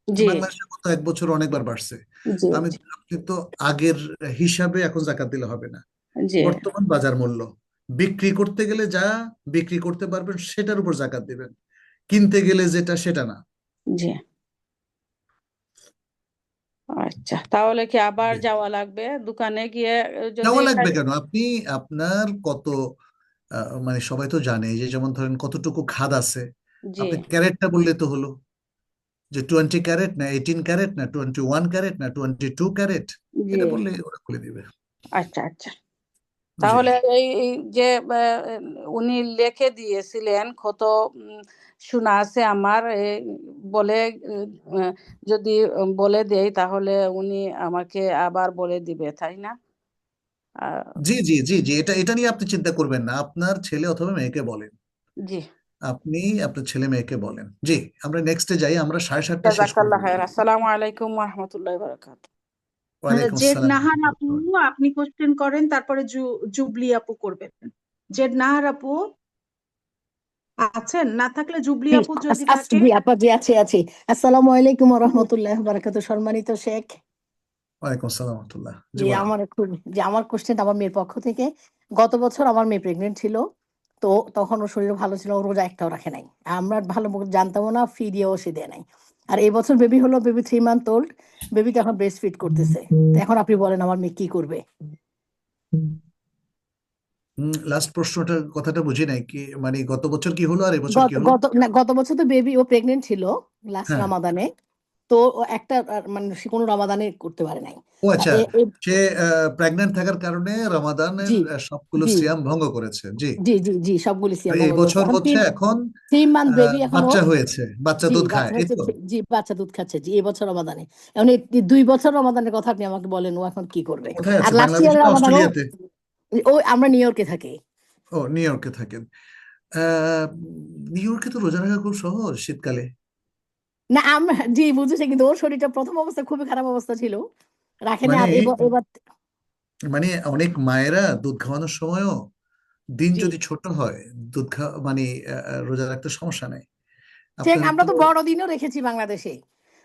Speaker 13: জি
Speaker 1: বাংলাদেশে তো এক বছর অনেকবার বাড়ছে।
Speaker 13: জি
Speaker 1: তো আপনি তো আগের হিসাবে এখন জাকাত দিলে হবে না,
Speaker 13: জি
Speaker 1: বর্তমান বাজার মূল্য, বিক্রি করতে গেলে যা বিক্রি করতে পারবেন সেটার উপর জাকাত দিবেন, কিনতে গেলে যেটা সেটা না।
Speaker 13: জি, আচ্ছা, তাহলে কি আবার
Speaker 1: জি।
Speaker 13: যাওয়া লাগবে দোকানে গিয়ে যদি
Speaker 1: যাওয়া লাগবে কেন? আপনি আপনার কত মানে সবাই তো জানে যে যেমন ধরেন কতটুকু খাদ আছে,
Speaker 13: জি
Speaker 1: আপনি ক্যারেটটা বললে তো হলো যে 20 ক্যারেট না 18 ক্যারেট না 21 ক্যারেট না 22 ক্যারেট,
Speaker 13: জি
Speaker 1: এটা বললে ওরা বলে দিবে।
Speaker 13: আচ্ছা আচ্ছা,
Speaker 1: জি
Speaker 13: তাহলে এই যে উনি লিখে দিয়েছিলেন কত শোনা আছে আমার বলে আহ, যদি বলে দেই তাহলে উনি আমাকে আবার বলে দিবে, তাই না? আহ,
Speaker 1: জি জি জি জি, এটা এটা নিয়ে আপনি চিন্তা করবেন না, আপনার ছেলে অথবা মেয়েকে বলেন,
Speaker 13: জি,
Speaker 1: আপনি আপনার ছেলে মেয়েকে বলেন। জি, আমরা নেক্সটে যাই, আমরা 7:30 শেষ করে
Speaker 13: জাজাকাল্লাহ
Speaker 1: দেবো।
Speaker 13: খায়ের। আসসালামু আলাইকুম ওয়া রাহমাতুল্লাহি ওয়া বারাকাতুহু।
Speaker 1: ওয়ালাইকুম
Speaker 2: জেড
Speaker 1: আসসালাম।
Speaker 2: নাহার আপু, আপনি কোশ্চেন করেন, তারপরে জুবলি আপু করবেন। জেড নাহার আপু আছেন? না থাকলে জুবলি
Speaker 14: জি
Speaker 2: আপু যদি থাকে।
Speaker 14: জি আপা, জি আছি আছি। আসসালামু আলাইকুম ওয়া রাহমাতুল্লাহি ওয়া বারাকাতুহু। সম্মানিত শেখ,
Speaker 1: ওয়ালাইকুম আসসালাম রহমতুল্লাহ। জি
Speaker 14: জি
Speaker 1: বলেন।
Speaker 14: আমার একটু, যে আমার কোশ্চেন আমার মেয়ের পক্ষ থেকে। গত বছর আমার মেয়ে প্রেগনেন্ট ছিল, তো তখন ওর শরীর ভালো ছিল, ও রোজা একটাও রাখে নাই। আমরা ভালো মতো জানতামও না, ফি দিয়েও সে দেয় নাই। আর এই বছর বেবি হলো, বেবি 3 মান্থ ওল্ড, বেবি তো এখন ব্রেস্ট ফিড করতেছে। তো এখন আপনি বলেন আমার মেয়ে কি করবে?
Speaker 1: লাস্ট প্রশ্নটা কথাটা বুঝি নাই, কি মানে গত বছর কি হলো আর এবছর কি হলো?
Speaker 14: গত বছর তো বেবি ও প্রেগনেন্ট ছিল লাস্ট
Speaker 1: হ্যাঁ।
Speaker 14: রামাদানে। তো ও একটা মানে সে কোনো রামাদানে করতে পারে নাই।
Speaker 1: ও
Speaker 14: তা
Speaker 1: আচ্ছা,
Speaker 14: এ- এ-
Speaker 1: সে প্রেগনেন্ট থাকার কারণে রমাদানের
Speaker 14: জি
Speaker 1: সবগুলো
Speaker 14: জি
Speaker 1: সিয়াম ভঙ্গ করেছে। জি।
Speaker 14: জি জি জি সবগুলি
Speaker 1: তো
Speaker 14: সিয়াম
Speaker 1: এই
Speaker 14: ভঙ্গ করেছে।
Speaker 1: বছর
Speaker 14: এখন
Speaker 1: হচ্ছে এখন
Speaker 14: 3 মান্থ বেবি এখন
Speaker 1: বাচ্চা
Speaker 14: ওর।
Speaker 1: হয়েছে, বাচ্চা
Speaker 14: জি
Speaker 1: দুধ খায়,
Speaker 14: বাচ্চা
Speaker 1: এই
Speaker 14: হচ্ছে,
Speaker 1: তো?
Speaker 14: জি বাচ্চা দুধ খাচ্ছে, জি এই বছর রমাদানে। এখন এই 2 বছর রমাদানের কথা আপনি আমাকে বলেন, ও এখন কি করবে?
Speaker 1: কোথায়
Speaker 14: আর
Speaker 1: আছে,
Speaker 14: লাস্ট
Speaker 1: বাংলাদেশে
Speaker 14: ইয়ারের
Speaker 1: না
Speaker 14: রমাদানও,
Speaker 1: অস্ট্রেলিয়াতে?
Speaker 14: ও আমরা নিউ ইয়র্কে থাকি।
Speaker 1: ও, নিউ ইয়র্কে থাকেন। আহ নিউ ইয়র্কে তো রোজা রাখা খুব সহজ শীতকালে।
Speaker 14: না আমরা, জি বুঝেছি, কিন্তু ওর শরীরটা প্রথম অবস্থা খুবই খারাপ অবস্থা ছিল, রাখে না।
Speaker 1: মানে
Speaker 14: আর এবার এবার
Speaker 1: মানে অনেক মায়েরা দুধ খাওয়ানোর সময়ও দিন
Speaker 14: জি
Speaker 1: যদি ছোট হয়, দুধ খাওয়া মানে রোজা রাখতে সমস্যা নেই।
Speaker 14: চেক,
Speaker 1: আপনার
Speaker 14: আমরা
Speaker 1: তো
Speaker 14: তো বড়দিনও রেখেছি বাংলাদেশে,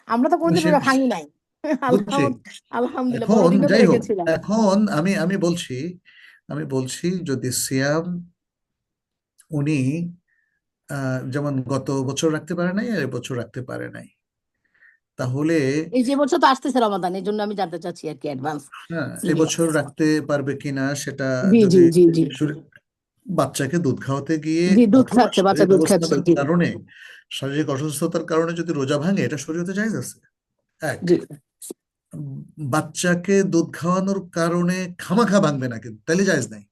Speaker 14: আমরা তো কোনোদিন
Speaker 1: সে
Speaker 14: ওরা ভাঙি নাই।
Speaker 1: বুঝছি।
Speaker 14: আলহামদুলিল্লাহ
Speaker 1: এখন
Speaker 14: বড়দিনও তো
Speaker 1: যাই হোক,
Speaker 14: রেখেছিলাম।
Speaker 1: এখন আমি আমি বলছি, যদি সিয়াম উনি যেমন গত বছর রাখতে পারে নাই আর এবছর রাখতে পারে নাই, তাহলে
Speaker 14: এই যে বছর তো আসতেছে রমাদান, এই জন্য আমি জানতে চাচ্ছি আর কি অ্যাডভান্স
Speaker 1: হ্যাঁ
Speaker 14: কি নিয়ম।
Speaker 1: এবছর রাখতে পারবে কিনা সেটা,
Speaker 14: জি জি
Speaker 1: যদি
Speaker 14: জি জি
Speaker 1: বাচ্চাকে দুধ খাওয়াতে গিয়ে
Speaker 14: জি দুধ
Speaker 1: অথবা
Speaker 14: খাচ্ছে, বাচ্চা
Speaker 1: শারীরিক
Speaker 14: দুধ খাচ্ছে,
Speaker 1: অবস্থার
Speaker 14: জি
Speaker 1: কারণে, শারীরিক অসুস্থতার কারণে যদি রোজা ভাঙে, এটা শরীয়তে জায়েজ আছে। এক,
Speaker 14: জি
Speaker 1: বাচ্চাকে দুধ খাওয়ানোর কারণে খামাখা ভাঙবে না, কিন্তু তাহলে জায়েজ নাই।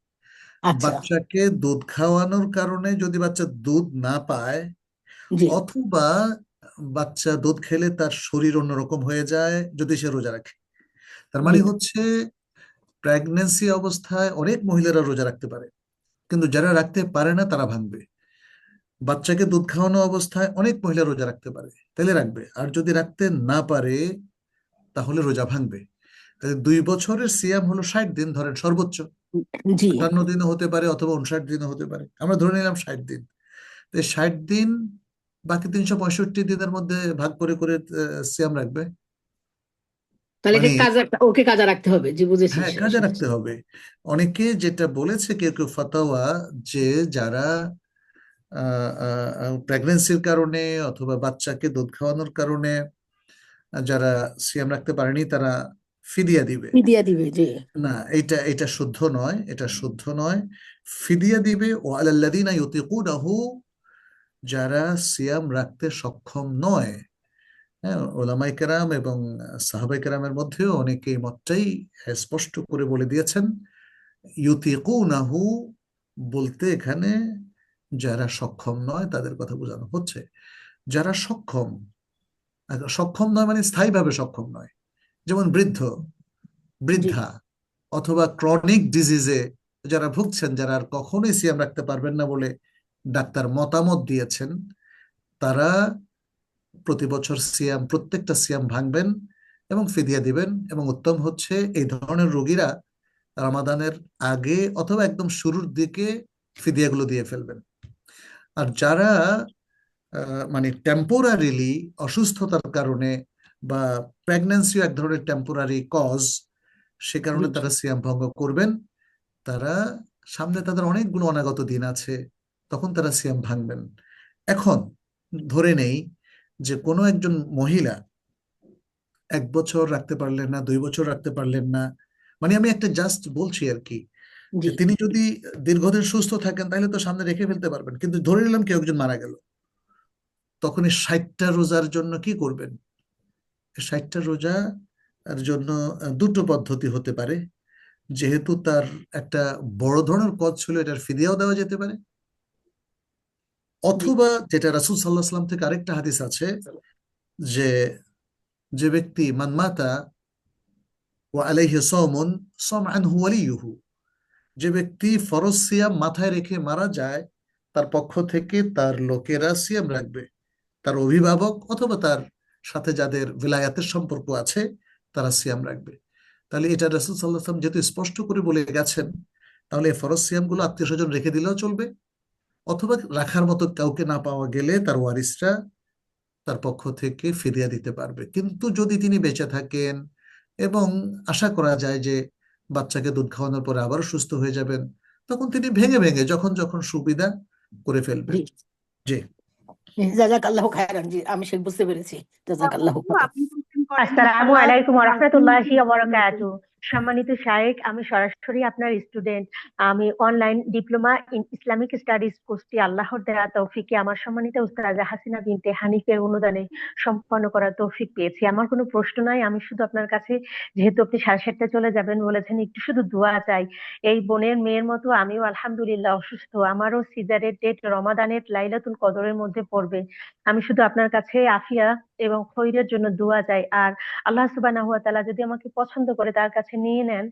Speaker 14: আচ্ছা
Speaker 1: বাচ্চাকে দুধ খাওয়ানোর কারণে যদি বাচ্চা দুধ না পায়,
Speaker 14: জি
Speaker 1: অথবা বাচ্চা দুধ খেলে তার শরীর অন্যরকম হয়ে যায় যদি সে রোজা রাখে, তার
Speaker 14: জি
Speaker 1: মানে হচ্ছে প্রেগনেন্সি অবস্থায় অনেক মহিলারা রোজা রাখতে পারে, কিন্তু যারা রাখতে পারে না তারা ভাঙবে। বাচ্চাকে দুধ খাওয়ানো অবস্থায় অনেক মহিলা রোজা রাখতে পারে, তাহলে রাখবে। আর যদি রাখতে না পারে তাহলে রোজা ভাঙবে। তাহলে 2 বছরের সিয়াম হলো 60 দিন, ধরেন সর্বোচ্চ
Speaker 14: জি
Speaker 1: 58 দিনও হতে পারে অথবা 59 দিনও হতে পারে, আমরা ধরে নিলাম 60 দিন। তো 60 দিন বাকি 365 দিনের মধ্যে ভাগ করে করে সিয়াম রাখবে।
Speaker 14: তাহলে
Speaker 1: মানে
Speaker 14: ওকে কাজা রাখতে হবে, জি বুঝেছি।
Speaker 1: হ্যাঁ, কাজে রাখতে হবে। অনেকে যেটা বলেছে, কেউ কেউ ফাতাওয়া, যে যারা প্রেগনেন্সির কারণে অথবা বাচ্চাকে দুধ খাওয়ানোর কারণে যারা সিয়াম রাখতে পারেনি, তারা ফিদিয়া দিবে।
Speaker 14: ফিদিয়া দিবে, জি
Speaker 1: না, এটা এটা শুদ্ধ নয়, এটা শুদ্ধ নয়। ফিদিয়া দিবে ও আলাল্লাযিনা ইউতিকুনাহু, যারা সিয়াম রাখতে সক্ষম নয়। হ্যাঁ, ওলামায়ে কেরাম এবং সাহাবায়ে কেরামের মধ্যেও অনেকে এই মতটাই স্পষ্ট করে বলে দিয়েছেন। ইউতিকুনাহু বলতে এখানে যারা সক্ষম নয় তাদের কথা বোঝানো হচ্ছে। যারা সক্ষম, সক্ষম নয় মানে স্থায়ীভাবে সক্ষম নয়, যেমন বৃদ্ধ,
Speaker 14: জি
Speaker 1: বৃদ্ধা, অথবা ক্রনিক ডিজিজে যারা ভুগছেন, যারা আর কখনোই সিয়াম রাখতে পারবেন না বলে ডাক্তার মতামত দিয়েছেন, তারা প্রতি বছর প্রত্যেকটা সিয়াম ভাঙবেন এবং ফিদিয়া দিবেন। এবং উত্তম হচ্ছে এই ধরনের রোগীরা রামাদানের আগে অথবা একদম শুরুর দিকে ফিদিয়াগুলো দিয়ে ফেলবেন। আর যারা মানে টেম্পোরারিলি অসুস্থতার কারণে, বা প্রেগন্যান্সিও এক ধরনের টেম্পোরারি কজ, সে কারণে
Speaker 14: জি
Speaker 1: তারা সিয়াম ভঙ্গ করবেন, তারা সামনে তাদের অনেকগুলো অনাগত দিন আছে, তখন তারা সিয়াম ভাঙবেন। এখন ধরে নেই যে কোনো একজন মহিলা 1 বছর রাখতে পারলেন না, 2 বছর রাখতে পারলেন না, মানে আমি একটা জাস্ট বলছি আর কি,
Speaker 14: জি
Speaker 1: যে তিনি যদি দীর্ঘদিন সুস্থ থাকেন তাহলে তো সামনে রেখে ফেলতে পারবেন, কিন্তু ধরে নিলাম কেউ একজন মারা গেল, তখন এই 60টা রোজার জন্য কি করবেন? 60টা রোজার জন্য দুটো পদ্ধতি হতে পারে। যেহেতু তার একটা বড় ধরনের কজ ছিল, এটার ফিদিয়াও দেওয়া যেতে পারে,
Speaker 14: জি
Speaker 1: অথবা যেটা রাসূল সাল্লাল্লাহু আলাইহি ওয়াসাল্লাম থেকে আরেকটা হাদিস আছে যে যে ব্যক্তি মান মাতা ওয়া আলাইহি সাওমুন সাম আনহু ওয়ালিয়ুহু, যে ব্যক্তি ফরজ সিয়াম মাথায় রেখে মারা যায় তার পক্ষ থেকে তার লোকেরা সিয়াম রাখবে, তার অভিভাবক অথবা তার সাথে যাদের ভিলায়াতের সম্পর্ক আছে তারা সিয়াম রাখবে। তাহলে এটা রাসূল সাল্লাল্লাহু আলাইহি ওয়াসাল্লাম যেহেতু স্পষ্ট করে বলে গেছেন, তাহলে এই ফরজ সিয়ামগুলো আত্মীয় স্বজন রেখে দিলেও চলবে, অথবা রাখার মতো কাউকে না পাওয়া গেলে তার ওয়ারিসরা তার পক্ষ থেকে ফিদিয়া দিতে পারবে। কিন্তু যদি তিনি বেঁচে থাকেন এবং আশা করা যায় যে বাচ্চাকে দুধ খাওয়ানোর পরে আবারও সুস্থ হয়ে যাবেন, তখন তিনি ভেঙে ভেঙে যখন যখন সুবিধা করে ফেলবেন।
Speaker 14: জি
Speaker 1: জি,
Speaker 14: জাজাকাল্লাহু খায়রান। জি আমি সে বুঝতে পেরেছি। জাজাকাল্লাহু
Speaker 12: আপু
Speaker 14: খায়রান।
Speaker 12: আপনি কোশ্চেন করেন
Speaker 15: আসসালামু
Speaker 12: ইনশাআল্লাহ।
Speaker 15: আলাইকুম
Speaker 12: আপনি
Speaker 15: ওরহমতুল্লাহি
Speaker 12: কোশ্চেন
Speaker 15: ওয়াবারাকাতু। সম্মানিত শায়েখ, আমি সরাসরি আপনার স্টুডেন্ট। আমি online diploma in Islamic studies কোর্সটি আল্লাহর দেয়া তৌফিকে আমার সম্মানিত উস্তাজা হাসিনা বিনতে হানিফের অনুদানে সম্পন্ন করার তৌফিক পেয়েছি। আমার কোনো প্রশ্ন নাই, আমি শুধু আপনার কাছে, যেহেতু আপনি 7:30টায় চলে যাবেন বলেছেন, একটু শুধু দোয়া চাই। এই বোনের মেয়ের মতো আমিও আলহামদুলিল্লাহ অসুস্থ, আমারও সিজারের ডেট রমাদানের লাইলাতুল কদরের মধ্যে পড়বে। আমি শুধু আপনার কাছে আফিয়া এবং খৈরের জন্য দোয়া চাই। আর আল্লাহ সুবহানাহু ওয়া তাআলা যদি আমাকে পছন্দ করে তার কাছে নিয়ে নেন,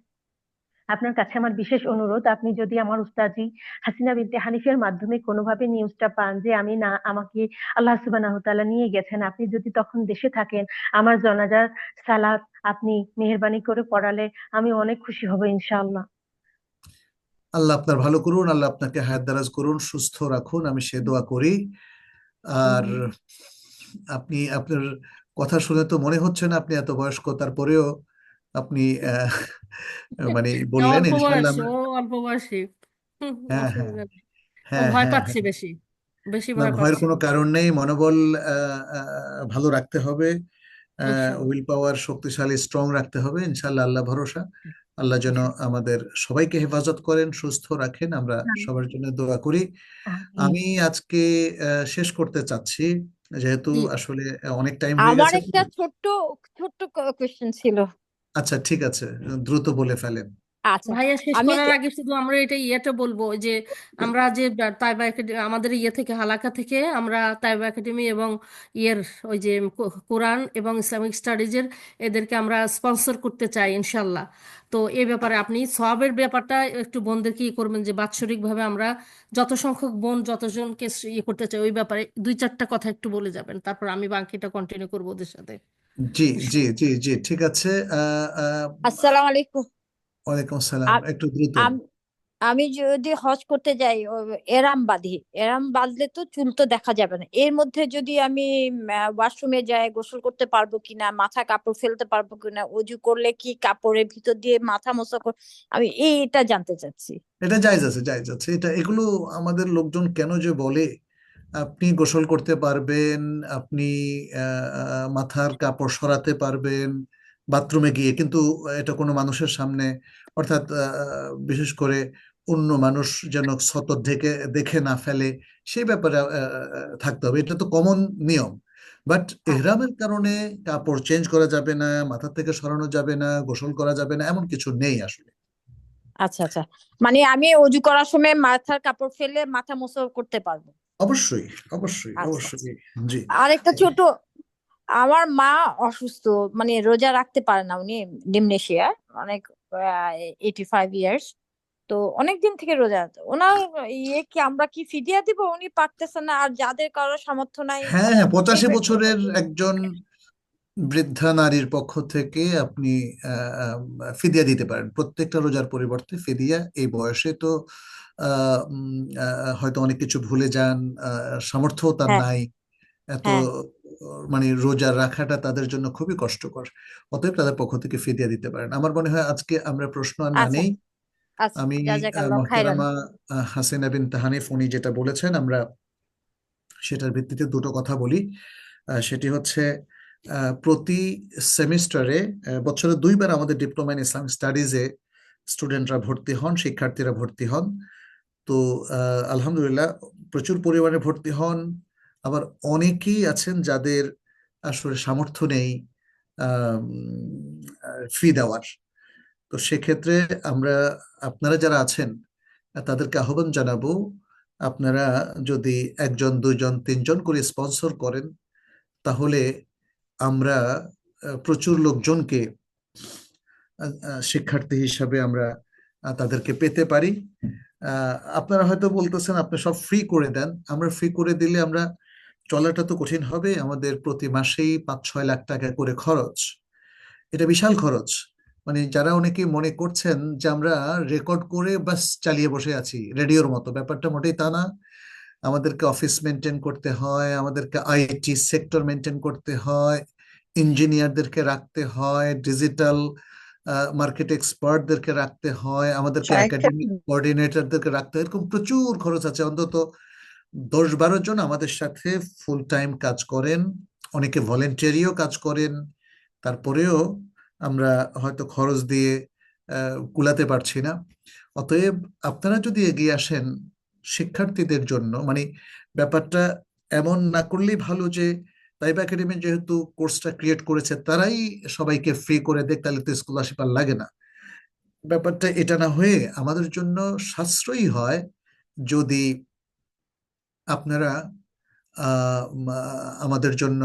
Speaker 15: আপনার কাছে আমার বিশেষ অনুরোধ, আপনি যদি আমার উস্তাজি হাসিনা বিনতে হানিফের মাধ্যমে কোনোভাবে নিউজটা পান যে আমি না, আমাকে আল্লাহ সুবহানাহু ওয়া তাআলা নিয়ে গেছেন, আপনি যদি তখন দেশে থাকেন, আমার জানাজার সালাত আপনি মেহেরবানি করে পড়ালে আমি অনেক খুশি হব ইনশাআল্লাহ।
Speaker 1: আল্লাহ আপনার ভালো করুন, আল্লাহ আপনাকে হায়াত দারাজ করুন, সুস্থ রাখুন, আমি সে দোয়া করি। আর আপনি, আপনার কথা শুনে তো মনে হচ্ছে না আপনি এত বয়স্ক, তারপরেও আপনি মানে বললেন
Speaker 11: অল্প
Speaker 1: ইনশাল্লাহ
Speaker 11: বয়সী, ও অল্প বয়সী।
Speaker 1: হ্যাঁ, হ্যাঁ,
Speaker 11: অসুবিধা নেই। ও
Speaker 1: হ্যাঁ,
Speaker 11: ভয়
Speaker 1: হ্যাঁ,
Speaker 11: পাচ্ছে
Speaker 1: হ্যাঁ,
Speaker 11: বেশি, বেশি
Speaker 1: না
Speaker 11: ভয়
Speaker 1: ভয়ের
Speaker 11: পাচ্ছে
Speaker 1: কোনো কারণ নেই, মনোবল ভালো রাখতে হবে,
Speaker 11: ইনশাল্লাহ।
Speaker 1: উইল পাওয়ার শক্তিশালী স্ট্রং রাখতে হবে, ইনশাল্লাহ আল্লাহ ভরসা। আল্লাহ যেন আমাদের সবাইকে হেফাজত করেন, সুস্থ রাখেন, আমরা সবার জন্য দোয়া করি। আমি আজকে শেষ করতে চাচ্ছি, যেহেতু
Speaker 5: জি,
Speaker 1: আসলে অনেক টাইম হয়ে
Speaker 5: আমার
Speaker 1: গেছে।
Speaker 5: একটা ছোট্ট ছোট্ট কোয়েশ্চেন ছিল।
Speaker 1: আচ্ছা ঠিক আছে, দ্রুত বলে ফেলেন।
Speaker 5: আচ্ছা,
Speaker 11: ভাইয়া শেষ
Speaker 5: আমি
Speaker 11: করার আগে শুধু আমরা এটা ইয়েটা বলবো, ওই যে আমরা যে তাইবা একাডেমি, আমাদের ইয়ে থেকে হালাকা থেকে আমরা তাইবা একাডেমি এবং ইয়ের ওই যে কোরআন এবং ইসলামিক স্টাডিজের এদেরকে আমরা স্পন্সর করতে চাই ইনশাল্লাহ। তো এই ব্যাপারে আপনি সওয়াবের ব্যাপারটা একটু বোনদেরকে ইয়ে করবেন, যে বাৎসরিকভাবে আমরা যত সংখ্যক বোন যতজনকে ইয়ে করতে চাই, ওই ব্যাপারে 2-4টা কথা একটু বলে যাবেন, তারপর আমি বাকিটা কন্টিনিউ করবো ওদের সাথে।
Speaker 1: জি জি জি জি, ঠিক আছে।
Speaker 5: আসসালামু আলাইকুম।
Speaker 1: ওয়ালাইকুম আসসালাম,
Speaker 5: আম-
Speaker 1: একটু দ্রুত।
Speaker 5: আম- আমি যদি হজ করতে যাই, এরাম বাঁধি, এরাম বাঁধলে তো চুল তো দেখা যাবে না। এর মধ্যে যদি আমি ওয়াশরুমে যাই, গোসল করতে পারবো কিনা, মাথা কাপড় ফেলতে পারবো কিনা, অজু করলে কি কাপড়ের ভিতর দিয়ে মাথা মোছা আমি এইটা জানতে চাচ্ছি।
Speaker 1: এটা জায়েজ আছে, জায়েজ আছে, এটা এগুলো আমাদের লোকজন কেন যে বলে আপনি গোসল করতে পারবেন, আপনি মাথার কাপড় সরাতে পারবেন বাথরুমে গিয়ে, কিন্তু এটা কোনো মানুষের সামনে, অর্থাৎ বিশেষ করে অন্য মানুষ যেন সতর দেখে দেখে না ফেলে, সেই ব্যাপারে থাকতে হবে, এটা তো কমন নিয়ম। বাট এহরামের কারণে কাপড় চেঞ্জ করা যাবে না, মাথা থেকে সরানো যাবে না, গোসল করা যাবে না, এমন কিছু নেই আসলে।
Speaker 5: আচ্ছা আচ্ছা, মানে আমি অজু করার সময় মাথার কাপড় ফেলে মাথা মোছা করতে পারবো?
Speaker 1: অবশ্যই, অবশ্যই,
Speaker 5: আচ্ছা
Speaker 1: অবশ্যই। জি,
Speaker 5: আরেকটা ছোট, আমার মা অসুস্থ, মানে রোজা রাখতে পারে না, উনি ডিমনেশিয়া, অনেক 85 ইয়ার্স, তো অনেক দিন থেকে রোজা আছে ওনার। ইয়ে কি আমরা কি ফিদিয়া দিব? উনি পারতেছেন না, আর যাদের কারো সামর্থ্য নাই
Speaker 1: হ্যাঁ হ্যাঁ,
Speaker 5: এই
Speaker 1: 85 বছরের একজন বৃদ্ধা নারীর পক্ষ থেকে আপনি ফিদিয়া দিতে পারেন, প্রত্যেকটা রোজার পরিবর্তে ফিদিয়া। এই বয়সে তো হয়তো অনেক কিছু ভুলে যান, সামর্থ্য তার
Speaker 5: হ্যাঁ
Speaker 1: নাই এত,
Speaker 5: হ্যাঁ।
Speaker 1: মানে রোজা রাখাটা তাদের জন্য খুবই কষ্টকর, অতএব তাদের পক্ষ থেকে ফিদিয়া দিতে পারেন। আমার মনে হয় আজকে আমরা প্রশ্ন আর না
Speaker 5: আচ্ছা
Speaker 1: নেই,
Speaker 5: আচ্ছা,
Speaker 1: আমি
Speaker 5: জাজাকাল্লাহ খাইরান।
Speaker 1: মোহতারামা হাসিনা বিনতে হানিফ উনি যেটা বলেছেন আমরা সেটার ভিত্তিতে দুটো কথা বলি। সেটি হচ্ছে প্রতি সেমিস্টারে বছরে 2বার আমাদের ডিপ্লোমা ইন ইসলামিক স্টাডিজে স্টুডেন্টরা ভর্তি হন, শিক্ষার্থীরা ভর্তি হন। তো আলহামদুলিল্লাহ প্রচুর পরিমাণে ভর্তি হন। আবার অনেকেই আছেন যাদের আসলে সামর্থ্য নেই ফি দেওয়ার। তো সেক্ষেত্রে আমরা আপনারা যারা আছেন তাদেরকে আহ্বান জানাবো, আপনারা যদি 1জন 2জন 3জন করে স্পন্সর করেন তাহলে আমরা প্রচুর লোকজনকে শিক্ষার্থী হিসাবে আমরা তাদেরকে পেতে পারি। আপনারা হয়তো বলতেছেন আপনি সব ফ্রি করে দেন। আমরা ফ্রি করে দিলে আমরা চলাটা তো কঠিন হবে, আমাদের প্রতি মাসেই 5-6 লাখ টাকা করে খরচ। এটা বিশাল খরচ। মানে যারা অনেকে মনে করছেন যে আমরা রেকর্ড করে বাস চালিয়ে বসে আছি রেডিওর মতো, ব্যাপারটা মোটেই তা না। আমাদেরকে অফিস মেনটেন করতে হয়, আমাদেরকে আইটি সেক্টর মেনটেন করতে হয়, ইঞ্জিনিয়ারদেরকে রাখতে হয়, ডিজিটাল মার্কেট এক্সপার্টদেরকে রাখতে হয়, আমাদেরকে একাডেমিক কোঅর্ডিনেটরদেরকে রাখতে হয়। এরকম প্রচুর খরচ আছে। অন্তত 10-12 জন আমাদের সাথে ফুল টাইম কাজ করেন, অনেকে ভলেন্টিয়ারিও কাজ করেন। তারপরেও আমরা হয়তো খরচ দিয়ে কুলাতে পারছি না। অতএব আপনারা যদি এগিয়ে আসেন শিক্ষার্থীদের জন্য, মানে ব্যাপারটা এমন না করলেই ভালো যে তাইব একাডেমি যেহেতু কোর্সটা ক্রিয়েট করেছে তারাই সবাইকে ফ্রি করে দেখ, তাহলে তো স্কলারশিপ আর লাগে না। ব্যাপারটা এটা না হয়ে আমাদের জন্য সাশ্রয়ী হয় যদি আপনারা আমাদের জন্য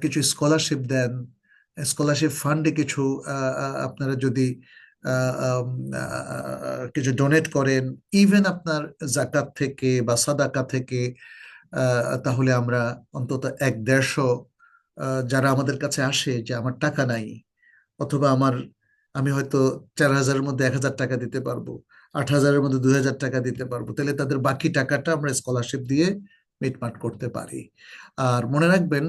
Speaker 1: কিছু স্কলারশিপ দেন, স্কলারশিপ ফান্ডে কিছু আপনারা যদি কিছু ডোনেট করেন, ইভেন আপনার জাকাত থেকে বা সাদাকা থেকে, তাহলে আমরা অন্তত 1-150 যারা আমাদের কাছে আসে যে আমার টাকা নাই, অথবা আমি হয়তো 4000-এর মধ্যে 1000 টাকা দিতে পারবো, 8000-এর মধ্যে 2000 টাকা দিতে পারবো, তাহলে তাদের বাকি টাকাটা আমরা স্কলারশিপ দিয়ে মিটমাট করতে পারি। আর মনে রাখবেন,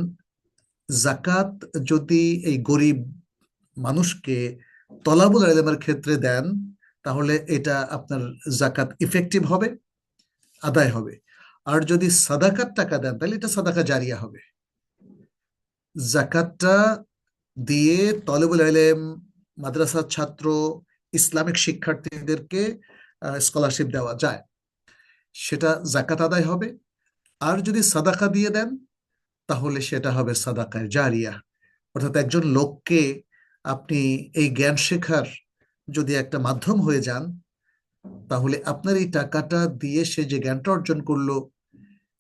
Speaker 1: জাকাত যদি এই গরিব মানুষকে তলাবুল ইলমের ক্ষেত্রে দেন তাহলে এটা আপনার জাকাত ইফেক্টিভ হবে, আদায় হবে। আর যদি সাদাকার টাকা দেন তাহলে এটা সাদাকা জারিয়া হবে। জাকাতটা দিয়ে তলাবুল ইলম, মাদ্রাসার ছাত্র, ইসলামিক শিক্ষার্থীদেরকে স্কলারশিপ দেওয়া যায়, সেটা জাকাত আদায় হবে। আর যদি সাদাকা দিয়ে দেন তাহলে সেটা হবে সাদাকায় জারিয়া। অর্থাৎ একজন লোককে আপনি এই জ্ঞান শেখার যদি একটা মাধ্যম হয়ে যান, তাহলে আপনার এই টাকাটা দিয়ে সে যে জ্ঞানটা অর্জন করলো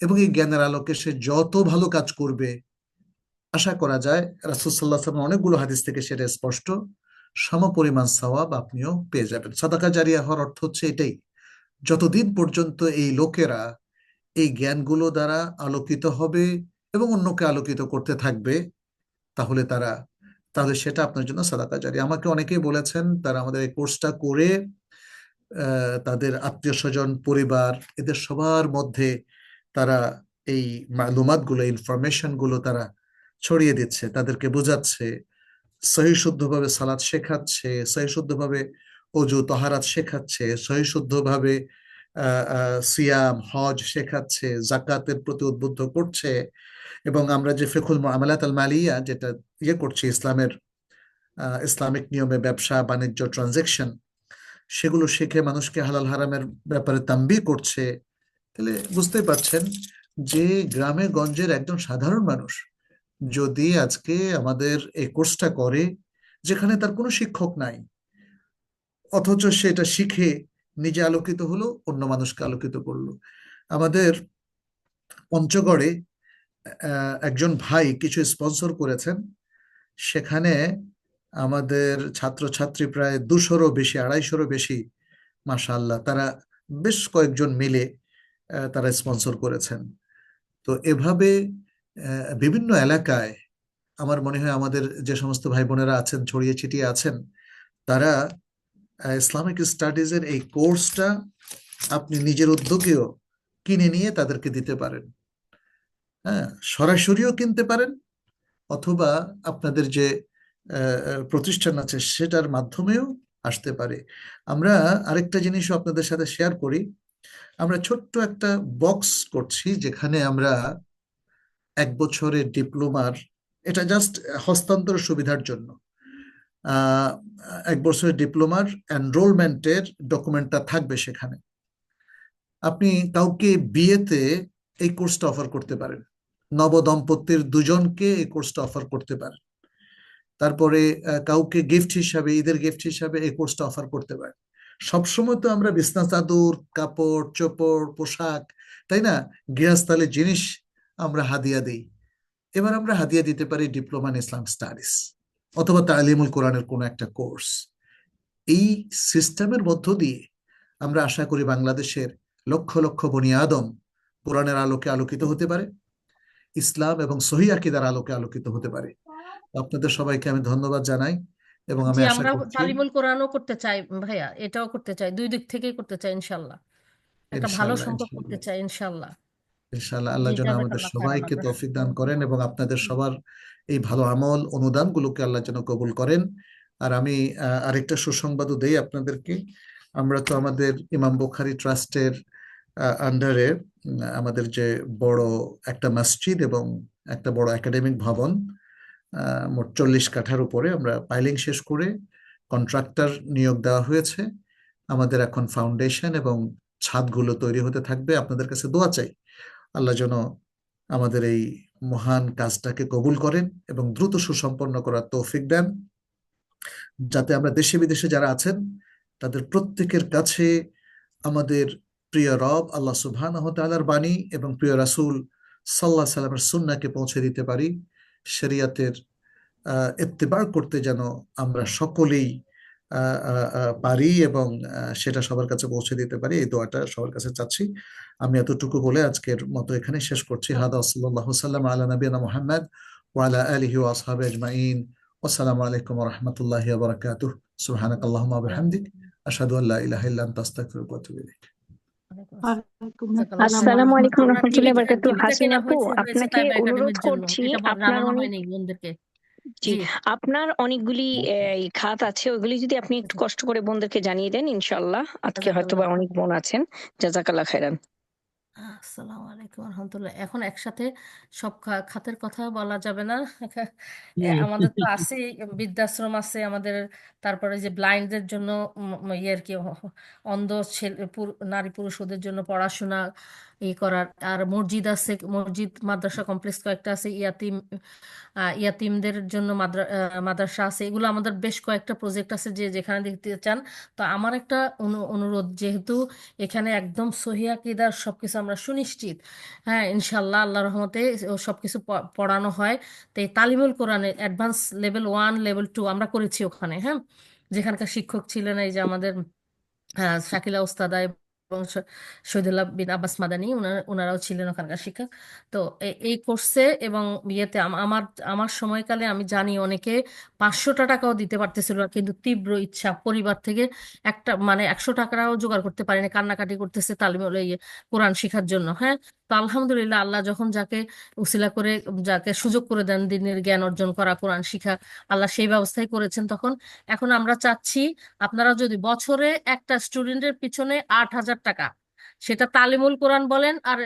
Speaker 1: এবং এই জ্ঞানের আলোকে সে যত ভালো কাজ করবে, আশা করা যায় রাসূল সাল্লাল্লাহু আলাইহি ওয়াসাল্লাম অনেকগুলো হাদিস থেকে সেটা স্পষ্ট, সমপরিমাণ সওয়াব আপনিও পেয়ে যাবেন। সাদাকা জারিয়া হওয়ার অর্থ হচ্ছে এটাই, যতদিন পর্যন্ত এই লোকেরা এই জ্ঞানগুলো দ্বারা আলোকিত হবে এবং অন্যকে আলোকিত করতে থাকবে, তাহলে সেটা আপনার জন্য সাদাকা জারিয়া। আমাকে অনেকেই বলেছেন তারা আমাদের এই কোর্সটা করে তাদের আত্মীয় স্বজন, পরিবার, এদের সবার মধ্যে তারা এই মালুমাতগুলো, ইনফরমেশনগুলো তারা ছড়িয়ে দিচ্ছে, তাদেরকে বোঝাচ্ছে, সহি শুদ্ধভাবে সালাত শেখাচ্ছে, সহি শুদ্ধভাবে অজু তহারাত শেখাচ্ছে, সহি শুদ্ধভাবে সিয়াম হজ শেখাচ্ছে, জাকাতের প্রতি উদ্বুদ্ধ করছে। এবং আমরা যে ফিকহুল মুআমালাত আল মালিয়া যেটা করছি, ইসলামিক নিয়মে ব্যবসা বাণিজ্য ট্রানজাকশন, সেগুলো শিখে মানুষকে হালাল হারামের ব্যাপারে তাম্বিহ করছে। তাহলে বুঝতেই পারছেন যে গ্রামে গঞ্জের একজন সাধারণ মানুষ যদি আজকে আমাদের এই কোর্সটা করে, যেখানে তার কোনো শিক্ষক নাই, অথচ সেটা শিখে নিজে আলোকিত হলো, অন্য মানুষকে আলোকিত করলো। আমাদের পঞ্চগড়ে একজন ভাই কিছু স্পন্সর করেছেন, সেখানে আমাদের ছাত্রছাত্রী প্রায় 200-রও বেশি, 250-রও বেশি, মাশাআল্লাহ, তারা বেশ কয়েকজন মিলে তারা স্পন্সর করেছেন। তো এভাবে বিভিন্ন এলাকায় আমার মনে হয় আমাদের যে সমস্ত ভাই বোনেরা আছেন, ছড়িয়ে ছিটিয়ে আছেন, তারা ইসলামিক স্টাডিজের এই কোর্সটা আপনি নিজের উদ্যোগেও কিনে নিয়ে তাদেরকে দিতে পারেন। হ্যাঁ, সরাসরিও কিনতে পারেন, অথবা আপনাদের যে প্রতিষ্ঠান আছে সেটার মাধ্যমেও আসতে পারে। আমরা আরেকটা জিনিসও আপনাদের সাথে শেয়ার করি। আমরা ছোট্ট একটা বক্স করছি যেখানে আমরা 1 বছরের ডিপ্লোমার, এটা জাস্ট হস্তান্তর সুবিধার জন্য, 1 বছরের ডিপ্লোমার এনরোলমেন্টের ডকুমেন্টটা থাকবে সেখানে। আপনি কাউকে বিয়েতে এই কোর্সটা অফার করতে পারেন, নবদম্পতির দুজনকে এই কোর্সটা অফার করতে পারেন। তারপরে কাউকে গিফট হিসাবে, ঈদের গিফট হিসাবে এই কোর্সটা অফার করতে পারেন। সবসময় তো আমরা বিছনা চাদর, কাপড় চোপড়, পোশাক, তাই না, গৃহস্থালী জিনিস আমরা হাদিয়া দিই। এবার আমরা হাদিয়া দিতে পারি ডিপ্লোমা ইন ইসলাম স্টাডিজ অথবা তালিমুল কোরআনের কোনো একটা কোর্স। এই সিস্টেমের মধ্য দিয়ে আমরা আশা করি বাংলাদেশের লক্ষ লক্ষ বনি আদম কোরআনের আলোকে আলোকিত হতে পারে, ইসলাম এবং সহিহ আকীদার আলোকে আলোকিত হতে পারে। আপনাদের সবাইকে আমি ধন্যবাদ জানাই এবং আমি
Speaker 11: জি,
Speaker 1: আশা
Speaker 11: আমরা
Speaker 1: করছি
Speaker 11: তালিমুল কোরআনও করতে চাই ভাইয়া, এটাও করতে চাই, দুই দিক থেকেই করতে চাই ইনশাল্লাহ। একটা ভালো
Speaker 1: ইনশাআল্লাহ
Speaker 11: সংখ্যক করতে
Speaker 1: ইনশাআল্লাহ
Speaker 11: চাই ইনশাল্লাহ।
Speaker 1: ইনশাআল্লাহ
Speaker 11: জি,
Speaker 1: আল্লাহ যেন আমাদের
Speaker 11: জাযাকাল্লাহ খায়রান
Speaker 1: সবাইকে
Speaker 11: আব্বা।
Speaker 1: তৌফিক দান করেন এবং আপনাদের সবার এই ভালো আমল অনুদানগুলোকে আল্লাহ যেন কবুল করেন। আর আমি আরেকটা সুসংবাদও দেই আপনাদেরকে। আমরা তো আমাদের ইমাম বুখারী ট্রাস্টের আন্ডারে আমাদের যে বড় একটা মসজিদ এবং একটা বড় একাডেমিক ভবন, মোট 40 কাঠার উপরে, আমরা পাইলিং শেষ করে কন্ট্রাক্টর নিয়োগ দেওয়া হয়েছে। আমাদের এখন ফাউন্ডেশন এবং ছাদগুলো তৈরি হতে থাকবে। আপনাদের কাছে দোয়া চাই আল্লাহ যেন আমাদের এই মহান কাজটাকে কবুল করেন এবং দ্রুত সুসম্পন্ন করার তৌফিক দেন, যাতে আমরা দেশে বিদেশে যারা আছেন তাদের প্রত্যেকের কাছে আমাদের প্রিয় রব আল্লাহ সুবহানাহু ওয়া তাআলার বাণী এবং প্রিয় রাসূল সাল্লাল্লাহু আলাইহি সাল্লামের সুন্নাহকে পৌঁছে দিতে পারি। শরিয়াতের ইত্তেবা করতে যেন আমরা সকলেই পারি এবং সেটা সবার কাছে পৌঁছে দিতে পারি, এই দোয়াটা সবার কাছে চাচ্ছি। আমি এতটুকু বলে আজকের মতো এখানে শেষ করছি। হাদা সাল্লাল্লাহু সাল্লাম আলা নবিয়িনা মুহাম্মদ ওয়া আলা আলিহি ওয়া আসহাবিহি আজমাইন। আসসালামু আলাইকুম ওয়া রাহমাতুল্লাহি ওয়া বারাকাতুহু। সুবহানাকাল্লাহুম্মা ওয়া বিহামদিক আশহাদু আল্লা ইলাহা ইল্লা আনতা আস্তাগফিরুকা ওয়া আতুবু ইলাইক।
Speaker 2: ওয়ালাইকুম
Speaker 11: জাযাকাল্লাহ
Speaker 2: আসসালাম
Speaker 11: খায়রান।
Speaker 16: আসসালামু আলাইকুম
Speaker 11: আমরা
Speaker 16: রহমতুল্লাহি বারাকাতু।
Speaker 11: টিভিতে
Speaker 16: হাসিন
Speaker 11: কেনা
Speaker 16: আপু,
Speaker 11: হয়েছে
Speaker 16: আপনাকে
Speaker 11: তাইবা
Speaker 16: অনুরোধ
Speaker 11: একাডেমির জন্য,
Speaker 16: করছি,
Speaker 11: এটা
Speaker 16: আপনার
Speaker 11: জানানো
Speaker 16: অনেক
Speaker 11: হয়নি বোনদেরকে।
Speaker 16: জি
Speaker 11: জি,
Speaker 16: আপনার অনেকগুলি খাত আছে, ওইগুলি যদি আপনি একটু কষ্ট করে বোনদেরকে জানিয়ে দেন, ইনশাআল্লাহ। আজকে হয়তো বা
Speaker 11: জাযাকাল্লাহ।
Speaker 16: অনেক বোন আছেন। জাযাকাল্লাহ খাইরান।
Speaker 11: আসসালামু আলাইকুম রহমতুল্লাহ। এখন একসাথে সব খাতের কথা বলা যাবে না। আমাদের তো আছে, বৃদ্ধাশ্রম আছে আমাদের, তারপরে যে ব্লাইন্ডদের জন্য ইয়ে আর কি, অন্ধ ছেলে নারী পুরুষ ওদের জন্য পড়াশোনা করার, আর মসজিদ আছে, মসজিদ মাদ্রাসা কমপ্লেক্স কয়েকটা আছে, ইয়াতিমদের জন্য মাদ্রাসা আছে। এগুলো আমাদের বেশ কয়েকটা প্রজেক্ট আছে যে যেখানে দেখতে চান। তো আমার একটা অনুরোধ, যেহেতু এখানে একদম সহিহ আকীদার সবকিছু আমরা সুনিশ্চিত, হ্যাঁ ইনশাল্লাহ আল্লাহ রহমতে সবকিছু পড়ানো হয়। তো এই তালিমুল কোরআনের অ্যাডভান্স লেভেল 1 লেভেল 2 আমরা করেছি ওখানে, হ্যাঁ। যেখানকার শিক্ষক ছিলেন এই যে আমাদের শাকিলা ওস্তাদা এবং শহীদুল্লাহ বিন আব্বাস মাদানী, ওনারাও ছিলেন ওখানকার শিক্ষক। তো এই কোর্সে এবং ইয়েতে আমার আমার সময়কালে আমি জানি অনেকে 500 টাকাও দিতে পারতেছিল না, কিন্তু তীব্র ইচ্ছা পরিবার থেকে একটা মানে 100 টাকাও জোগাড় করতে পারেনি, কান্নাকাটি করতেছে তালিমুল কোরআন শেখার জন্য, হ্যাঁ। তো আলহামদুলিল্লাহ আল্লাহ যখন যাকে উসিলা করে, যাকে সুযোগ করে দেন দিনের জ্ঞান অর্জন করা, কোরআন শিখা, আল্লাহ সেই ব্যবস্থাই করেছেন তখন। এখন আমরা চাচ্ছি আপনারা যদি বছরে একটা স্টুডেন্টের পিছনে 8,000 টাকা, সেটা তালিমুল কোরআন বলেন আর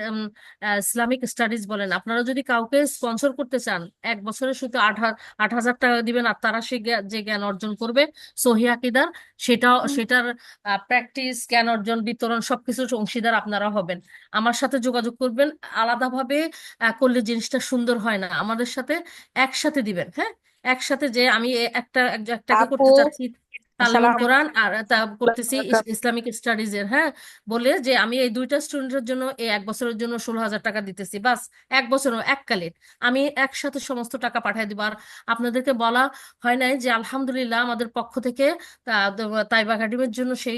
Speaker 11: ইসলামিক স্টাডিজ বলেন, আপনারা যদি কাউকে স্পন্সর করতে চান, 1 বছরে শুধু 8,000 টাকা দিবেন, আর তারা যে জ্ঞান অর্জন করবে সহিহ আকীদার, সেটার প্র্যাকটিস, জ্ঞান অর্জন, বিতরণ সবকিছুর অংশীদার আপনারা হবেন। আমার সাথে যোগাযোগ করবেন। আলাদাভাবে করলে জিনিসটা সুন্দর হয় না, আমাদের সাথে একসাথে দিবেন, হ্যাঁ। একসাথে যে আমি একটাকে
Speaker 13: আপু,
Speaker 11: করতে চাচ্ছি তালিমুল
Speaker 13: আসসালামু
Speaker 11: কোরআন, আর তা করতেছি
Speaker 13: আলাইকুম।
Speaker 11: ইসলামিক স্টাডিজ এর, হ্যাঁ, বলে যে আমি এই 2টা স্টুডেন্টের জন্য এই 1 বছরের জন্য 16,000 টাকা দিতেছি, বাস 1 বছরও এককালে আমি একসাথে সমস্ত টাকা পাঠিয়ে দিব। আর আপনাদেরকে বলা হয় নাই যে আলহামদুলিল্লাহ আমাদের পক্ষ থেকে তাইবা একাডেমির জন্য সেই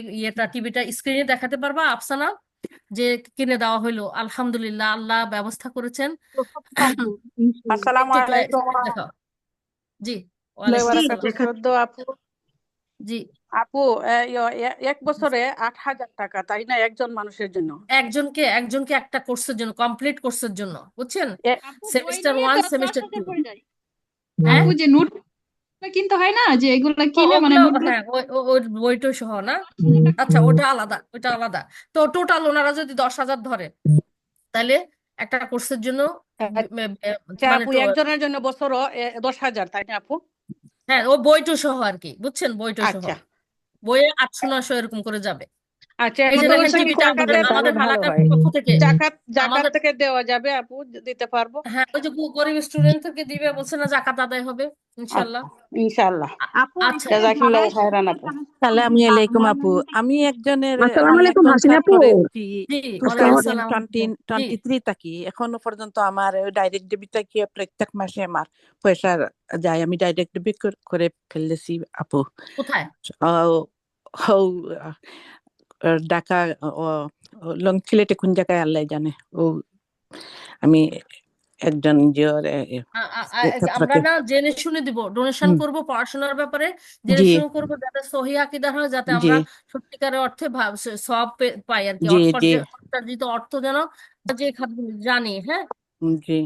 Speaker 11: টিভিটা স্ক্রিনে দেখাতে পারবা আফসানা, যে কিনে দেওয়া হইলো। আলহামদুলিল্লাহ আল্লাহ ব্যবস্থা করেছেন।
Speaker 13: আসসালামু
Speaker 11: একটু
Speaker 13: আলাইকুম
Speaker 11: স্ক্রিন দেখাও। জি,
Speaker 13: রহমতুল্লাহি
Speaker 11: ওয়ালাইকুম
Speaker 13: বারাকাতু।
Speaker 11: আসসালাম।
Speaker 13: শ্রদ্ধ আপু,
Speaker 11: জি,
Speaker 13: আপু, 1 বছরে 8,000 টাকা, তাই না, একজন মানুষের জন্য?
Speaker 11: একজনকে একটা কোর্সের জন্য, কমপ্লিট কোর্সের জন্য, বুঝছেন,
Speaker 13: এ,
Speaker 11: সেমিস্টার 1 সেমিস্টার 2,
Speaker 12: আপু
Speaker 11: হ্যাঁ।
Speaker 12: যে নোট কিনতে হয় না, যে এগুলা
Speaker 11: ও
Speaker 12: কিনে মানে
Speaker 11: ওগুলো
Speaker 12: নোটগুলো
Speaker 11: হ্যাঁ ওই বইটা সহ না? আচ্ছা ওটা আলাদা। তো টোটাল ওনারা যদি 10,000 ধরে তাহলে একটা কোর্সের জন্য
Speaker 13: আচ্ছা
Speaker 11: মানে
Speaker 13: আপু, একজনের জন্য বছর 10,000, তাই না আপু?
Speaker 11: হ্যাঁ ও বইটা সহ আর কি, বুঝছেন, বইটা সহ
Speaker 13: আচ্ছা
Speaker 11: বইয়ে 800-900 এরকম করে যাবে।
Speaker 13: আচ্ছা,
Speaker 11: এই
Speaker 13: এখন
Speaker 11: যে
Speaker 13: তো
Speaker 11: দেখেন
Speaker 13: হচ্ছে কি
Speaker 11: টিভিতে আমাদের
Speaker 13: জাকাতের
Speaker 11: আমাদের হালাকার পক্ষ থেকে
Speaker 13: জাকাত
Speaker 11: আমাদের
Speaker 13: থেকে দেওয়া যাবে আপু, দিতে পারবো?
Speaker 11: হ্যাঁ ওই যে গরিব স্টুডেন্ট থেকে দিবে বলছে না, জাকাত আদায় হবে ইনশাল্লাহ।
Speaker 13: আচ্ছা, ইনশাআল্লাহ।
Speaker 17: আপু
Speaker 11: আচ্ছা
Speaker 13: জাযাকিল্লাহু খায়রান আপু।
Speaker 17: আসসালামু আলাইকুম আপু। আমি একজনের
Speaker 18: আসসালামু আলাইকুম
Speaker 17: কন্ট্যাক্ট
Speaker 18: হাসিনা আপু।
Speaker 17: করেছি
Speaker 11: জি
Speaker 17: 2023
Speaker 11: ওয়ালাইকুম জি।
Speaker 17: থাকি, এখনো পর্যন্ত আমার ডাইরেক্ট ডেবিট থেকে প্রত্যেক মাসে আমার পয়সা যায়, আমি ডাইরেক্ট ডেবিট করে ফেলেছি আপু।
Speaker 11: কোথায়?
Speaker 17: ঢাকা লং সিলেটে কোন জায়গায় আল্লাহ জানে। আমি একজন
Speaker 11: আমরা
Speaker 17: ছাত্রকে
Speaker 11: না জেনে শুনে দিব, ডোনেশন করব পড়াশোনার ব্যাপারে, জেনে
Speaker 17: জি
Speaker 11: শুনে করব যাতে সহি আকীদা হয়, যাতে
Speaker 17: জি
Speaker 11: আমরা সত্যিকারের অর্থে সওয়াব পাই আর কি,
Speaker 17: জি জি
Speaker 11: অর্থার্জিত অর্থ যেন যে খাতগুলো জানি। হ্যাঁ
Speaker 17: জি